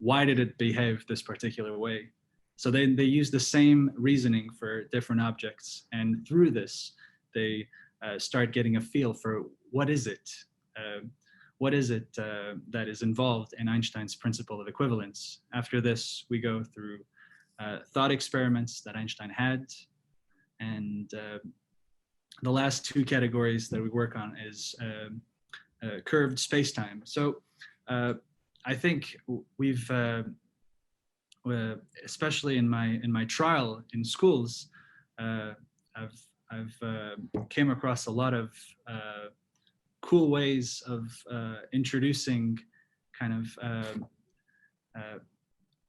Why did it behave this particular way? So they use the same reasoning for different objects, and through this they start getting a feel for what is it that is involved in Einstein's principle of equivalence. After this, we go through thought experiments that Einstein had, and the last two categories that we work on is curved spacetime. So I think we've, especially in my trial in schools, I've came across a lot of cool ways of introducing kind of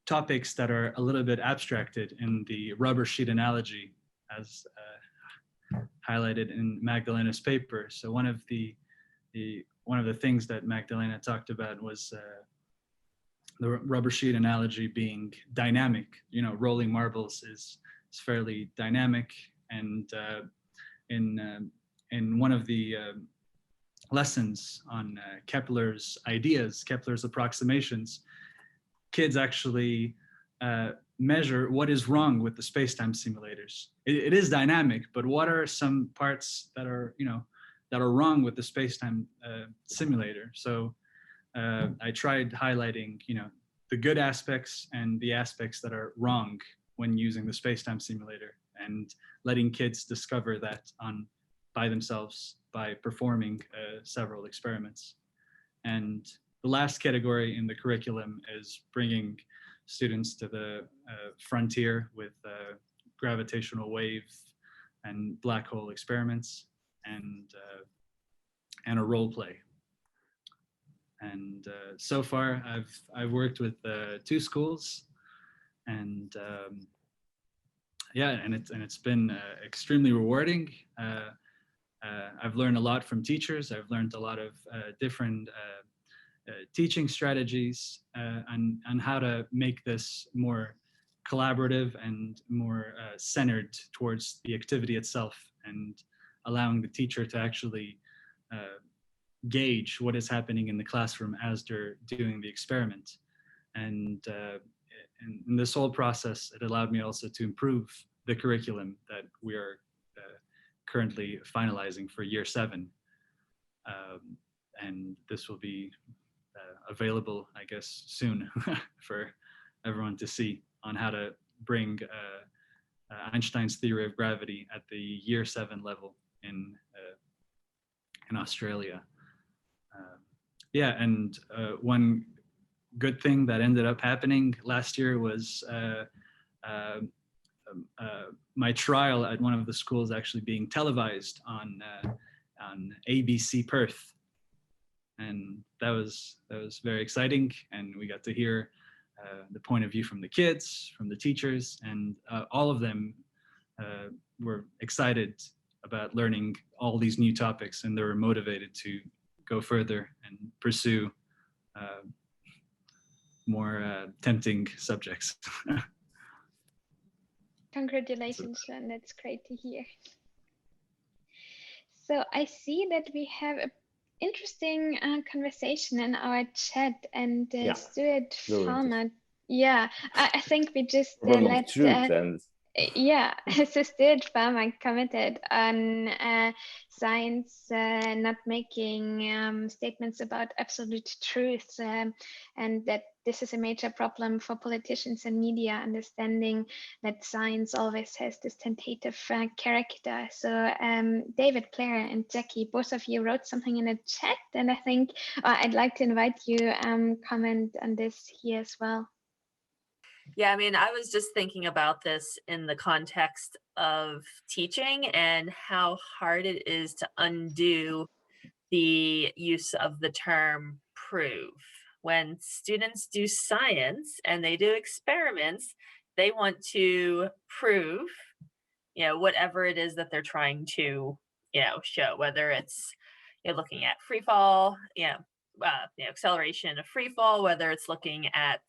topics that are a little bit abstracted in the rubber sheet analogy, as highlighted in Magdalena's paper. So one of the things that Magdalena talked about was the rubber sheet analogy being dynamic. You know, rolling marbles is fairly dynamic, and in one of the lessons on Kepler's ideas, Kepler's approximations, kids actually measure what is wrong with the space-time simulators. It is dynamic, but what are some parts that are, you know, that are wrong with the space-time simulator? So I tried highlighting, you know, the good aspects and the aspects that are wrong when using the space-time simulator, and letting kids discover that by themselves by performing several experiments. And the last category in the curriculum is bringing students to the frontier with gravitational wave and black hole experiments, and a role play. And so far, I've worked with 2 schools, and yeah, and it's been extremely rewarding. I've learned a lot from teachers. I've learned a lot of different teaching strategies on how to make this more collaborative and more centered towards the activity itself, and allowing the teacher to actually gauge what is happening in the classroom as they're doing the experiment. And in this whole process, it allowed me also to improve the curriculum that we are currently finalizing for year 7. And this will be available, I guess, soon for everyone to see, on how to bring Einstein's theory of gravity at the year 7 level in Australia. Yeah, and one good thing that ended up happening last year was my trial at one of the schools actually being televised on ABC Perth, and that was very exciting. And we got to hear the point of view from the kids, from the teachers, and all of them were excited about learning all these new topics, and they were motivated to go further and pursue more tempting subjects. Congratulations, Shon. That's great to hear. So I see that we have an interesting conversation in our chat, and Stuart Farmer. Yeah, I think we just let. Yeah, so Stuart Farmer commented on science not making statements about absolute truth, and that this is a major problem for politicians and media, understanding that science always has this tentative character. So David, Blair, and Jackie, both of you wrote something in the chat, and I think I'd like to invite you comment on this here as well. Yeah, I mean, I was just thinking about this in the context of teaching and how hard it is to undo the use of the term prove. When students do science and they do experiments, they want to prove, you know, whatever it is that they're trying to, you know, show, whether it's, you know, looking at free fall, acceleration of free fall, whether it's looking at,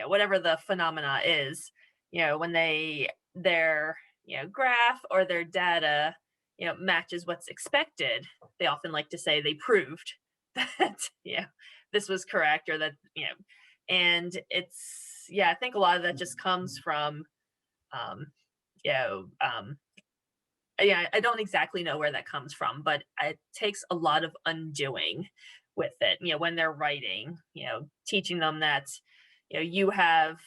whatever the phenomena is, you know, when their graph or their data, you know, matches what's expected, they often like to say they proved that, this was correct, or that, and it's, I think a lot of that just comes from, I don't exactly know where that comes from, but it takes a lot of undoing with it, when they're writing, teaching them that, you have,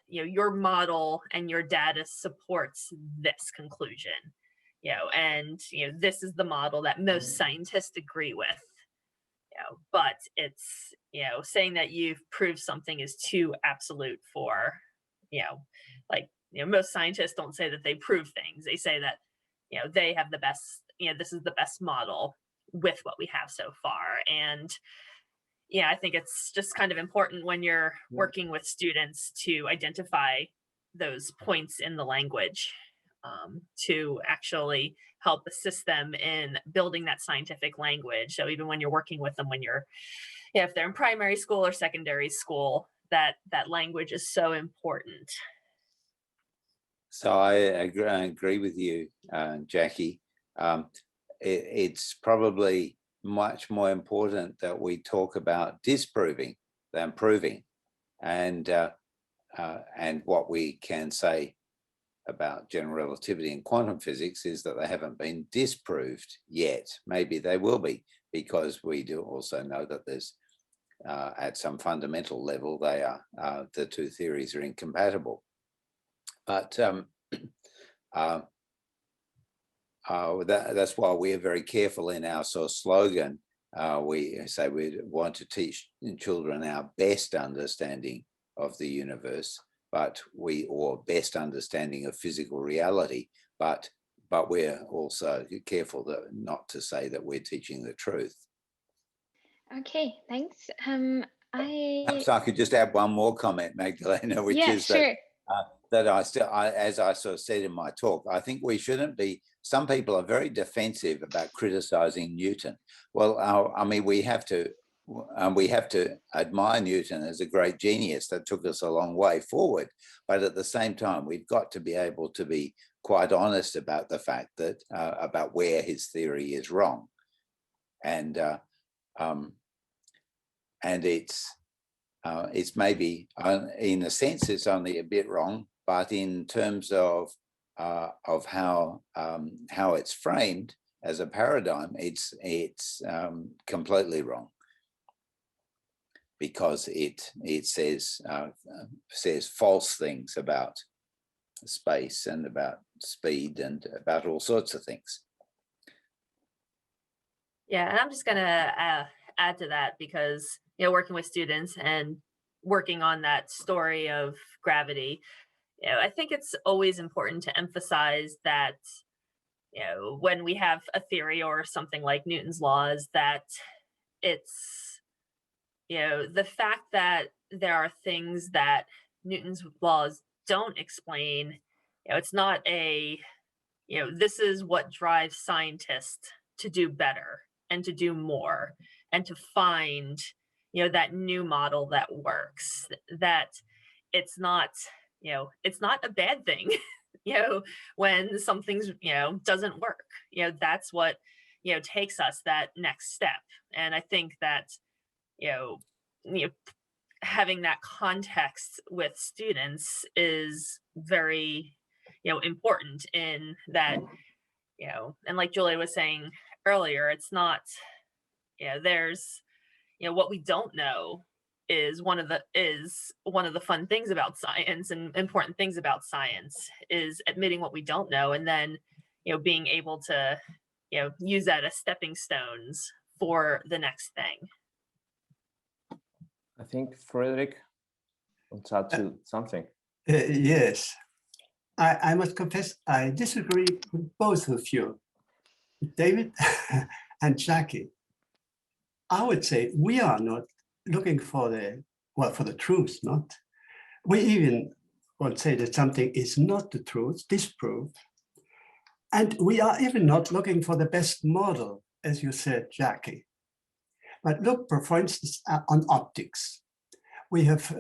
your model and your data supports this conclusion, and, this is the model that most scientists agree with, but it's, saying that you've proved something is too absolute for, most scientists don't say that they prove things. They say that, they have the best, this is the best model with what we have so far. And yeah, I think it's just kind of important when you're working with students to identify those points in the language to actually help assist them in building that scientific language. So even when you're working with them, when you're, if they're in primary school or secondary school, that language is so important. So I agree with you, Jackie. It's probably much more important that we talk about disproving than proving, and what we can say about general relativity and quantum physics is that they haven't been disproved yet. Maybe they will be, because we do also know that there's at some fundamental level they are the two theories are incompatible. But that's why we're very careful in our sort of slogan. We say we want to teach children our best understanding of the universe, or best understanding of physical reality, but we're also careful not to say that we're teaching the truth. Okay, thanks. Perhaps I could just add one more comment, Magdalena, which is sure. that as I sort of said in my talk, I think we shouldn't be. Some people are very defensive about criticizing Newton. Well, I mean, we have to admire Newton as a great genius that took us a long way forward. But at the same time, we've got to be able to be quite honest about the fact that about where his theory is wrong, and it's maybe in a sense it's only a bit wrong, but in terms of how it's framed as a paradigm, it's completely wrong, because it says false things about space and about speed and about all sorts of things. Yeah, and I'm just gonna add to that, because working with students and working on that story of gravity, I think it's always important to emphasize that when we have a theory or something like Newton's laws, that it's the fact that there are things that Newton's laws don't explain. It's not this is what drives scientists to do better and to do more and to find that new model that works, that it's not a bad thing when something's doesn't work. That's what takes us that next step. And I think that having that context with students is very important, in that and like Julia was saying earlier, it's not there's what we don't know is one of the fun things about science, and important things about science is admitting what we don't know, and then being able to use that as stepping stones for the next thing. I think Friedrich wants to add to something. Yes, I must confess I disagree with both of you, David and Jackie. I would say we are not looking for the truth, not. We even would say that something is not the truth, disproved. And we are even not looking for the best model, as you said, Jackie. But look, for instance, on optics. We have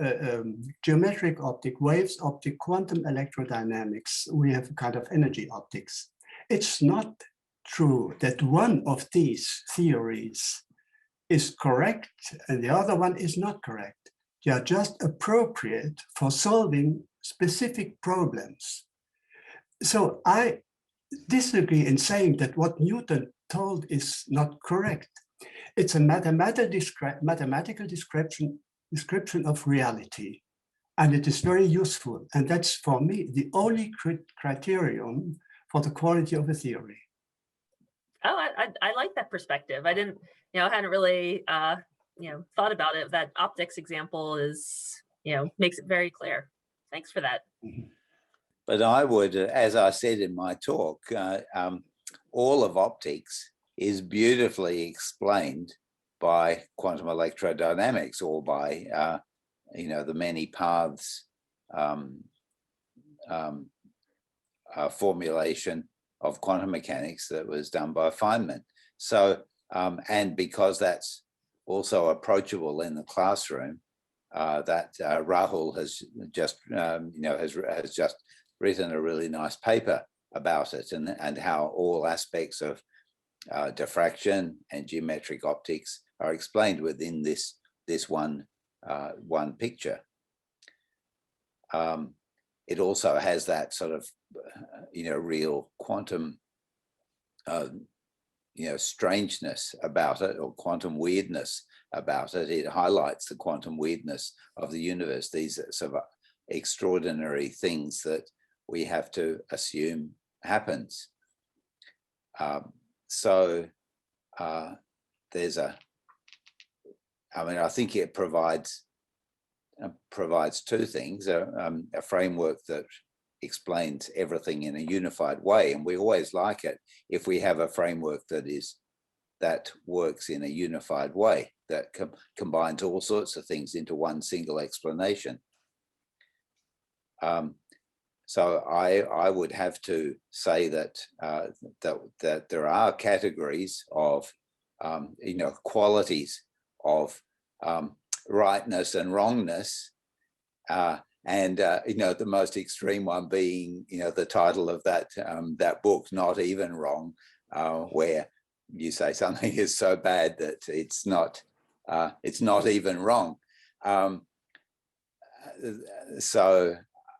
geometric optic, waves optic, quantum electrodynamics. We have kind of energy optics. It's not true that one of these theories is correct and the other one is not correct. They are just appropriate for solving specific problems. So I disagree in saying that what Newton told is not correct. It's a mathematical description of reality, and it is very useful. And that's, for me, the only criterion for the quality of a theory. Oh, I like that perspective. I didn't, hadn't really, thought about it. That optics example is, makes it very clear. Thanks for that. But I would, as I said in my talk, all of optics is beautifully explained by quantum electrodynamics, or by the many paths formulation of quantum mechanics that was done by Feynman. So, and because that's also approachable in the classroom, that Rahul has just, has just written a really nice paper about it, and how all aspects of diffraction and geometric optics are explained within this one picture. It also has that sort of, real quantum, strangeness about it, or quantum weirdness about it. It highlights the quantum weirdness of the universe, these sort of extraordinary things that we have to assume happens. There's I think it provides two things: a framework that explains everything in a unified way, and we always like it if we have a framework that works in a unified way, that combines all sorts of things into one single explanation. So I would have to say that that there are categories of qualities of rightness and wrongness, and the most extreme one being the title of that book, Not Even Wrong, where you say something is so bad that it's not even wrong.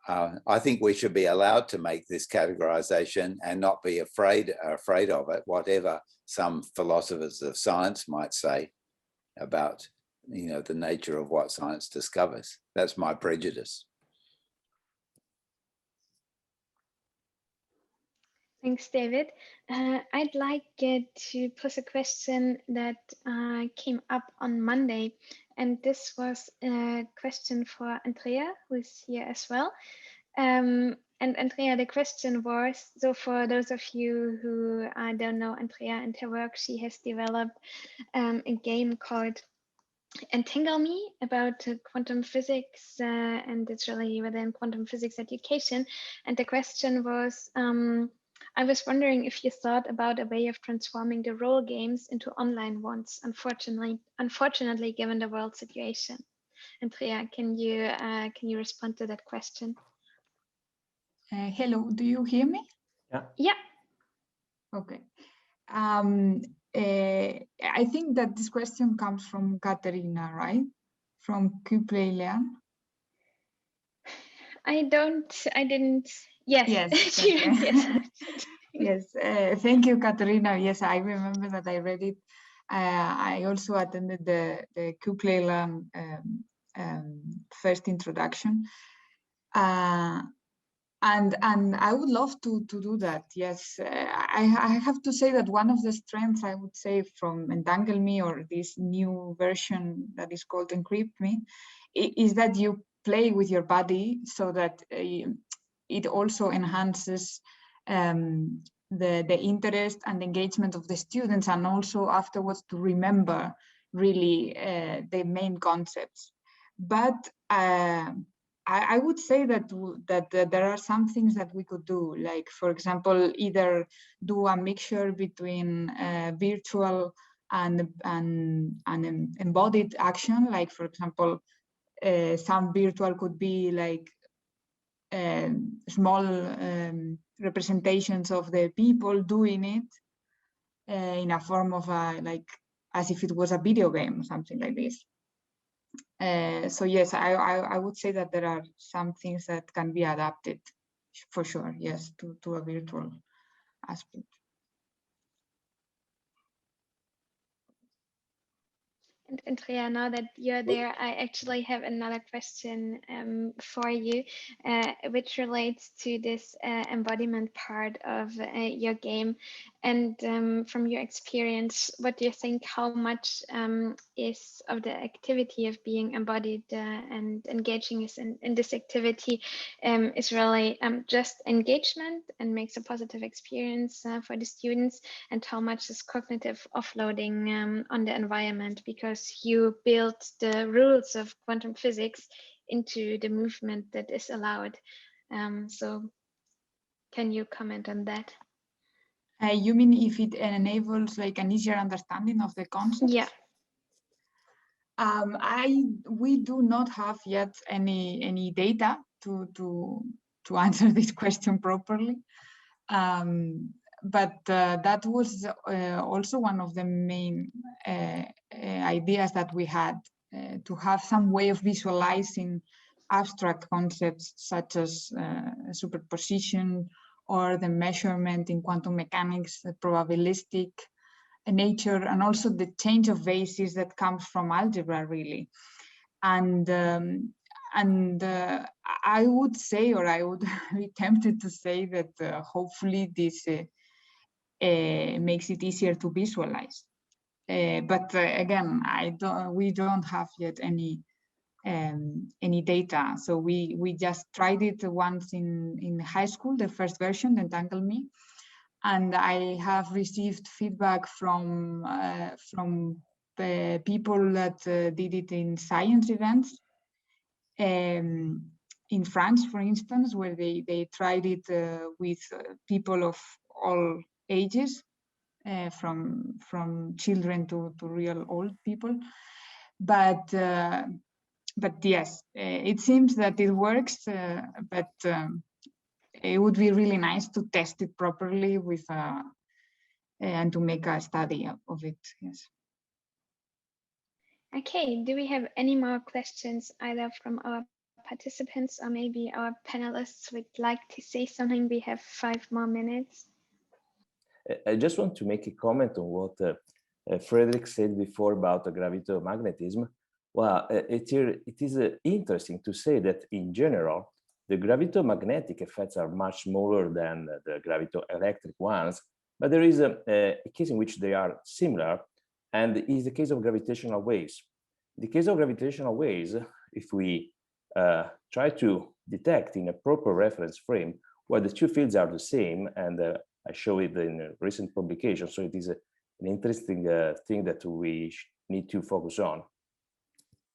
I think we should be allowed to make this categorization and not be afraid of it, whatever some philosophers of science might say about the nature of what science discovers. That's my prejudice. Thanks, David. I'd like to pose a question that came up on Monday, and this was a question for Andrea, who's here as well. And Andrea, the question was, so for those of you who don't know Andrea and her work, she has developed a game called Entangle Me about quantum physics, and it's really within quantum physics education. And the question was, I was wondering if you thought about a way of transforming the role games into online ones, unfortunately given the world situation. Andrea, can you respond to that question? Hello, do you hear me? Yeah. Okay. I think that this question comes from Katerina, right? From QPlayLearn. I didn't. Yes. Yes. Yes. Yes. Thank you, Katerina. Yes, I remember that I read it. I also attended the QPlayLearn first introduction. And I would love to do that. Yes, I have to say that one of the strengths, I would say, from Entangle Me, or this new version that is called Encrypt Me, is that you play with your body, so that it also enhances the interest and engagement of the students, and also afterwards to remember really the main concepts. But I would say that there are some things that we could do, like, for example, either do a mixture between virtual and embodied action. Like, for example, some virtual could be like small representations of the people doing it in a form of like as if it was a video game or something like this. So yes, I would say that there are some things that can be adapted, for sure, yes, to a virtual aspect. And Andrea, now that you're there, I actually have another question for you, which relates to this embodiment part of your game. And from your experience, what do you think, how much is of the activity of being embodied and engaging us in this activity is really just engagement and makes a positive experience for the students, and how much is cognitive offloading on the environment, because you build the rules of quantum physics into the movement that is allowed. So can you comment on that? You mean if it enables like an easier understanding of the concept? Yeah. We do not have yet any data to answer this question properly. But that was also one of the main ideas that we had, to have some way of visualizing abstract concepts such as superposition or the measurement in quantum mechanics, the probabilistic nature, and also the change of basis that comes from algebra, really. And I would say, or I would be tempted to say that hopefully this makes it easier to visualize. But again, we don't have yet any data. So we just tried it once in high school, the first version, the Entangle Me, and I have received feedback from people that did it in science events. In France, for instance, where they tried it with people of all ages, from children to real old people. But yes, it seems that it works, but it would be really nice to test it properly with and to make a study of it. Yes. Okay, do we have any more questions either from our participants or maybe our panelists would like to say something? We have 5 more minutes. I just want to make a comment on what Friedrich said before about the gravitomagnetism. Well, it is interesting to say that in general, the gravitomagnetic effects are much smaller than the gravitoelectric ones, but there is a case in which they are similar, and it is the case of gravitational waves. In the case of gravitational waves, if we try to detect in a proper reference frame, well, the two fields are the same, and I show it in a recent publication, so it is an interesting thing that we need to focus on.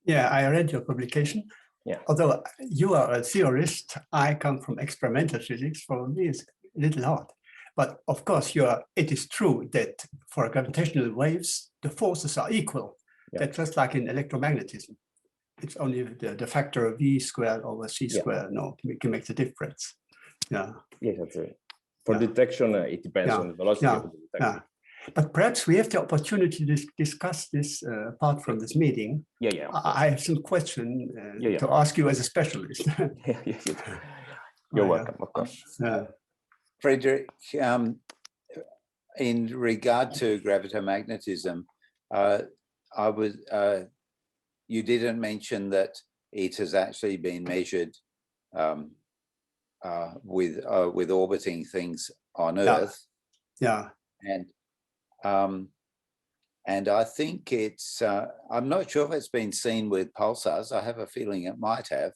Yeah, I read your publication. Yeah. Although you are a theorist, I come from experimental physics. For me, it's a little hard. But of course, it is true that for gravitational waves, the forces are equal. Yeah. That's just like in electromagnetism. It's only the factor of V squared over C squared. No, can make the difference. Yeah. Yes, that's it. For detection, it depends on the velocity of the detection. But perhaps we have the opportunity to discuss this apart from this meeting. Yeah. I have some questions to ask you as a specialist. You're welcome, of course. Friedrich, in regard to gravitomagnetism, you didn't mention that it has actually been measured with orbiting things on Earth. Yeah. And I think it's, I'm not sure if it's been seen with pulsars. I have a feeling it might have.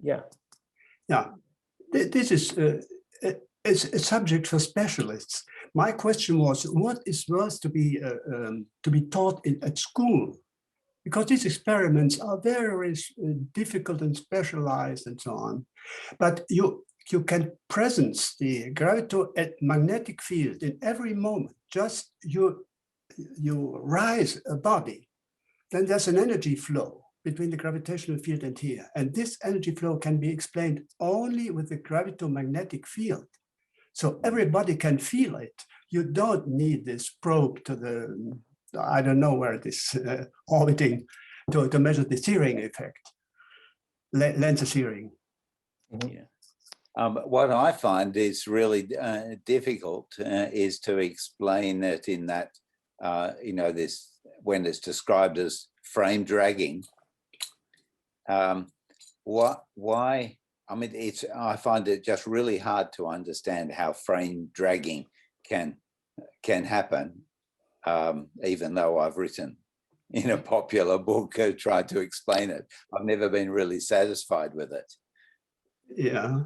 Yeah. This is a subject for specialists. My question was, what is worth to be taught at school? Because these experiments are very difficult and specialized and so on. But you can presence the gravitomagnetic field in every moment. Just you rise a body, then there's an energy flow between the gravitational field and here. And this energy flow can be explained only with the gravitomagnetic field. So everybody can feel it. You don't need this probe to the, I don't know where it is, orbiting to measure the searing effect, lens searing. Yeah. What I find is really difficult is to explain it in that, this when it's described as frame dragging. Why? I mean, I find it just really hard to understand how frame dragging can happen, even though I've written in a popular book tried to explain it. I've never been really satisfied with it. Yeah.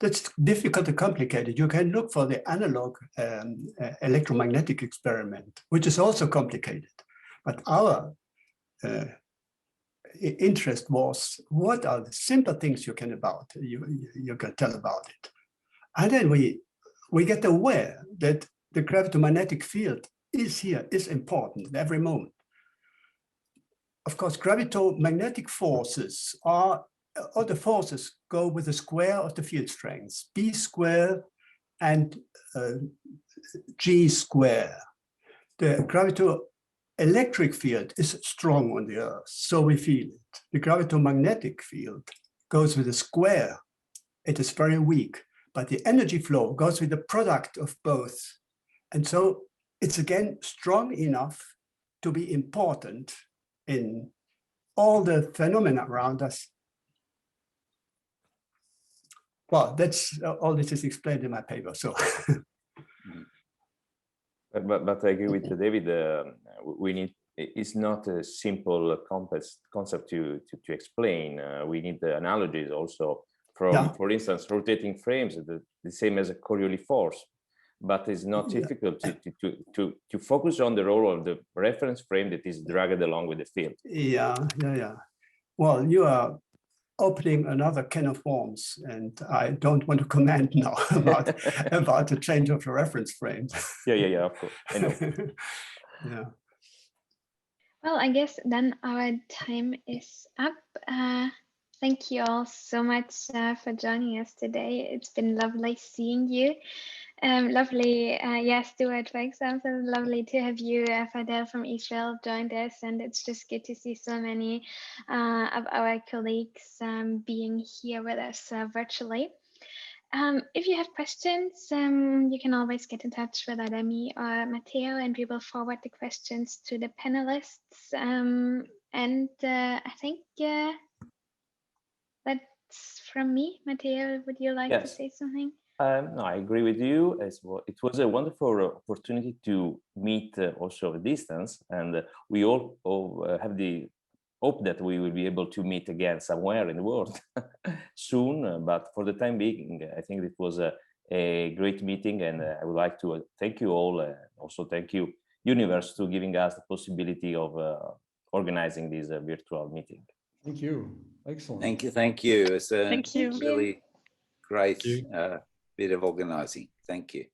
That's difficult and complicated. You can look for the analog electromagnetic experiment, which is also complicated. But our interest was, what are the simple things you can tell about it? And then we get aware that the gravitomagnetic field is important at every moment. Of course, gravitomagnetic forces all the forces go with the square of the field strengths, B square and G square. The gravitoelectric field is strong on the Earth, so we feel it. The gravitomagnetic field goes with the square. It is very weak, but the energy flow goes with the product of both. And so it's again strong enough to be important in all the phenomena around us. Well, that's all this is explained in my paper. So, but I agree with David. We need. It's not a simple concept to explain. We need the analogies also from, for instance, rotating frames, the same as a Coriolis force. But it's not difficult to focus on the role of the reference frame that is dragged along with the field. Yeah. Well, you are opening another can of worms, and I don't want to comment now about the change of the reference frames. Yeah, of course. I know. Yeah. Well, I guess then our time is up. Thank you all so much for joining us today. It's been lovely seeing you. Lovely, Stuart, for example, lovely to have you, Fadel from Israel, joined us, and it's just good to see so many of our colleagues being here with us virtually. If you have questions, you can always get in touch with either me or Matteo, and we will forward the questions to the panelists. I think that's from me. Matteo, would you like to say something? No, I agree with you as well. It was a wonderful opportunity to meet also at distance, and we all have the hope that we will be able to meet again somewhere in the world soon. But for the time being, I think it was a great meeting, and I would like to thank you all. Also, thank you, Universe, to giving us the possibility of organizing this virtual meeting. Thank you. Excellent. Thank you. It's a really great bit of organizing. Thank you.